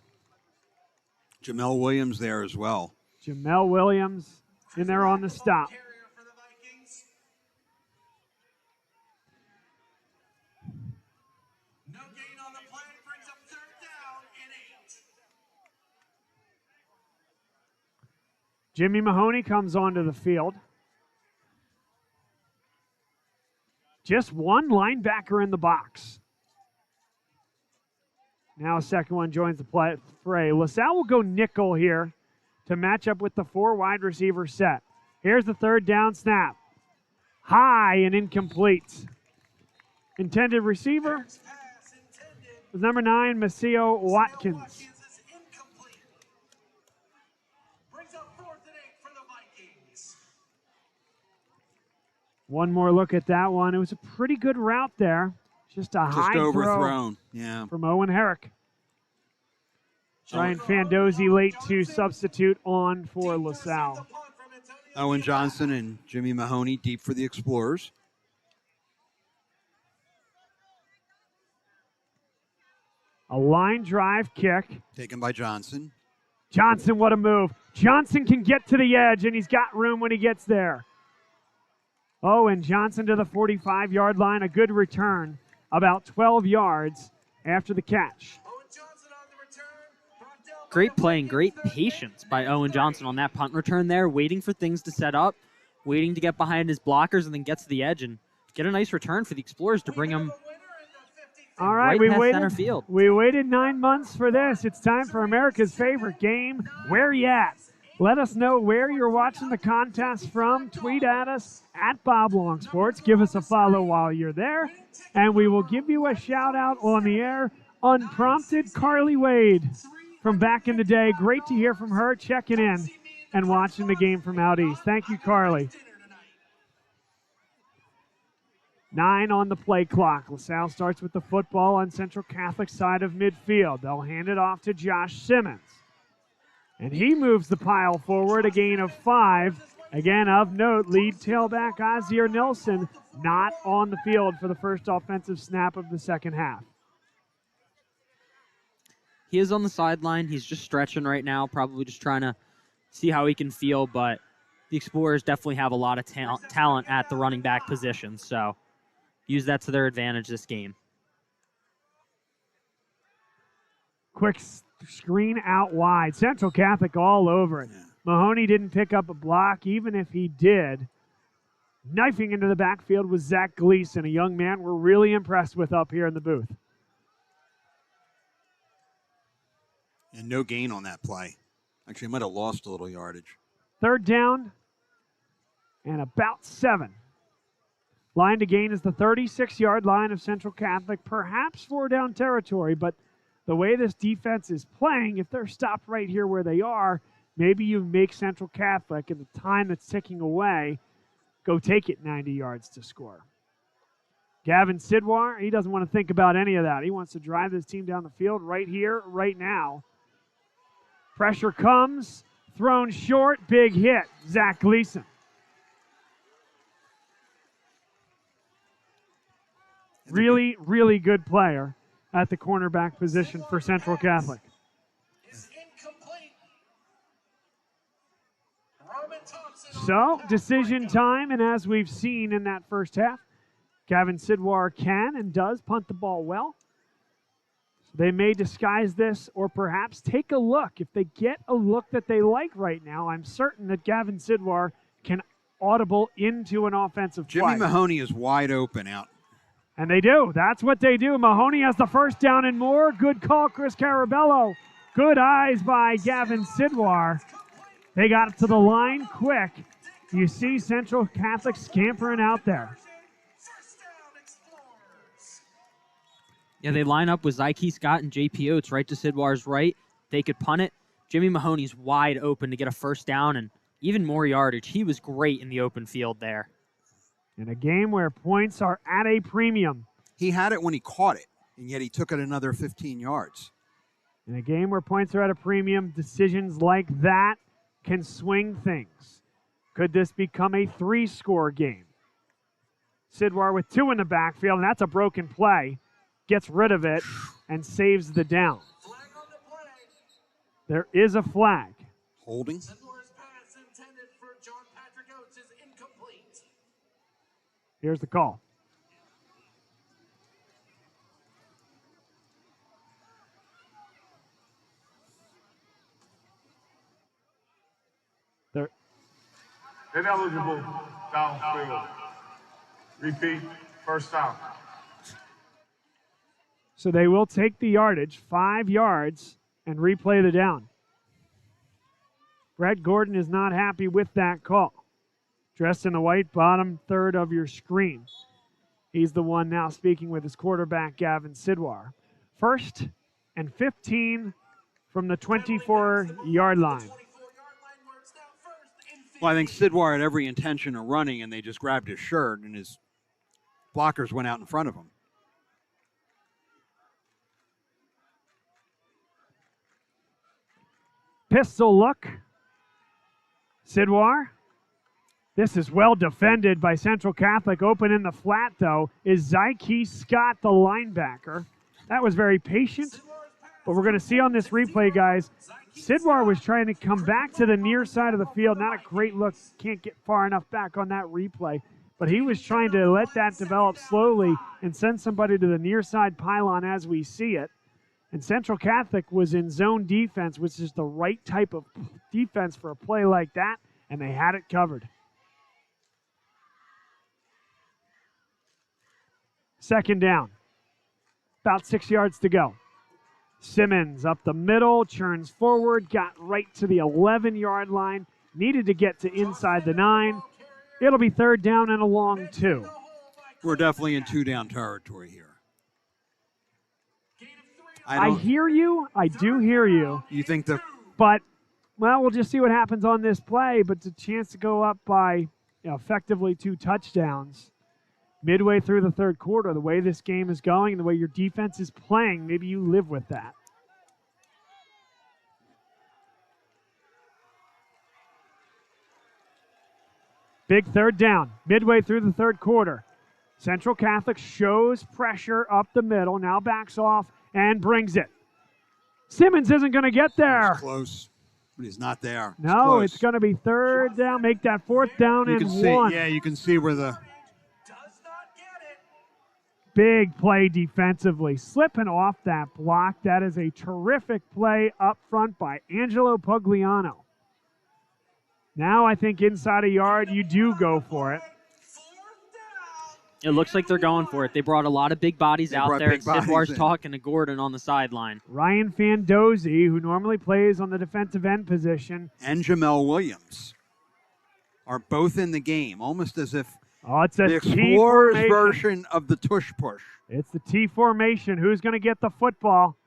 Jamel Williams there as well. Jamel Williams in there on the stop. Jimmy Mahoney comes onto the field. Just one linebacker in the box. Now a second one joins the fray. LaSalle will go nickel here to match up with the 4 wide receiver set. Here's the 3rd down snap. High and incomplete. Intended receiver was number 9, Maceo Watkins. One more look at that one. It was a pretty good route there. Just a high overthrown. Yeah. From Owen Herrick. Ryan Fandozzi late to substitute on for LaSalle. Owen Johnson and Jimmy Mahoney deep for the Explorers. A line drive kick. Taken by Johnson. Johnson, what a move. Johnson can get to the edge, and he's got room when he gets there. Oh, and Johnson to the 45-yard line. A good return, about 12 yards after the catch. Great play and great patience by Owen Johnson on that punt return there, waiting for things to set up, waiting to get behind his blockers, and then get to the edge and get a nice return for the Explorers to bring him all right, right center field. We waited 9 months for this. It's time for America's favorite game, Where You At? Let us know where you're watching the contest from. Tweet at us at Bob Long Sports. Give us a follow while you're there, and we will give you a shout-out on the air. Unprompted, Carly Wade from back in the day. Great to hear from her, checking in and watching the game from out east. Thank you, Carly. 9 on the play clock. LaSalle starts with the football on Central Catholic side of midfield. They'll hand it off to Josh Simmons. And he moves the pile forward, a gain of 5. Again, of note, lead tailback Ozzier Nelson not on the field for the first offensive snap of the second half. He is on the sideline. He's just stretching right now, probably just trying to see how he can feel, but the Explorers definitely have a lot of talent at the running back position, so use that to their advantage this game. Quick screen out wide. Central Catholic all over it. Mahoney didn't pick up a block. Even if he did, Knifing into the backfield was Zach Gleason, a young man we're really impressed with up here in the booth. And no gain on that play. Actually, might have lost a little yardage. Third down and about 7. Line to gain is the 36-yard line of Central Catholic, perhaps 4-down territory, but the way this defense is playing, if they're stopped right here where they are, maybe you make Central Catholic, and the time that's ticking away, go take it 90 yards to score. Gavin Sidwar, he doesn't want to think about any of that. He wants to drive this team down the field right here, right now. Pressure comes, thrown short, big hit, Zach Gleason. Really, really good player at the cornerback position for Central Catholic. So, decision time, and as we've seen in that first half, Gavin Sidwar can and does punt the ball well. So they may disguise this or perhaps take a look. If they get a look that they like right now, I'm certain that Gavin Sidwar can audible into an offensive play. Jimmy Mahoney is wide open out. And they do. That's what they do. Mahoney has the first down and more. Good call, Chris Carabello. Good eyes by Gavin Sidwar. They got it to the line quick. You see Central Catholic scampering out there. Yeah, they line up with Zyke Scott and JP Oates right to Sidwar's right. They could punt it. Jimmy Mahoney's wide open to get a first down and even more yardage. He was great in the open field there. In a game where points are at a premium. He had it when he caught it, and yet he took it another 15 yards. In a game where points are at a premium, decisions like that can swing things. Could this become a 3-score game? Sidwar with 2 in the backfield, and that's a broken play. Gets rid of it and saves the down. There is a flag. Holding. Here's the call. There. Ineligible downfield. Repeat, first down. So they will take the yardage, 5 yards, and replay the down. Brett Gordon is not happy with that call. Dressed in the white, bottom third of your screen. He's the one now speaking with his quarterback, Gavin Sidwar. 1st and 15 from the 24-yard line. Well, I think Sidwar had every intention of running, and they just grabbed his shirt, and his blockers went out in front of him. Pistol look. Sidwar. This is well defended by Central Catholic. Open in the flat, though, is Zyke Scott, the linebacker. That was very patient. But we're going to see on this replay, guys, Sidwar was trying to come back to the near side of the field. Not a great look. Can't get far enough back on that replay. But he was trying to let that develop slowly and send somebody to the near side pylon as we see it. And Central Catholic was in zone defense, which is the right type of defense for a play like that, and they had it covered. 2nd down. About 6 yards to go. Simmons up the middle, churns forward, got right to the 11-yard line, needed to get to inside the 9. It'll be 3rd down and a long 2. We're definitely in 2-down territory here. I hear you. I do hear you. You think the... But, well, we'll just see what happens on this play, but the chance to go up by effectively 2 touchdowns midway through the 3rd quarter, the way this game is going and the way your defense is playing, maybe you live with that. Big 3rd down, midway through the 3rd quarter. Central Catholic shows pressure up the middle, now backs off and brings it. Simmons isn't going to get there. He's close, but he's not there. No, it's going to be 3rd down. Make that 4th down and 1. Yeah, you can see where the... Big play defensively, slipping off that block. That is a terrific play up front by Angelo Pugliano. Now I think inside a yard, you do go for it. It looks like they're going for it. They brought a lot of big bodies out there, and Sidwar's talking to Gordon on the sideline. Ryan Fandozzi, who normally plays on the defensive end position, and Jamel Williams are both in the game, almost as if it's a the T Explorers formation. version of the tush push. It's the T formation. Who's going to get the football?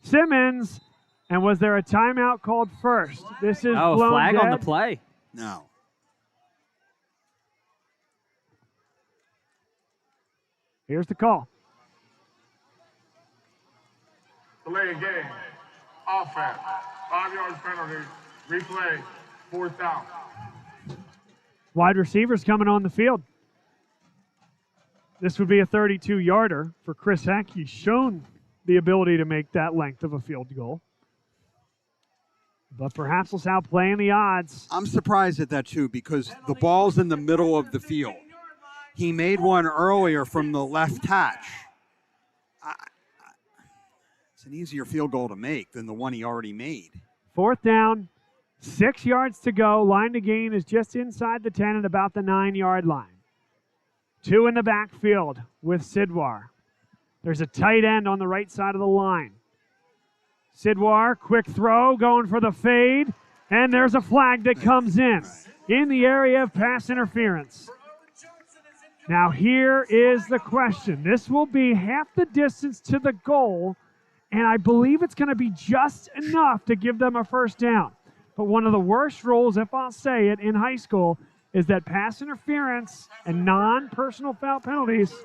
Simmons. And was there a timeout called first? This is blown flag dead. on the play. No. Here's the call. Delay of game. Offense. 5 yards penalty. Replay. 4th down. Wide receivers coming on the field. This would be a 32-yarder for Chris Heck. He's shown the ability to make that length of a field goal. But perhaps LaSalle playing the odds. I'm surprised at that, too, because the ball's in the middle of the field. He made one earlier from the left hatch. It's an easier field goal to make than the one he already made. 4th down, 6 yards to go. Line to gain is just inside the 10 at about the 9-yard line. 2 in the backfield with Sidwar. There's a tight end on the right side of the line. Sidwar, quick throw, going for the fade, and there's a flag that comes in the area of pass interference. Now here is the question. This will be half the distance to the goal, and I believe it's going to be just enough to give them a first down. But one of the worst rules, if I'll say it, in high school is that pass interference and non-personal foul penalties. Defense.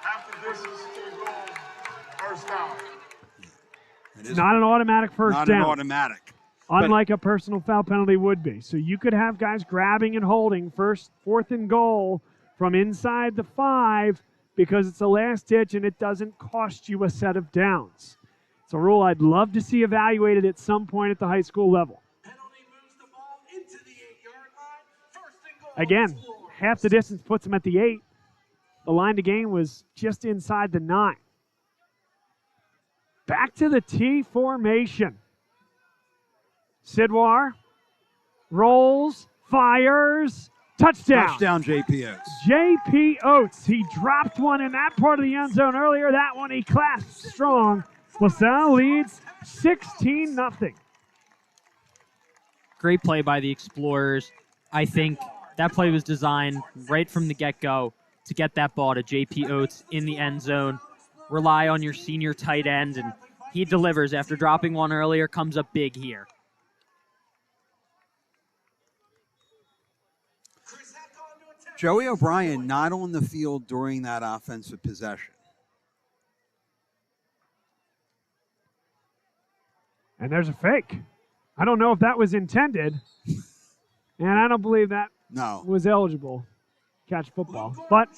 Half the distance to the goal. First down. It's not an automatic first down. Not an automatic. Unlike a personal foul penalty would be. So you could have guys grabbing and holding 4th and goal from inside the 5 because it's the last ditch and it doesn't cost you a set of downs. It's a rule I'd love to see evaluated at some point at the high school level. Again, half the distance puts them at the 8. The line to gain was just inside the 9. Back to the T formation. Sidwar rolls, fires, touchdown. Touchdown, J.P. Oates. J.P. Oates. He dropped one in that part of the end zone earlier. That one he clasped strong. LaSalle leads 16-0. Great play by the Explorers. I think that play was designed right from the get-go to get that ball to J.P. Oates in the end zone. Rely on your senior tight end, and he delivers. After dropping one earlier, comes up big here. Joey O'Brien not on the field during that offensive possession. And there's a fake. I don't know if that was intended, and I don't believe that was eligible catch football. But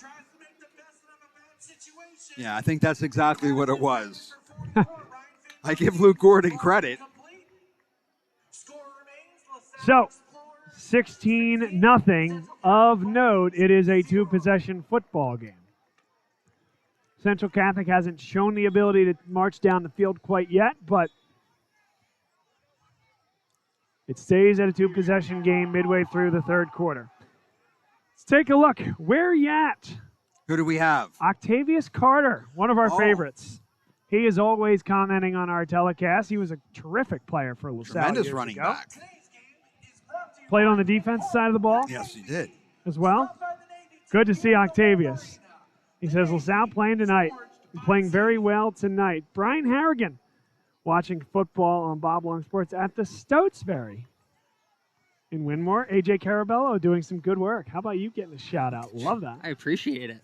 yeah, I think that's exactly what it was. I give Luke Gordon credit. So, 16-0. Of note, it is a 2-possession football game. Central Catholic hasn't shown the ability to march down the field quite yet, but it stays at a 2-possession game midway through the 3rd quarter. Let's take a look. Where are you at? Who do we have? Octavius Carter, one of our favorites. He is always commenting on our telecast. He was a terrific player for LaSalle. Tremendous running back. Played on the defense side of the ball. Yes, he did. As well. Good to see Octavius. He says, LaSalle playing tonight. Playing very well tonight. Brian Harrigan watching football on Bob Long Sports at the Stotesbury in Winmore. AJ Carabello doing some good work. How about you getting a shout out? Love that. I appreciate it.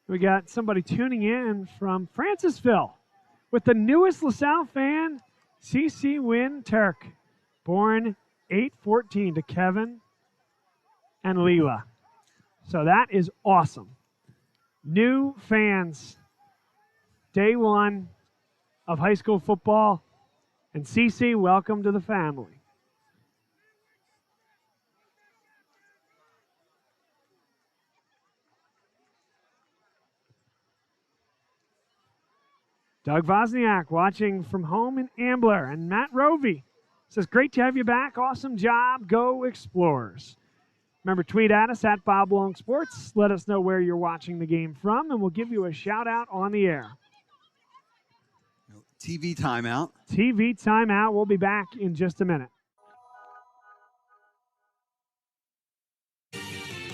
We got somebody tuning in from Francisville with the newest LaSalle fan, CC Wynn Turk, born 8/14 to Kevin and Leela. So that is awesome. New fans, day one of high school football. And CC, welcome to the family. Doug Wozniak watching from home in Ambler. And Matt Rovey says, great to have you back. Awesome job. Go Explorers. Remember, tweet at us at Bob Long Sports. Let us know where you're watching the game from, and we'll give you a shout-out on the air. TV timeout. TV timeout. We'll be back in just a minute.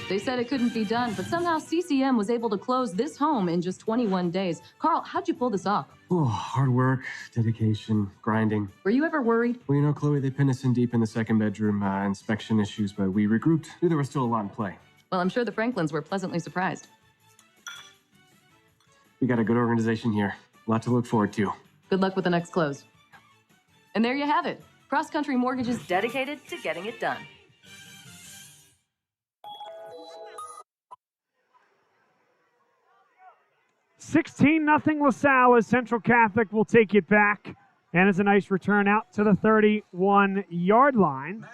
They said it couldn't be done, but somehow CCM was able to close this home in just 21 days. Carl, how'd you pull this off? Oh, hard work, dedication, grinding. Were you ever worried? Well, you know, Chloe, they pinned us in deep in the second bedroom, inspection issues, but we regrouped. Knew there was still a lot in play. Well, I'm sure the Franklins were pleasantly surprised. We got a good organization here. A lot to look forward to. Good luck with the next close. And there you have it. Cross Country Mortgage is dedicated to getting it done. 16-0 LaSalle as Central Catholic will take it back. And it's a nice return out to the 31-yard line.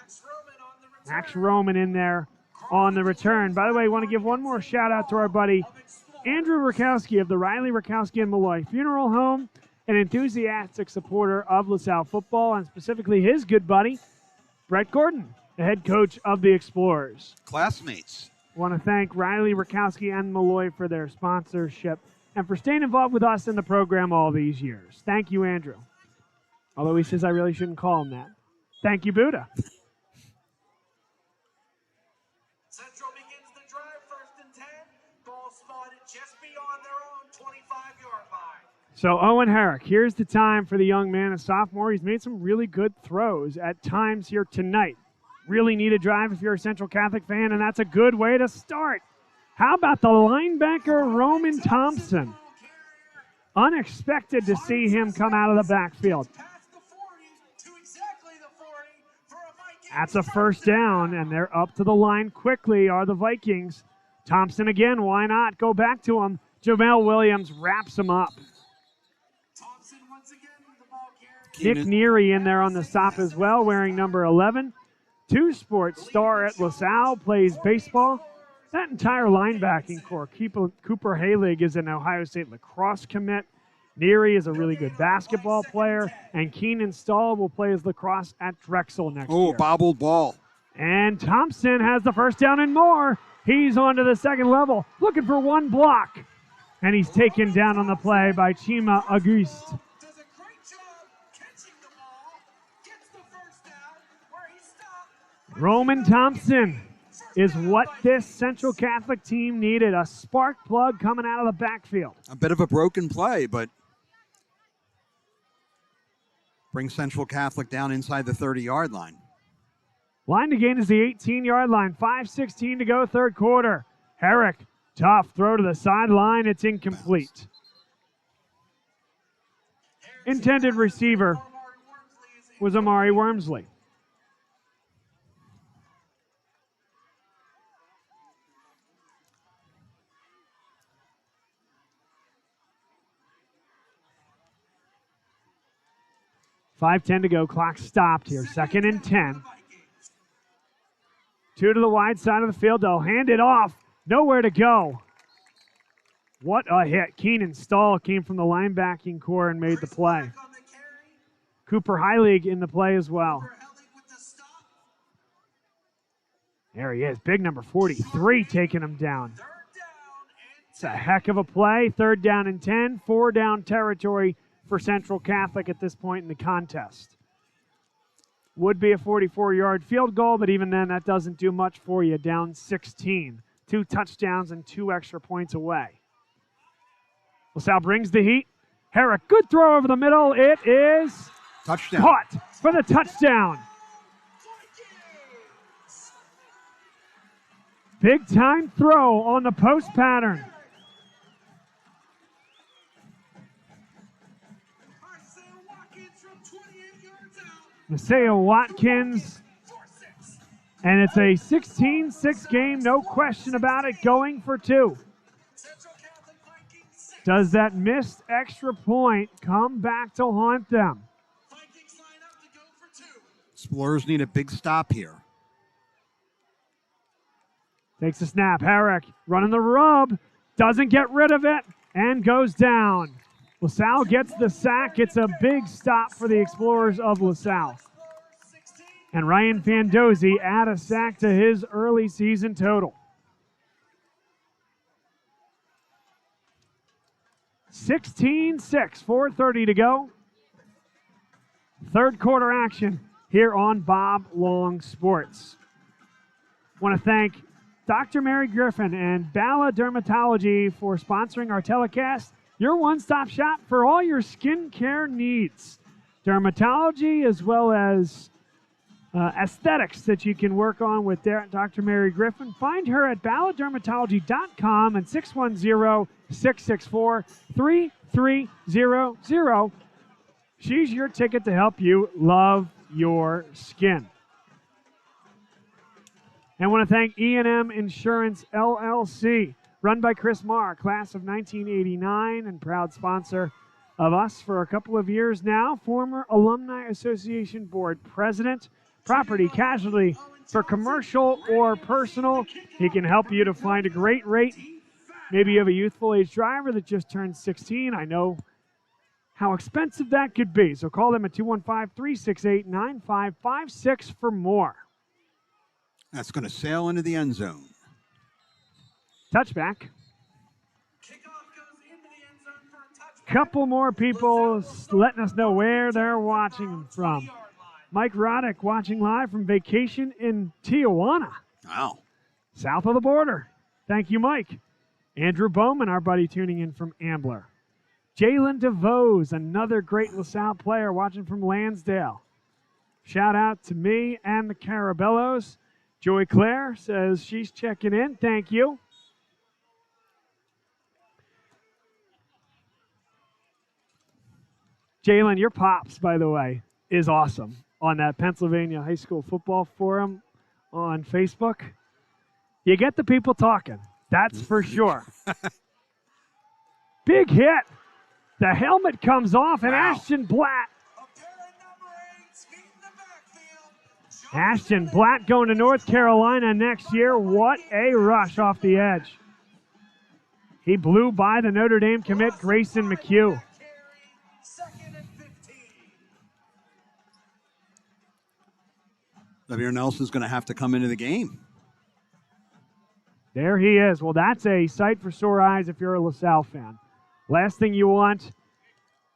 Max Roman in there on the return. By the way, I want to give one more shout-out to our buddy Andrew Rakowski of the Riley Rakowski and Malloy Funeral Home, an enthusiastic supporter of LaSalle football, and specifically his good buddy, Brett Gordon, the head coach of the Explorers. Classmates. I want to thank Riley Rakowski and Malloy for their sponsorship and for staying involved with us in the program all these years. Thank you, Andrew. Although he says I really shouldn't call him that. Thank you, Buddha. Central begins the drive, 1st and 10. Ball spotted just beyond their own 25-yard line. So Owen Herrick, here's the time for the young man, a sophomore. He's made some really good throws at times here tonight. Really need a drive if you're a Central Catholic fan, and that's a good way to start. How about the linebacker, Roman Thompson? Unexpected to see him come out of the backfield. That's a first down, and they're up to the line quickly are the Vikings. Thompson again, why not? Go back to him. Jamel Williams wraps him up. Nick Neary in there on the stop as well, wearing number 11. Two-sport star at LaSalle, plays baseball. That entire linebacking core. Cooper Halig is an Ohio State lacrosse commit. Neary is a really good basketball player. And Keenan Stahl will play as lacrosse at Drexel next year. Oh, bobbled ball. And Thompson has the first down and more. He's on to the second level, looking for one block. And he's taken down on the play by Chima Auguste. Roman Thompson is what this Central Catholic team needed, a spark plug coming out of the backfield. A bit of a broken play, but brings Central Catholic down inside the 30-yard line. Line to gain is the 18-yard line, 5:16 to go, third quarter. Herrick, tough throw to the sideline, it's incomplete. Intended receiver was Amari Wormsley. .5:10 to go. Clock stopped here. 2nd and 10. Two to the wide side of the field. They'll hand it off. Nowhere to go. What a hit. Keenan Stahl came from the linebacking core and made the play. Cooper Heilig in the play as well. There he is. Big number 43 taking him down. It's a heck of a play. 3rd down and 10. 4-down territory for Central Catholic at this point in the contest. Would be a 44-yard field goal, but even then, that doesn't do much for you. Down 16. 2 touchdowns and 2 extra points away. LaSalle brings the heat. Herrick, good throw over the middle. It is touchdown. Caught for the touchdown. Big time throw on the post pattern. Messiah Watkins, and it's a 16-6 game, no question about it, going for 2. Does that missed extra point come back to haunt them? Explorers need a big stop here. Takes a snap. Herrick running the rub, doesn't get rid of it, and goes down. LaSalle gets the sack. It's a big stop for the Explorers of LaSalle. And Ryan Fandozzi add a sack to his early season total. 16-6, 4:30 to go. Third quarter action here on Bob Long Sports. Want to thank Dr. Mary Griffin and Bala Dermatology for sponsoring our telecast. Your one-stop shop for all your skincare needs. Dermatology as well as aesthetics that you can work on with Dr. Mary Griffin. Find her at balladermatology.com and 610-664-3300. She's your ticket to help you love your skin. And want to thank E&M Insurance LLC, run by Chris Marr, class of 1989 and proud sponsor of us for a couple of years now, former Alumni Association Board President, property casualty for commercial or personal. He can help you to find a great rate. Maybe you have a youthful age driver that just turned 16. I know how expensive that could be. So call them at 215-368-9556 for more. That's going to sail into the end zone. Touchback. Couple more people letting us know where they're watching from. Mike Roddick watching live from vacation in Tijuana. Wow. South of the border. Thank you, Mike. Andrew Bowman, our buddy, tuning in from Ambler. Jalen DeVos, another great LaSalle player watching from Lansdale. Shout out to me and the Carabellos. Joy Claire says she's checking in. Thank you. Jalen, your pops, by the way, is awesome on that Pennsylvania High School Football Forum on Facebook. You get the people talking. That's for sure. Big hit. The helmet comes off, and Ashton Blatt. Ashton Blatt going to North Carolina next year. What a rush off the edge. He blew by the Notre Dame commit, Grayson McHugh. Xavier Nelson's going to have to come into the game. There he is. Well, that's a sight for sore eyes if you're a LaSalle fan. Last thing you want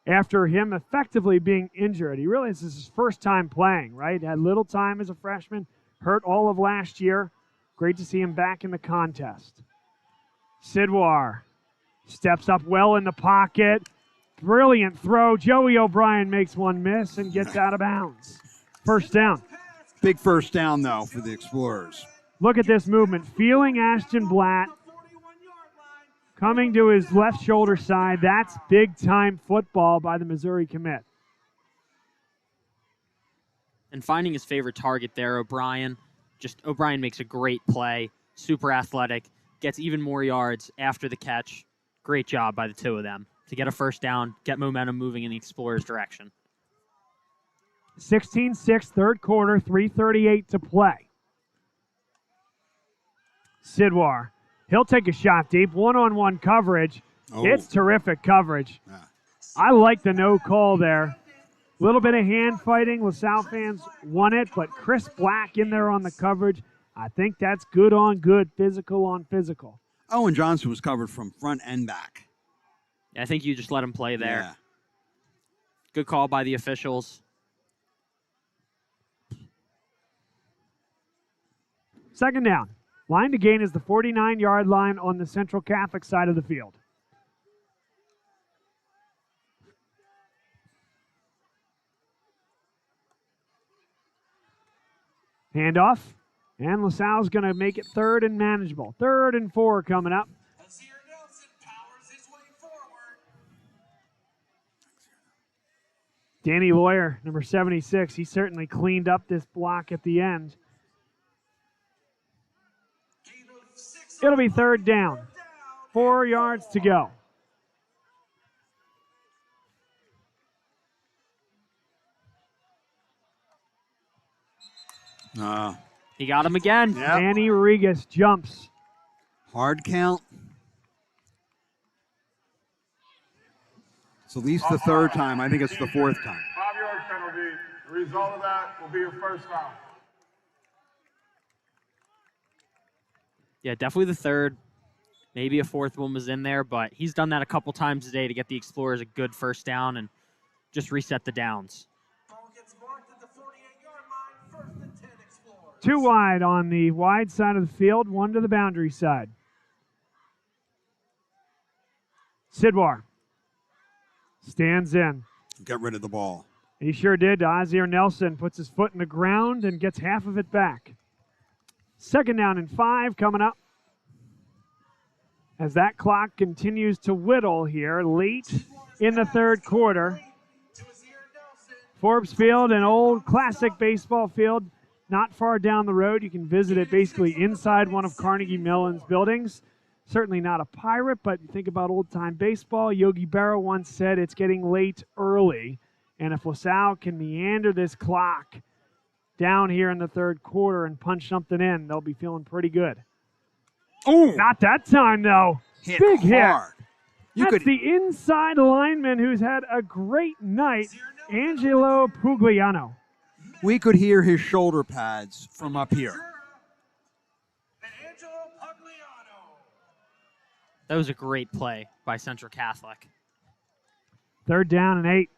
after him effectively being injured. He really, this is his first time playing, right? Had little time as a freshman, hurt all of last year. Great to see him back in the contest. Sidwar steps up well in the pocket. Brilliant throw. Joey O'Brien makes one miss and gets out of bounds. First down. Big first down, though, for the Explorers. Look at this movement. Feeling Ashton Blatt. Coming to his left shoulder side. That's big-time football by the Missouri commit. And finding his favorite target there, O'Brien. O'Brien makes a great play. Super athletic. Gets even more yards after the catch. Great job by the two of them to get a first down, get momentum moving in the Explorers' direction. 16-6, third quarter, 3:38 to play. Sidwar. He'll take a shot deep. One-on-one coverage. Oh. It's terrific coverage. Yeah. I like the no call there. A little bit of hand fighting. LaSalle fans won it, but Chris Black in there on the coverage. I think that's good on good, physical on physical. Owen Johnson was covered from front and back. I think you just let him play there. Yeah. Good call by the officials. Second down. Line to gain is the 49-yard line on the Central Catholic side of the field. Handoff. And LaSalle's going to make it third and manageable. 3rd and 4 coming up. Danny Lawyer, number 76, he certainly cleaned up this block at the end. It'll be third down. 4 yards to go. He got him again. Yep. Manny Regas jumps. Hard count. It's at least the third time. I think it's the fourth time. 5-yard penalty. The result of that will be a first down. Yeah, definitely the third. Maybe a fourth one was in there, but he's done that a couple times today to get the Explorers a good first down and just reset the downs. 2 wide on the wide side of the field, 1 to the boundary side. Sidwar stands in. Get rid of the ball. He sure did. Ozzie Nelson puts his foot in the ground and gets half of it back. 2nd down and 5 coming up. As that clock continues to whittle here late in the third quarter. Forbes Field, an old classic baseball field, not far down the road. You can visit it basically inside one of Carnegie Mellon's buildings. Certainly not a pirate, but you think about old-time baseball. Yogi Berra once said it's getting late early. And if LaSalle can meander this clock down here in the third quarter and punch something in, they'll be feeling pretty good. Oh, not that time, though. Hit Big hard. hit. That's the inside lineman who's had a great night, Angelo Pugliano. We could hear his shoulder pads from up here. That was a great play by Central Catholic. 3rd down and 8.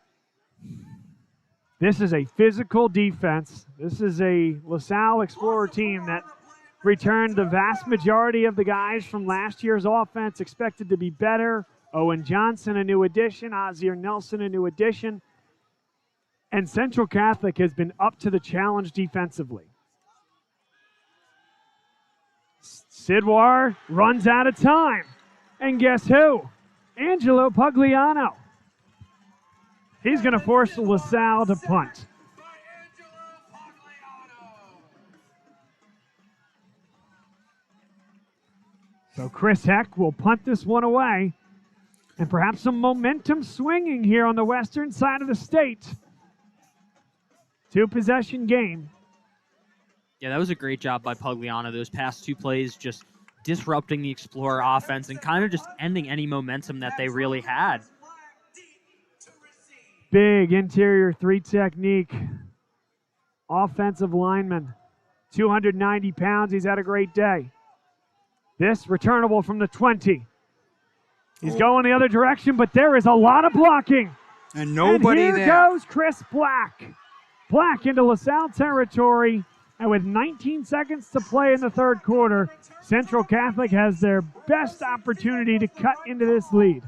This is a physical defense. This is a LaSalle Explorer team that returned the vast majority of the guys from last year's offense, expected to be better. Owen Johnson, a new addition. Ozzie Nelson, a new addition. And Central Catholic has been up to the challenge defensively. Sidwar runs out of time. And guess who? Angelo Pugliano. He's going to force LaSalle to punt. So Chris Heck will punt this one away. And perhaps some momentum swinging here on the western side of the state. 2-possession game. Yeah, that was a great job by Pugliano. Those past 2 plays just disrupting the Explorer offense and kind of just ending any momentum that they really had. Big interior 3 technique. Offensive lineman. 290 pounds. He's had a great day. This returnable from the 20. He's going the other direction, but there is a lot of blocking. And nobody and there. Here goes Chris Black. Black into LaSalle territory. And with 19 seconds to play in the third quarter, Central Catholic has their best opportunity to cut into this lead.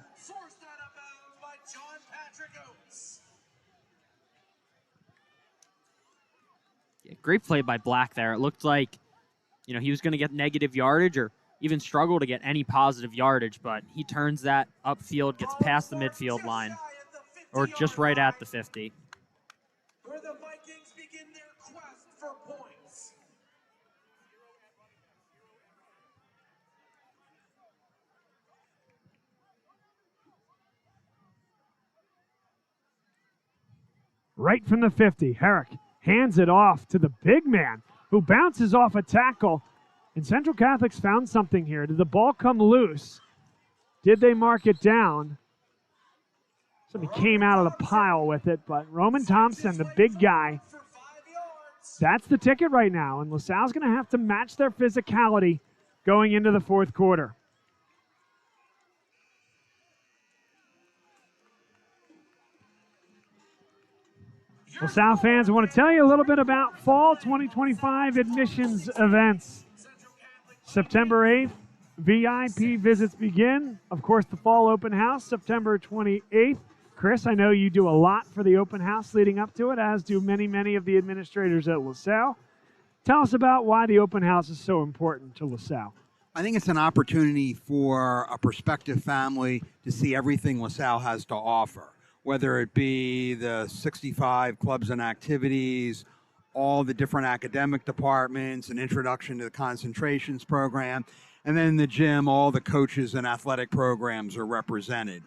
Yeah, great play by Black there. It looked like, he was going to get negative yardage or even struggle to get any positive yardage, but he turns that upfield, gets past the midfield line, or just right at the 50. Where the Vikings begin their quest for points. Right from the 50, Herrick hands it off to the big man who bounces off a tackle. And Central Catholic's found something here. Did the ball come loose? Did they mark it down? Somebody came out of the pile with it, but Roman Thompson, the big guy, that's the ticket right now. And LaSalle's going to have to match their physicality going into the fourth quarter. LaSalle fans, I want to tell you a little bit about Fall 2025 admissions events. September 8th, VIP visits begin. Of course, the Fall Open House, September 28th. Chris, I know you do a lot for the open house leading up to it, as do many, many of the administrators at LaSalle. Tell us about why the open house is so important to LaSalle. I think it's an opportunity for a prospective family to see everything LaSalle has to offer, whether it be the 65 clubs and activities, all the different academic departments, an introduction to the concentrations program. And then in the gym, all the coaches and athletic programs are represented.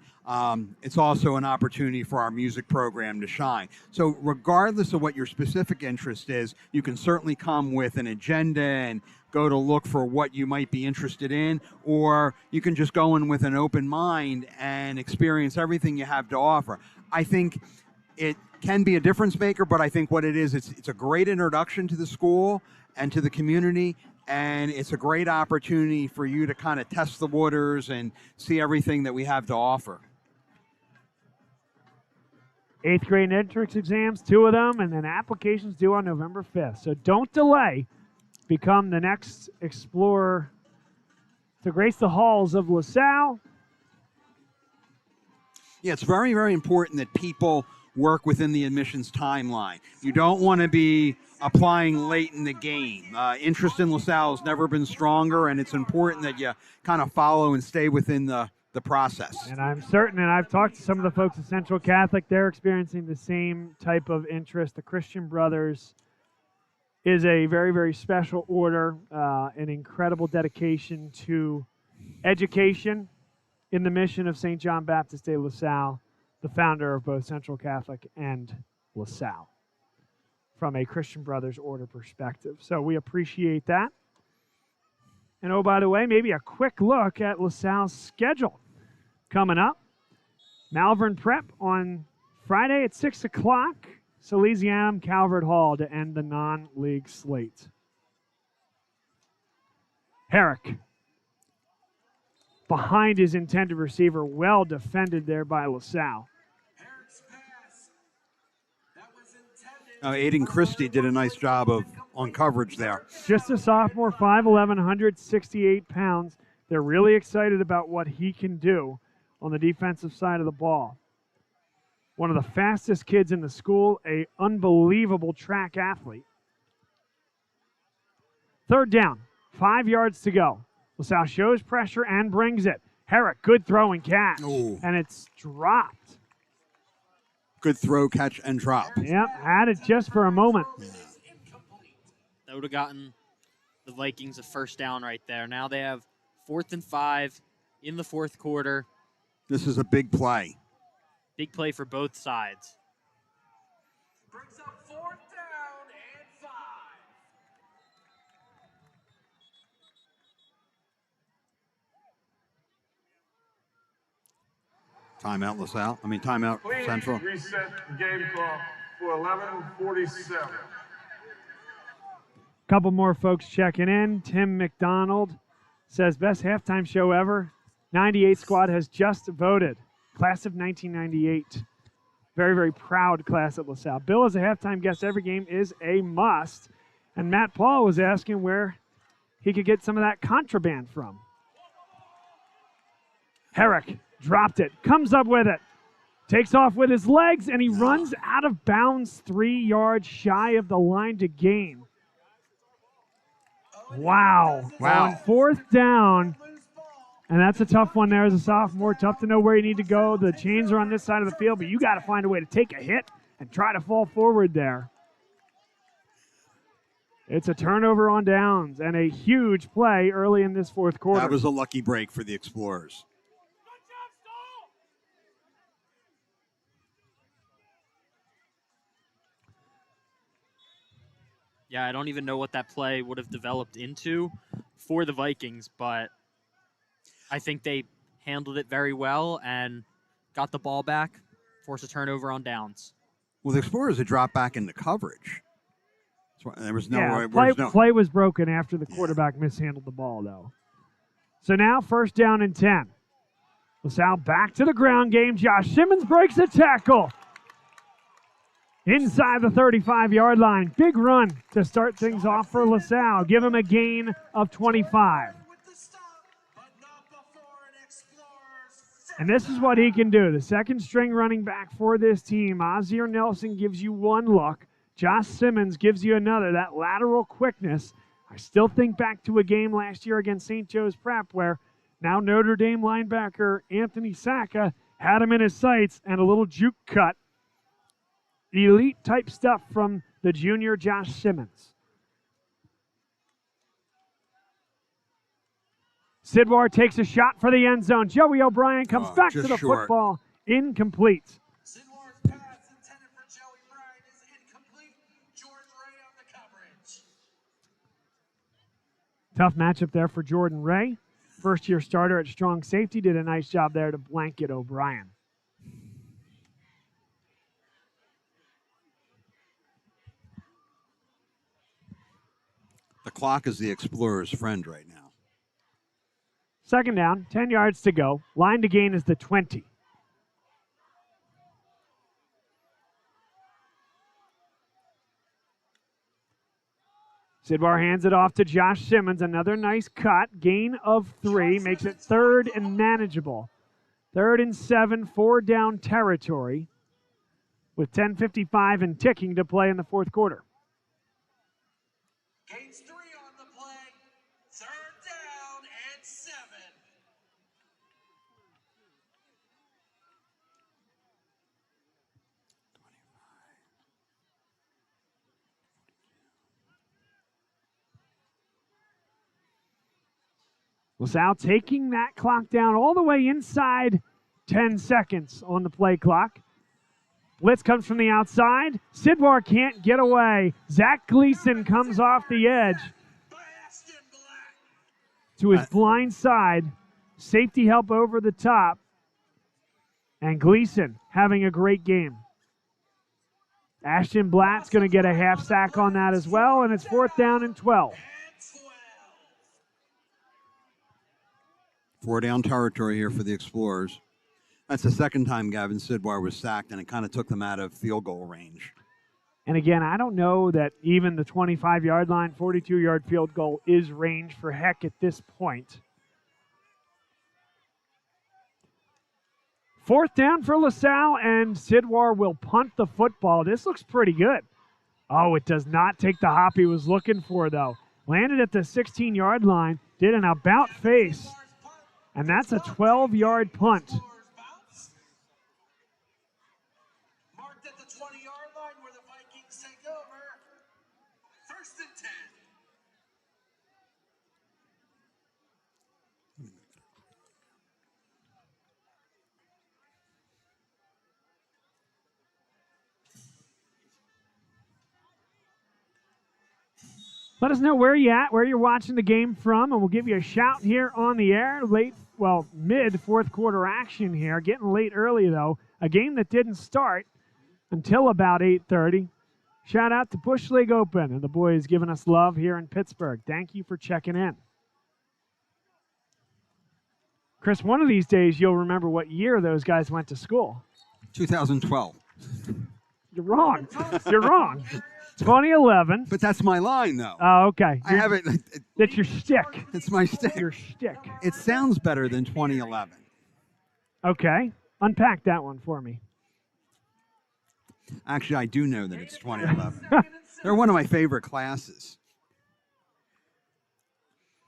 It's also an opportunity for our music program to shine. So regardless of what your specific interest is, you can certainly come with an agenda and go to look for what you might be interested in, or you can just go in with an open mind and experience everything you have to offer. I think it can be a difference maker, but I think what it is, it's a great introduction to the school and to the community, and it's a great opportunity for you to kind of test the waters and see everything that we have to offer. 8th grade entrance exams, 2 of them, and then applications due on November 5th. So don't delay. Become the next explorer to grace the halls of LaSalle. Yeah, it's very, very important that people work within the admissions timeline. You don't want to be applying late in the game. Interest in LaSalle has never been stronger, and it's important that you kind of follow and stay within the process. And I'm certain, and I've talked to some of the folks at Central Catholic, they're experiencing the same type of interest. The Christian Brothers is a very, very special order, an incredible dedication to education in the mission of St. John Baptist de LaSalle, the founder of both Central Catholic and LaSalle, from a Christian Brothers order perspective. So we appreciate that. And oh, by the way, maybe a quick look at LaSalle's schedule coming up. Malvern Prep on Friday at 6 o'clock. Salesianum Calvert Hall to end the non-league slate. Herrick behind his intended receiver, well defended there by LaSalle. Aiden Christie did a nice job on coverage there. Just a sophomore, 5'11", 168 pounds. They're really excited about what he can do on the defensive side of the ball. One of the fastest kids in the school, an unbelievable track athlete. 3rd down, 5 yards to go. LaSalle shows pressure and brings it. Herrick, good throw and catch. Ooh. And it's dropped. Good throw, catch, and drop. Yep, had it just for a moment. That would have gotten the Vikings a first down right there. Now they have 4th and 5 in the 4th quarter. This is a big play. Big play for both sides. Brings up 4th down and 5. Timeout LaSalle. Timeout Please Central. reset game clock for 11:47. Couple more folks checking in. Tim McDonald says, best halftime show ever. 98 squad has just voted. Class of 1998. Very, very proud class at LaSalle. Bill, as a halftime guest every game, is a must. And Matt Paul was asking where he could get some of that contraband from. Herrick dropped it, comes up with it, takes off with his legs, and he runs out of bounds 3 yards shy of the line to gain. Wow. On 4th down, and that's a tough one there as a sophomore. Tough to know where you need to go. The chains are on this side of the field, but you got to find a way to take a hit and try to fall forward there. It's a turnover on downs and a huge play early in this 4th quarter. That was a lucky break for the Explorers. Yeah, I don't even know what that play would have developed into for the Vikings, but I think they handled it very well and got the ball back, forced a turnover on downs. Well, the Explorers had dropped back into coverage. There was no play was broken after the quarterback mishandled the ball, though. So now 1st down and 10. LaSalle back to the ground game. Josh Simmons breaks a tackle inside the 35-yard line. Big run to start things off for LaSalle. Give him a gain of 25. And this is what he can do. The 2nd string running back for this team. Ozzie Nelson gives you one look. Josh Simmons gives you another. That lateral quickness. I still think back to a game last year against St. Joe's Prep where now Notre Dame linebacker Anthony Sacca had him in his sights and a little juke cut. Elite type stuff from the junior Josh Simmons. Sidwar takes a shot for the end zone. Joey O'Brien comes back to just the short. football. Incomplete. Sidwar's pass intended for Joey Bryan is incomplete. George Ray on the coverage. Tough matchup there for Jordan Ray. First-year starter at strong safety. Did a nice job there to blanket O'Brien. The clock is the Explorer's friend right now. Second down, 10 yards to go. Line to gain is the 20. Sidwar hands it off to Josh Simmons. Another nice cut. Gain of 3 makes it 3rd and manageable. 3rd and 7, 4-down territory with 10:55 and ticking to play in the fourth quarter. Gains 3 on the play. 3rd down and 7. LaSalle taking that clock down all the way inside 10 seconds on the play clock. Blitz comes from the outside. Sidwar can't get away. Zach Gleason comes off the edge to his blind side. Safety help over the top. And Gleason having a great game. Ashton Blatt's going to get a half sack on that as well, and it's 4th down and 12. 4-down territory here for the Explorers. That's the second time Gavin Sidwar was sacked, and it kind of took them out of field goal range. And again, I don't know that even the 25-yard line, 42-yard field goal is range for heck at this point. 4th down for LaSalle, and Sidwar will punt the football. This looks pretty good. Oh, it does not take the hop he was looking for, though. Landed at the 16-yard line, did an about face, and that's a 12-yard punt. Marked at the 20-yard line where the Vikings take over. 1st and 10. Let us know where you're at, where you're watching the game from, and we'll give you a shout here on the air. Mid fourth quarter action here. Getting late early, though. A game that didn't start until about 8:30. Shout out to Bush League Open and the boys giving us love here in Pittsburgh. Thank you for checking in. Chris, one of these days you'll remember what year those guys went to school. 2012. You're wrong. You're wrong. 2011. But that's my line, though. Oh, okay. I have it. That's your shtick. It's my shtick. Your shtick. It sounds better than 2011. Okay. Unpack that one for me. Actually, I do know that it's 2011. They're one of my favorite classes.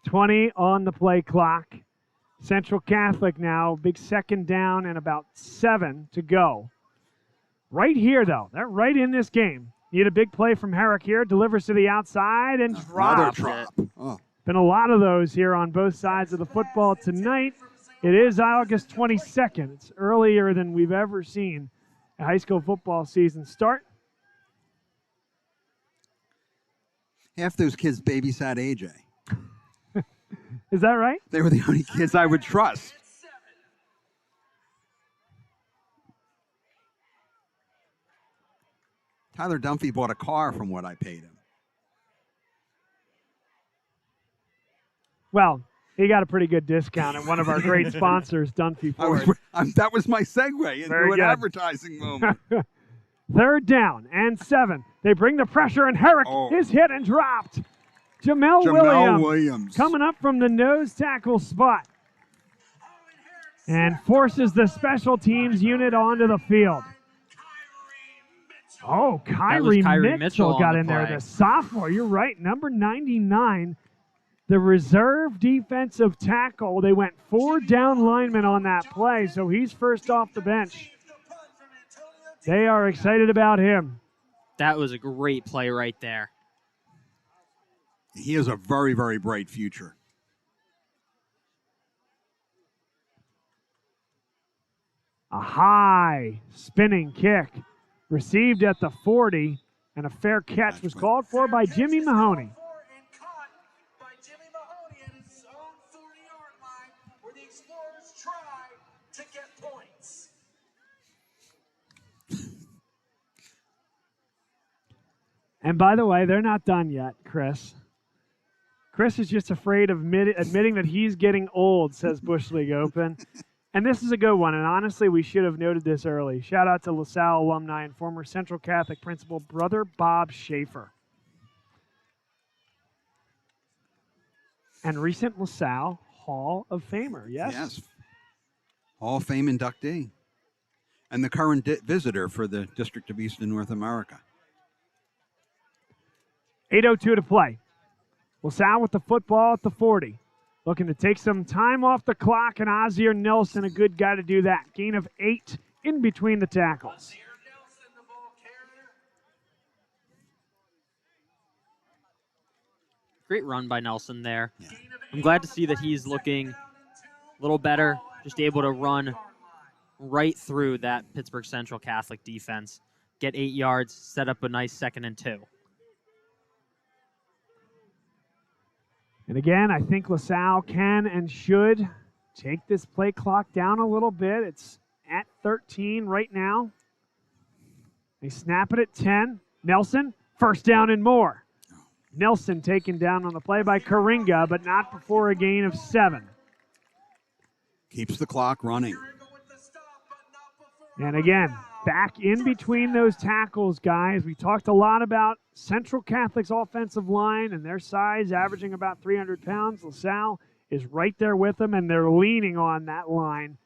20 on the play clock. Central Catholic now. Big 2nd down and about 7 to go. Right here, though. They're right in this game. Need a big play from Herrick here. Delivers to the outside and drops it. Oh. Been a lot of those here on both sides of the football tonight. It is August 22nd. It's earlier than we've ever seen a high school football season start. Half those kids babysat AJ. Is that right? They were the only kids I would trust. Tyler Dunphy bought a car from what I paid him. Well, he got a pretty good discount at one of our great sponsors, Dunphy Ford. That was my segue into an advertising moment. 3rd down and 7. They bring the pressure, and Herrick is hit and dropped. Jamel Williams coming up from the nose tackle spot and forces the special teams unit onto the field. Oh, Kyrie Mitchell got in there, the sophomore. You're right, number 99, the reserve defensive tackle. They went 4 down linemen on that play, so he's first off the bench. They are excited about him. That was a great play right there. He has a very, very bright future. A high spinning kick received at the 40, and a fair catch was called for by Jimmy Mahoney. And by the way, they're not done yet, Chris. Chris is just afraid of admitting that he's getting old, says Bush League Open. And this is a good one, and honestly, we should have noted this early. Shout out to LaSalle alumni and former Central Catholic principal, Brother Bob Schaefer. And recent LaSalle Hall of Famer, yes? Yes. Hall of Fame inductee. And the current visitor for the District of Eastern North America. 8:02 to play. LaSalle with the football at the 40. Looking to take some time off the clock, and Ozzie Nelson, a good guy to do that. Gain of 8 in between the tackles. Great run by Nelson there. Yeah. I'm glad to see that he's looking a little better, just able to run right through that Pittsburgh Central Catholic defense, get 8 yards, set up a nice 2nd and 2. And again, I think LaSalle can and should take this play clock down a little bit. It's at 13 right now. They snap it at 10. Nelson, first down and more. Nelson taken down on the play by Karinga, but not before a gain of 7. Keeps the clock running. And again, back in between those tackles, guys. We talked a lot about Central Catholic's offensive line and their size averaging about 300 pounds. LaSalle is right there with them, and they're leaning on that line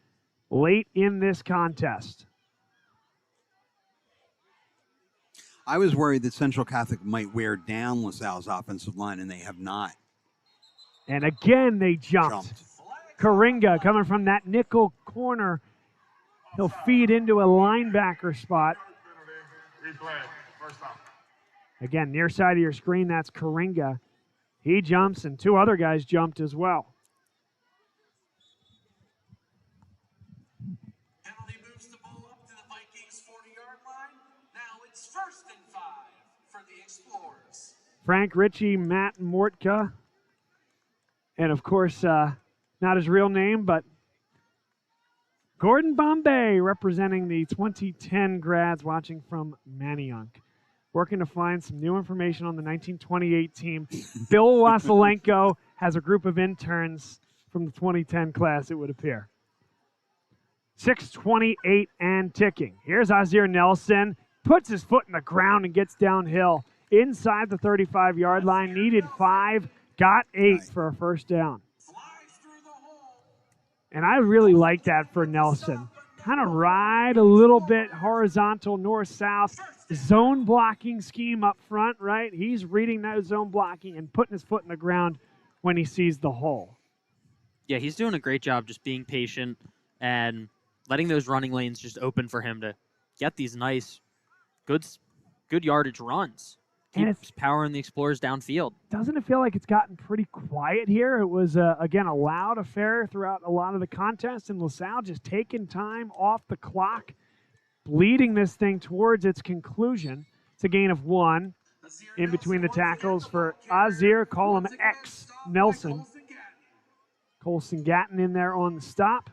late in this contest. I was worried that Central Catholic might wear down LaSalle's offensive line, and they have not. And again, they jumped. Karinga coming from that nickel corner. He'll feed into a linebacker spot. Again, near side of your screen, that's Karinga. He jumps, and 2 other guys jumped as well. Penalty moves the ball up to the Vikings 40-yard line. Now it's 1st and 5 for the Explorers. Frank Ritchie, Matt Mortka, and of course, not his real name, but Gordon Bombay, representing the 2010 grads watching from Manayunk. Working to find some new information on the 1928 team. Bill Wasilenko has a group of interns from the 2010 class, it would appear. 6:28 and ticking. Here's Ozzie Nelson. Puts his foot in the ground and gets downhill. Inside the 35-yard line. Needed 5. Got 8 for a first down. And I really like that for Nelson. Kind of ride a little bit horizontal north-south. Zone blocking scheme up front, right? He's reading that zone blocking and putting his foot in the ground when he sees the hole. Yeah, he's doing a great job just being patient and letting those running lanes just open for him to get these nice, good yardage runs. Keeps powering the Explorers downfield. Doesn't it feel like it's gotten pretty quiet here? It was, again, a loud affair throughout a lot of the contest, and LaSalle just taking time off the clock, leading this thing towards its conclusion. It's a gain of 1 in between the tackles for Ozzie, call him X Nelson. Colson Gatton in there on the stop.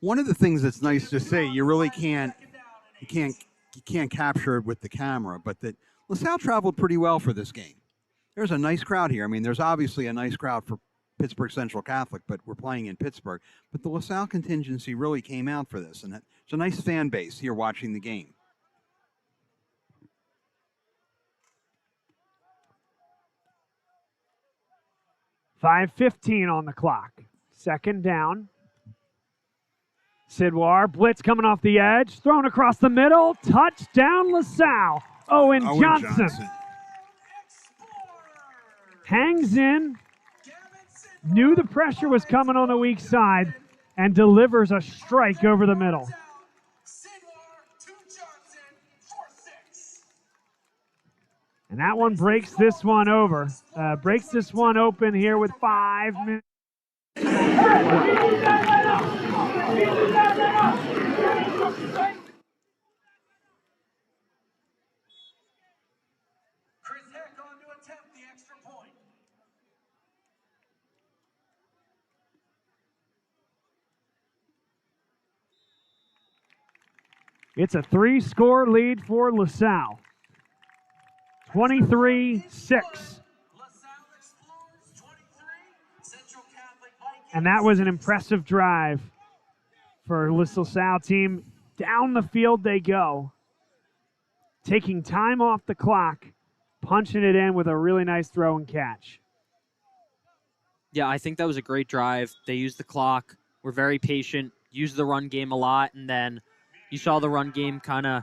One of the things that's nice to see, you really can't capture it with the camera, but that LaSalle traveled pretty well for this game. There's a nice crowd here. I mean, there's obviously a nice crowd for Pittsburgh Central Catholic, but we're playing in Pittsburgh. But the LaSalle contingency really came out for this, and it's a nice fan base here watching the game. .5:15 on the clock. 2nd down. Sidwar, blitz coming off the edge, thrown across the middle, touchdown LaSalle. Owen Johnson hangs in, knew the pressure was coming on the weak side, and delivers a strike over the middle. And that one breaks this one over. Breaks this one open here with 5 minutes. It's a 3-score lead for LaSalle. 23-6. And that was an impressive drive for this LaSalle team. Down the field they go, taking time off the clock, punching it in with a really nice throw and catch. Yeah, I think that was a great drive. They used the clock, were very patient, used the run game a lot, and then you saw the run game kind of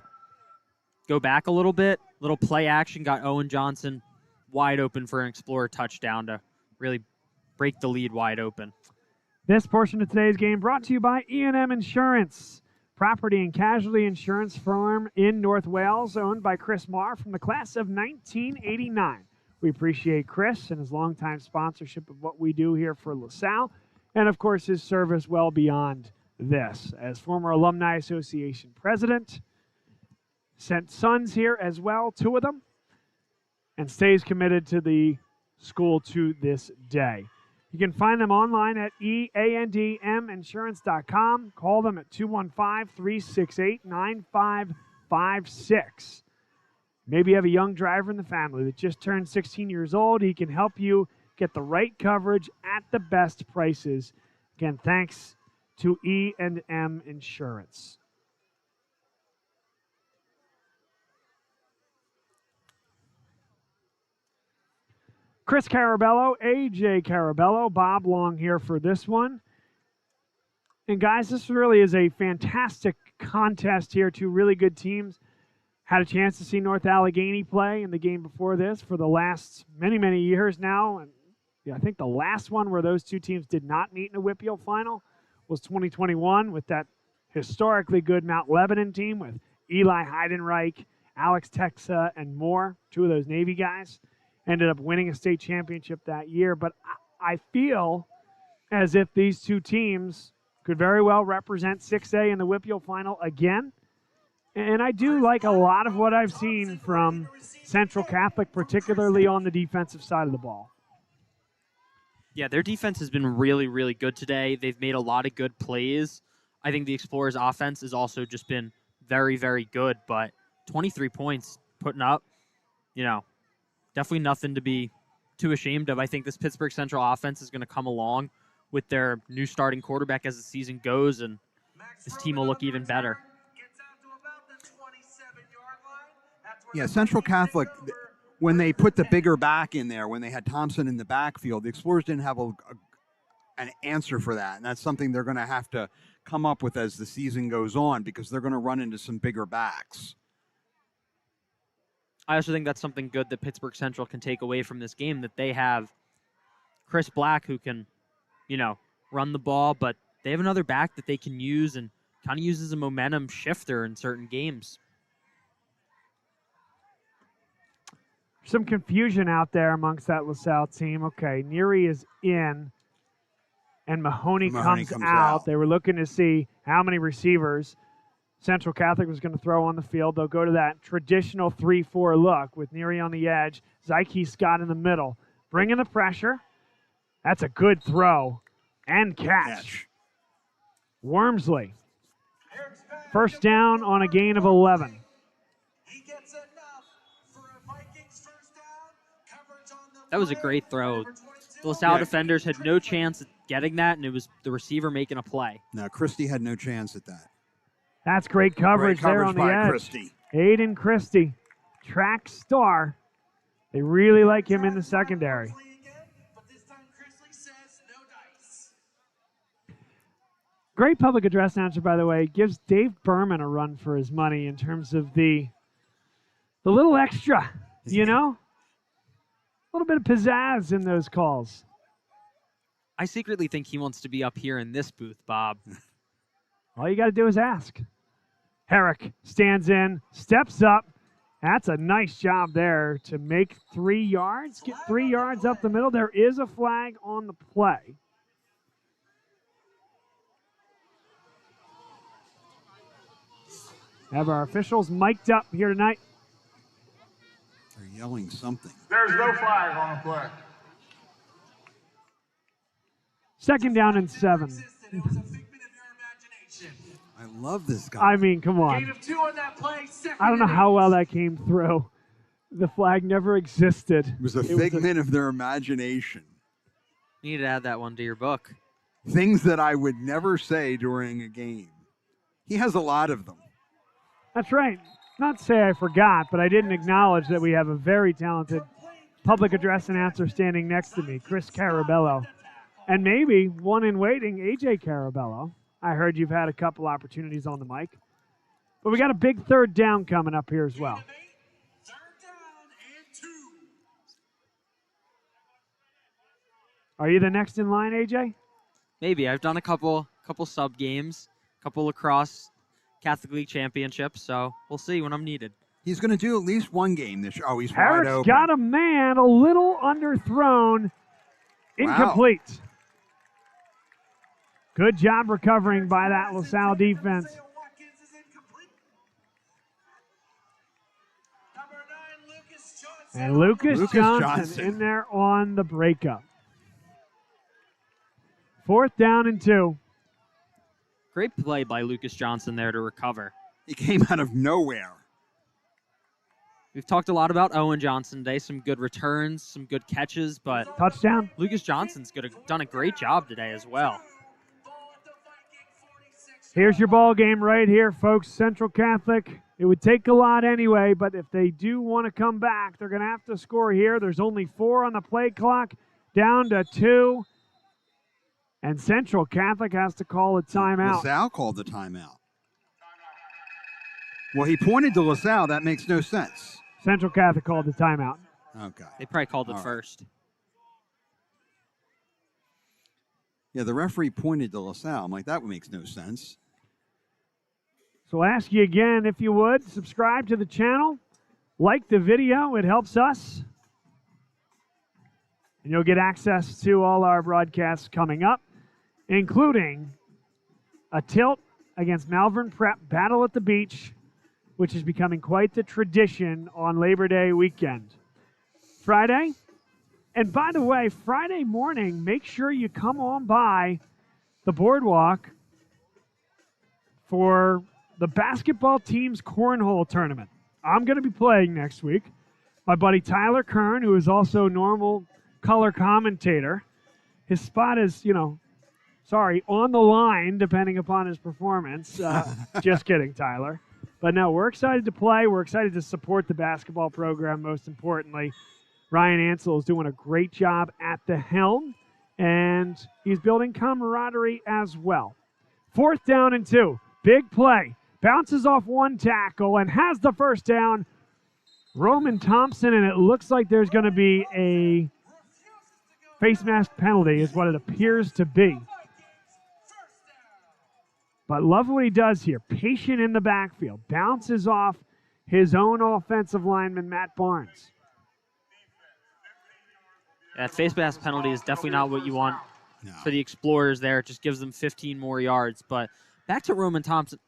go back a little bit. Little play action got Owen Johnson wide open for an Explorer touchdown to really break the lead wide open. This portion of today's game brought to you by E&M Insurance, property and casualty insurance firm in North Wales, owned by Chris Marr from the class of 1989. We appreciate Chris and his longtime sponsorship of what we do here for LaSalle, and of course his service well beyond this. As former Alumni Association president, sent sons here as well, 2 of them, and stays committed to the school to this day. You can find them online at eandminsurance.com. Call them at 215-368-9556. Maybe you have a young driver in the family that just turned 16 years old. He can help you get the right coverage at the best prices. Again, thanks to E&M Insurance. Chris Carabello, AJ Carabello, Bob Long here for this one. And guys, this really is a fantastic contest here. 2 really good teams. Had a chance to see North Allegheny play in the game before this for the last many, many years now. And yeah, I think the last one where those 2 teams did not meet in a WPIAL final was 2021 with that historically good Mount Lebanon team with Eli Heidenreich, Alex Texa, and more. 2 of those Navy guys. Ended up winning a state championship that year. But I feel as if these 2 teams could very well represent 6A in the WPIAL final again. And I do like a lot of what I've seen from Central Catholic, particularly on the defensive side of the ball. Yeah, their defense has been really, really good today. They've made a lot of good plays. I think the Explorers' offense has also just been very, very good. But 23 points putting up, definitely nothing to be too ashamed of. I think this Pittsburgh Central offense is going to come along with their new starting quarterback as the season goes, and this team will look even better. Yeah, Central Catholic, when they put the bigger back in there, when they had Thompson in the backfield, the Explorers didn't have an answer for that. And that's something they're going to have to come up with as the season goes on, because they're going to run into some bigger backs. I also think that's something good that Pittsburgh Central can take away from this game, that they have Chris Black who can, run the ball, but they have another back that they can use and kind of use as a momentum shifter in certain games. Some confusion out there amongst that LaSalle team. Okay, Neary is in, and Mahoney comes out. They were looking to see how many receivers Central Catholic was going to throw on the field. They'll go to that traditional 3-4 look with Neary on the edge, Zyke Scott in the middle. Bringing the pressure. That's a good throw and catch. Wormsley. First down on a gain of 11. That was a great throw. The LaSalle defenders had no chance at getting that, and it was the receiver making a play. No, Christie had no chance at that. That's great coverage there on the edge. Christie. Aiden Christie, track star. They really like him in the secondary. Great public address announcer, by the way. Gives Dave Berman a run for his money in terms of the little extra, A little bit of pizzazz in those calls. I secretly think he wants to be up here in this booth, Bob. All you got to do is ask. Herrick stands in, steps up. That's a nice job there to make 3 yards. Get 3 yards up the middle. There is a flag on the play. Have our officials mic'd up here tonight. They're yelling something. There's no flag on the play. 2nd down and 7. I love this guy. I mean, come on. Gain of 2 on that play. I don't know how well that came through. The flag never existed. It was a figment of their imagination. You need to add that one to your book. Things that I would never say during a game. He has a lot of them. That's right. Not to say I forgot, but I didn't acknowledge that we have a very talented public address announcer standing next to me, Chris Carabello. And maybe one in waiting, AJ Carabello. I heard you've had a couple opportunities on the mic. But we got a big 3rd down coming up here as well. Are you the next in line, AJ? Maybe. I've done a couple sub games, couple lacrosse Catholic League championships, so we'll see when I'm needed. He's going to do at least one game this year. Oh, he's wide Harris open. got a man, a little underthrown, incomplete. Wow. Good job recovering by that LaSalle defense. And Lucas Johnson in there on the breakup. 4th down and 2. Great play by Lucas Johnson there to recover. He came out of nowhere. We've talked a lot about Owen Johnson today. Some good returns, some good catches, but touchdown. Lucas Johnson's done a great job today as well. Here's your ball game right here, folks. Central Catholic. It would take a lot anyway, but if they do want to come back, they're going to have to score here. There's only 4 on the play clock, down to 2. And Central Catholic has to call a timeout. LaSalle called the timeout. Well, he pointed to LaSalle. That makes no sense. Central Catholic called the timeout. Okay. They probably called it All right. first. Yeah, the referee pointed to LaSalle. I'm like, that makes no sense. So I'll ask you again, if you would, subscribe to the channel, like the video. It helps us. And you'll get access to all our broadcasts coming up, including a tilt against Malvern Prep Battle at the Beach, which is becoming quite the tradition on Labor Day weekend. Friday. And by the way, Friday morning, make sure you come on by the boardwalk for the basketball team's cornhole tournament. I'm going to be playing next week. My buddy Tyler Kern, who is also normal color commentator, his spot is, on the line, depending upon his performance. Just kidding, Tyler. But no, we're excited to play. We're excited to support the basketball program, most importantly. Ryan Ansel is doing a great job at the helm, and he's building camaraderie as well. 4th down and 2. Big play. Bounces off one tackle and has the first down. Roman Thompson, and it looks like there's going to be a face mask penalty is what it appears to be. But love what he does here. Patient in the backfield. Bounces off his own offensive lineman, Matt Barnes. That face mask penalty is definitely not what you want for the Explorers there. It just gives them 15 more yards. But back to Roman Thompson.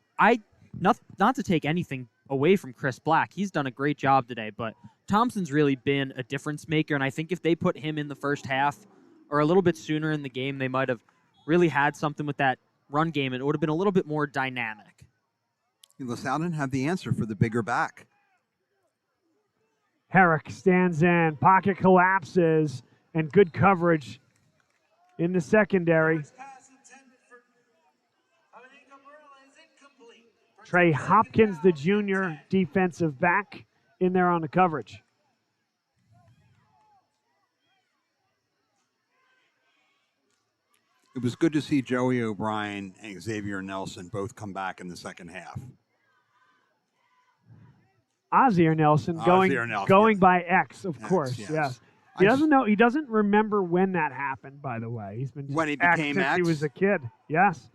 Not to take anything away from Chris Black. He's done a great job today, but Thompson's really been a difference maker, and I think if they put him in the first half or a little bit sooner in the game, they might have really had something with that run game, and it would have been a little bit more dynamic. LaSalle didn't have the answer for the bigger back. Herrick stands in, pocket collapses, and good coverage in the secondary. Trey Hopkins, the junior defensive back, in there on the coverage. It was good to see Joey O'Brien and Xavier Nelson both come back in the second half. Ozzie Nelson going by X, of course. Yes. He doesn't know. He doesn't remember when that happened. By the way, he's been when he became since X. He was a kid. Yes.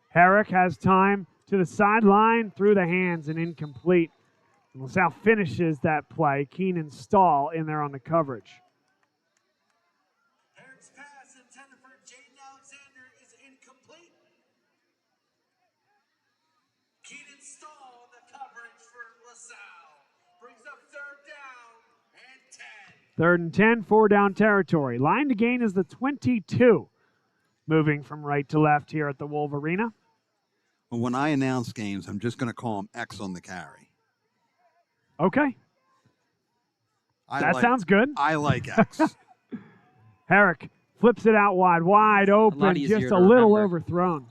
Herrick has time to the sideline, through the hands, and incomplete. And LaSalle finishes that play. Keenan Stahl in there on the coverage. Herrick's pass intended for Jaden Alexander is incomplete. Keenan Stahl on the coverage. Brings up third down and 10. Third and 10, 4-down territory. Line to gain is the 22. Moving from right to left here at the Wolverina. Well, when I announce games, I'm just going to call them X on the carry. Okay. That sounds good. I like X. Herrick flips it out wide open, just a little overthrown.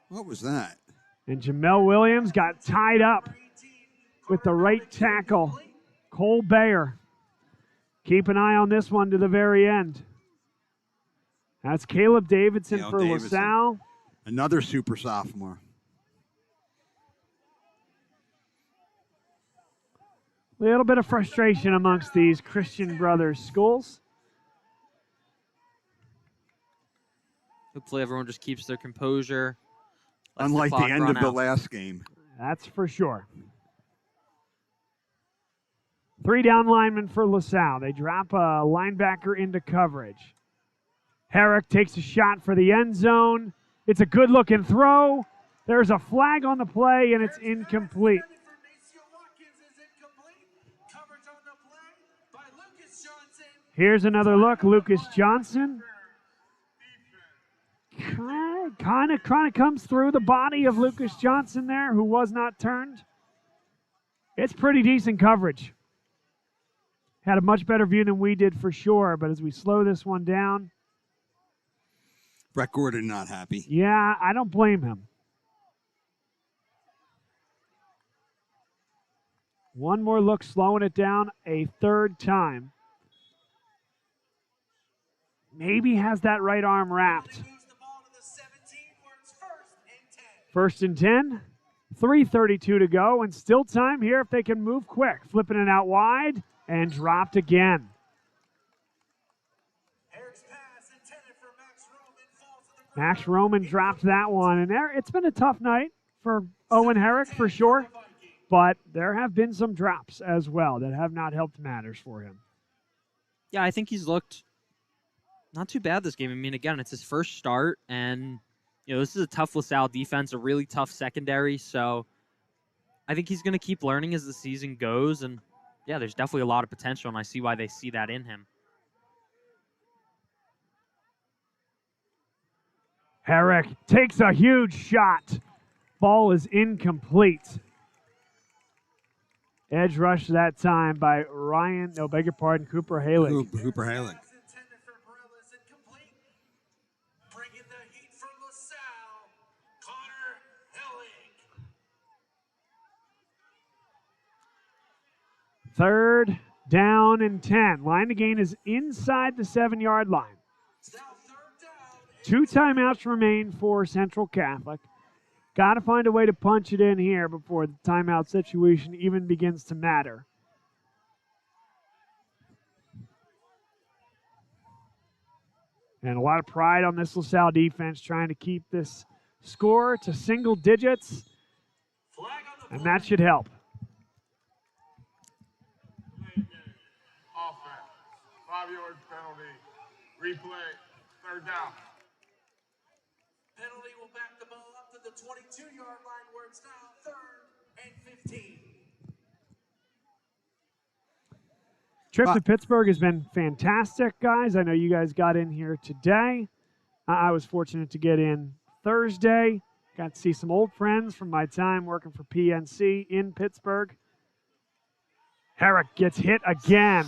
What was that? And Jamel Williams got tied up with the right tackle, Cole Bayer. Keep an eye on this one to the very end. That's Caleb Davidson for LaSalle. Another super sophomore. A little bit of frustration amongst these Christian Brothers schools. Hopefully everyone just keeps their composure. Unlike the end of the last game. That's for sure. 3-down linemen for LaSalle. They drop a linebacker into coverage. Herrick takes a shot for the end zone. It's a good-looking throw. There's a flag on the play, and it's incomplete. Here's another look. Lucas Johnson kind of comes through the body of Lucas Johnson there, who was not turned. It's pretty decent coverage. Had a much better view than we did for sure, but as we slow this one down. Brett Gordon not happy. Yeah, I don't blame him. One more look, slowing it down a third time. Maybe has that right arm wrapped. First and 10, 3:32 to go, and still time here if they can move quick. Flipping it out wide and dropped again. Max Roman dropped that one, and it's been a tough night for Owen Herrick for sure, but there have been some drops as well that have not helped matters for him. Yeah, I think he's looked not too bad this game. I mean, again, it's his first start, and this is a tough LaSalle defense, a really tough secondary, so I think he's going to keep learning as the season goes, and yeah, there's definitely a lot of potential, and I see why they see that in him. Herrick takes a huge shot. Ball is incomplete. Edge rush that time by Cooper Halick. Cooper Halick. Third down and 10. Line to gain is inside the 7-yard line. 2 timeouts remain for Central Catholic. Got to find a way to punch it in here before the timeout situation even begins to matter. And a lot of pride on this LaSalle defense trying to keep this score to single digits. And that should help. Offense. 5-yard penalty. Replay. Third down. Penalty will back the ball up to the 22-yard line where it's now 3rd and 15. Trip to Pittsburgh has been fantastic, guys. I know you guys got in here today. I was fortunate to get in Thursday. Got to see some old friends from my time working for PNC in Pittsburgh. Herrick gets hit again.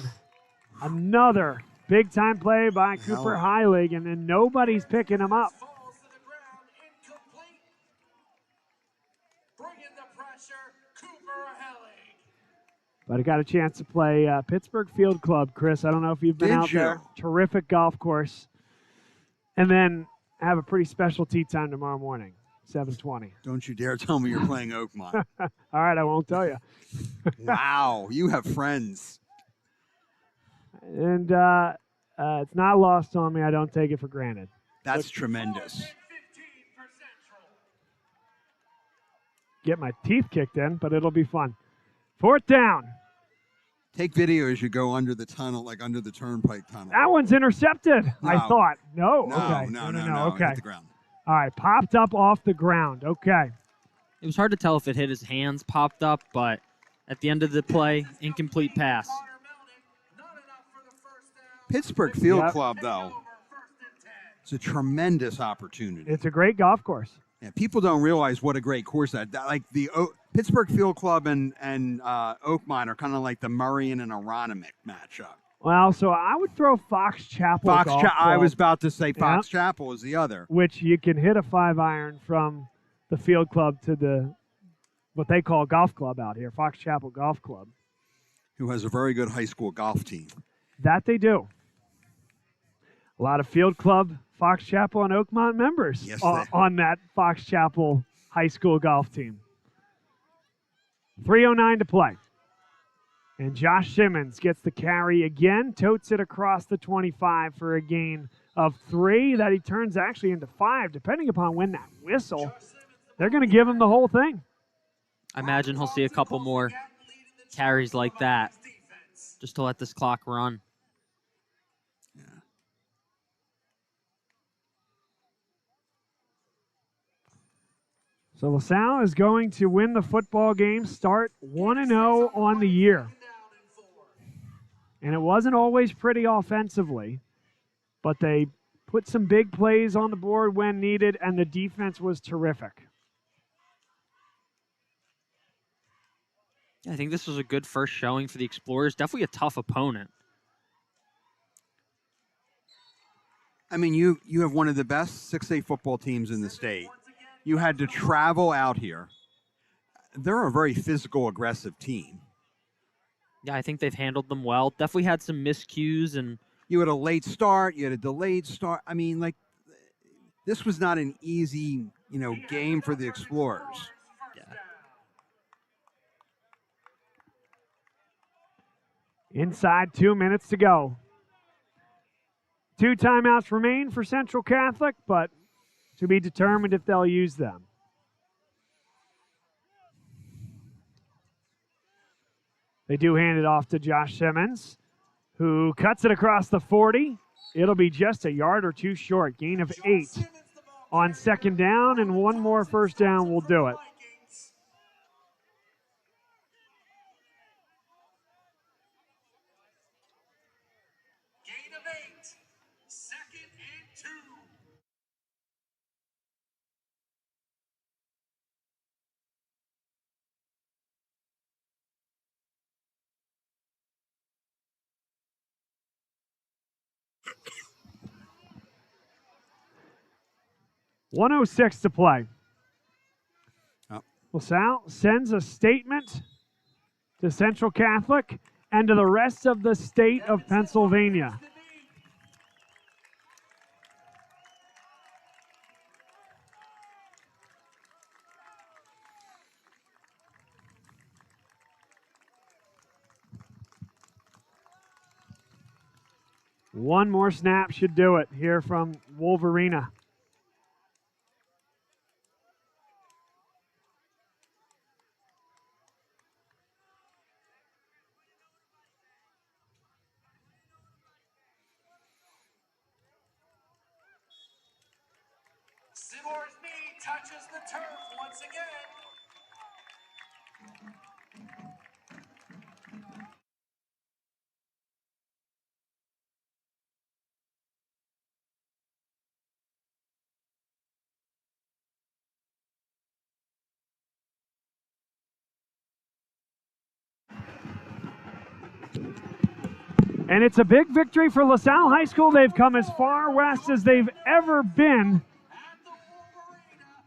Another big-time play by Cooper Heilig, and then nobody's picking him up. But I got a chance to play Pittsburgh Field Club, Chris. I don't know if you've been out there. Terrific golf course. And then have a pretty special tee time tomorrow morning, 7:20. Don't you dare tell me you're playing Oakmont. All right, I won't tell you. Wow, you have friends. And it's not lost on me. I don't take it for granted. That's tremendous. Get my teeth kicked in, but it'll be fun. 4th down. Take video as you go under the tunnel, like under the turnpike tunnel. That one's intercepted, No. I thought. No? No, Okay. no. Okay. Hit the ground. All right, popped up off the ground. Okay. It was hard to tell if it hit his hands, popped up, but At the end of the play, incomplete pass. Pittsburgh Field Club, though, it's a tremendous opportunity. It's a great golf course. Yeah, people don't realize what a great course that like the Pittsburgh Field Club and Oakmont are kind of like the Murray and Aronimink matchup. Well, so I would throw Fox Chapel. I was about to say Fox Chapel is the other. Which you can hit a 5-iron from the Field Club to the what they call golf club out here, Fox Chapel Golf Club. Who has a very good high school golf team. That they do. A lot of Field Club, Fox Chapel, and Oakmont members on that Fox Chapel high school golf team. 3:09 to play. And Josh Simmons gets the carry again, totes it across the 25 for a gain of 3 that he turns actually into 5, depending upon when that whistle. They're going to give him the whole thing. I imagine he'll see a couple more carries like that just to let this clock run. So LaSalle is going to win the football game, start 1-0 on the year. And it wasn't always pretty offensively, but they put some big plays on the board when needed, and the defense was terrific. I think this was a good first showing for the Explorers. Definitely a tough opponent. I mean, you have one of the best 6A football teams in the state. You had to travel out here. They're a very physical, aggressive team. Yeah, I think they've handled them well. Definitely had some miscues. And you had a late start. You had a delayed start. I mean, like, this was not an easy, game for the Explorers. Inside 2 minutes to go. 2 timeouts remain for Central Catholic, but to be determined if they'll use them. They do hand it off to Josh Simmons, who cuts it across the 40. It'll be just a yard or 2 short. Gain of 8 on second down, and 1 more first down will do it. Gain of 8, 2nd and 2. .106 to play. Oh. LaSalle sends a statement to Central Catholic and to the rest of the state of Pennsylvania. One more snap should do it here from Wolverina. Sidor's knee touches the turf once again. And it's a big victory for LaSalle High School. They've come as far west as they've ever been.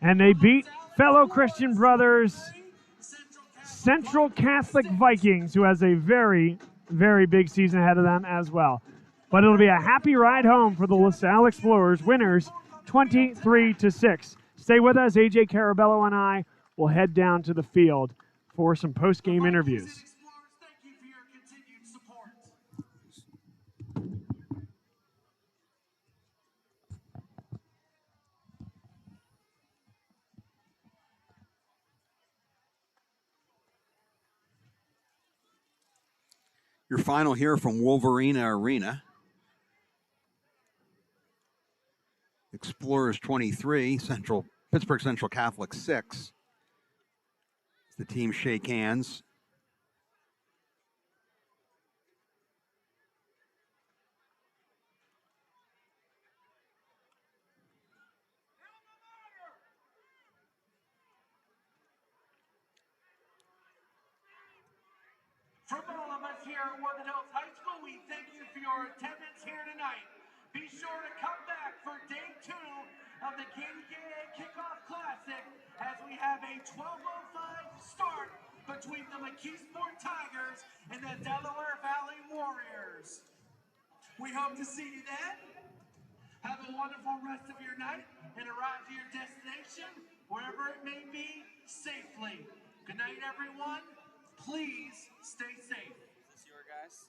And they beat fellow Christian brothers, Central Catholic Vikings, who has a very, very big season ahead of them as well. But it'll be a happy ride home for the LaSalle Explorers, winners 23-6. Stay with us. AJ Carabello and I will head down to the field for some post-game interviews. Your final here from Wolverina Arena. Explorers 23, Pittsburgh Central Catholic 6. The teams shake hands. of us here at Woodland Hills High School, we thank you for your attendance here tonight. Be sure to come back for day 2 of the KDKA Kickoff Classic as we have a 12:05 start between the McKeesport Tigers and the Delaware Valley Warriors. We hope to see you then. Have a wonderful rest of your night and arrive to your destination, wherever it may be, safely. Good night, everyone. Please stay safe. Is this your guys?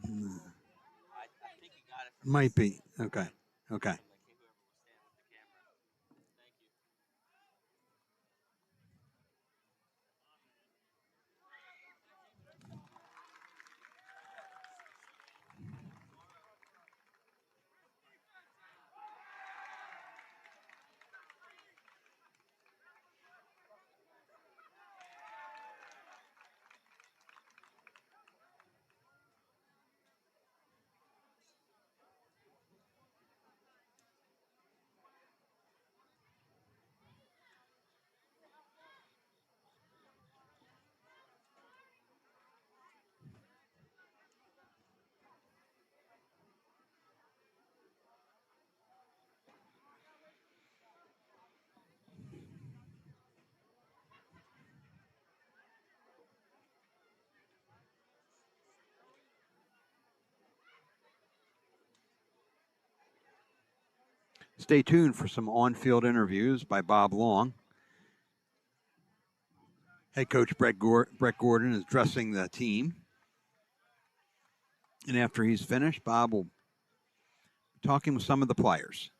I think you got it from Might be. Okay. Okay. Stay tuned for some on-field interviews by Bob Long. Head coach Brett Gordon is dressing the team. And after he's finished, Bob will be talking with some of the players.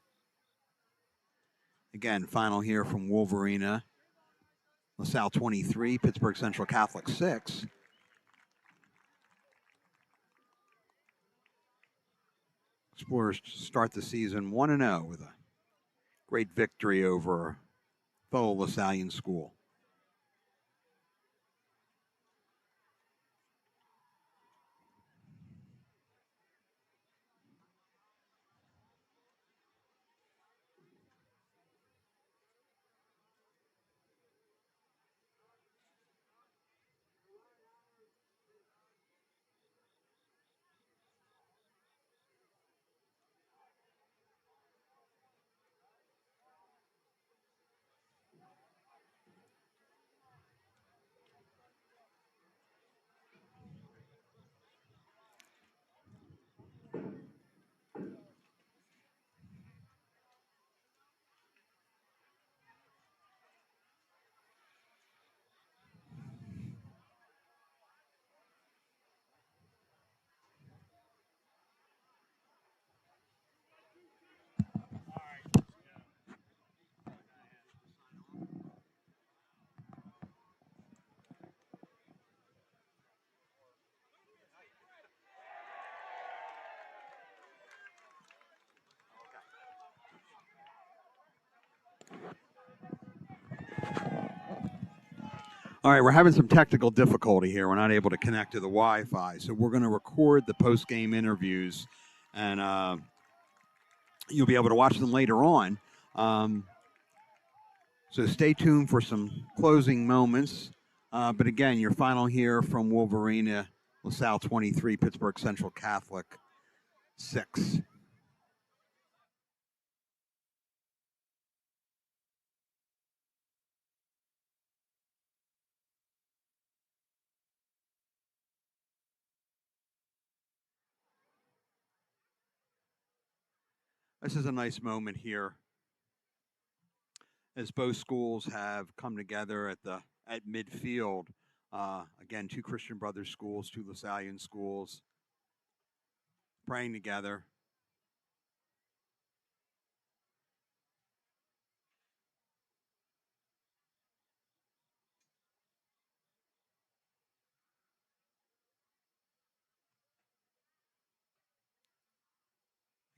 Again, final here from Wolverina, LaSalle 23, Pittsburgh Central Catholic 6. Explorers start the season 1-0 with a great victory over a fellow LaSallian school. All right, we're having some technical difficulty here. We're not able to connect to the Wi-Fi, so we're going to record the post-game interviews, and you'll be able to watch them later on. So stay tuned for some closing moments. But again, your final here from Wolverina, LaSalle 23, Pittsburgh Central Catholic 6. This is a nice moment here as both schools have come together at midfield. Again, 2 Christian Brothers schools, 2 LaSallian schools, praying together.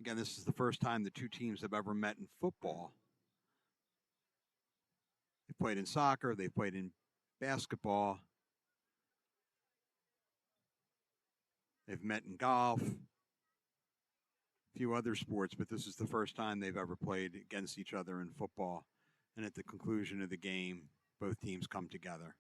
Again, this is the first time the 2 teams have ever met in football. They played in soccer, they played in basketball, they've met in golf, a few other sports, but this is the first time they've ever played against each other in football. And at the conclusion of the game, both teams come together.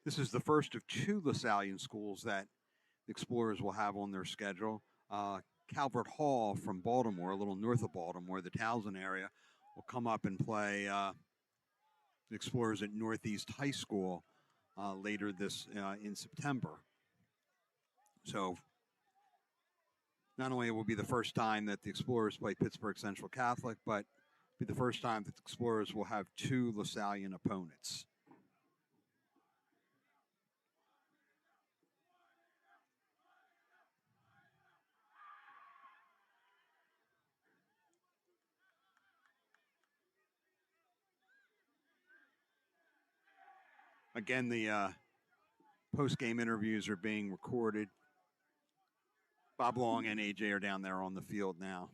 This is the first of 2 LaSallian schools that the Explorers will have on their schedule. Calvert Hall from Baltimore, a little north of Baltimore, the Towson area, will come up and play the Explorers at Northeast High School later this in September. So not only will it be the first time that the Explorers play Pittsburgh Central Catholic, but be the first time that the Explorers will have 2 LaSallian opponents. Again, the post-game interviews are being recorded. Bob Long and AJ are down there on the field now.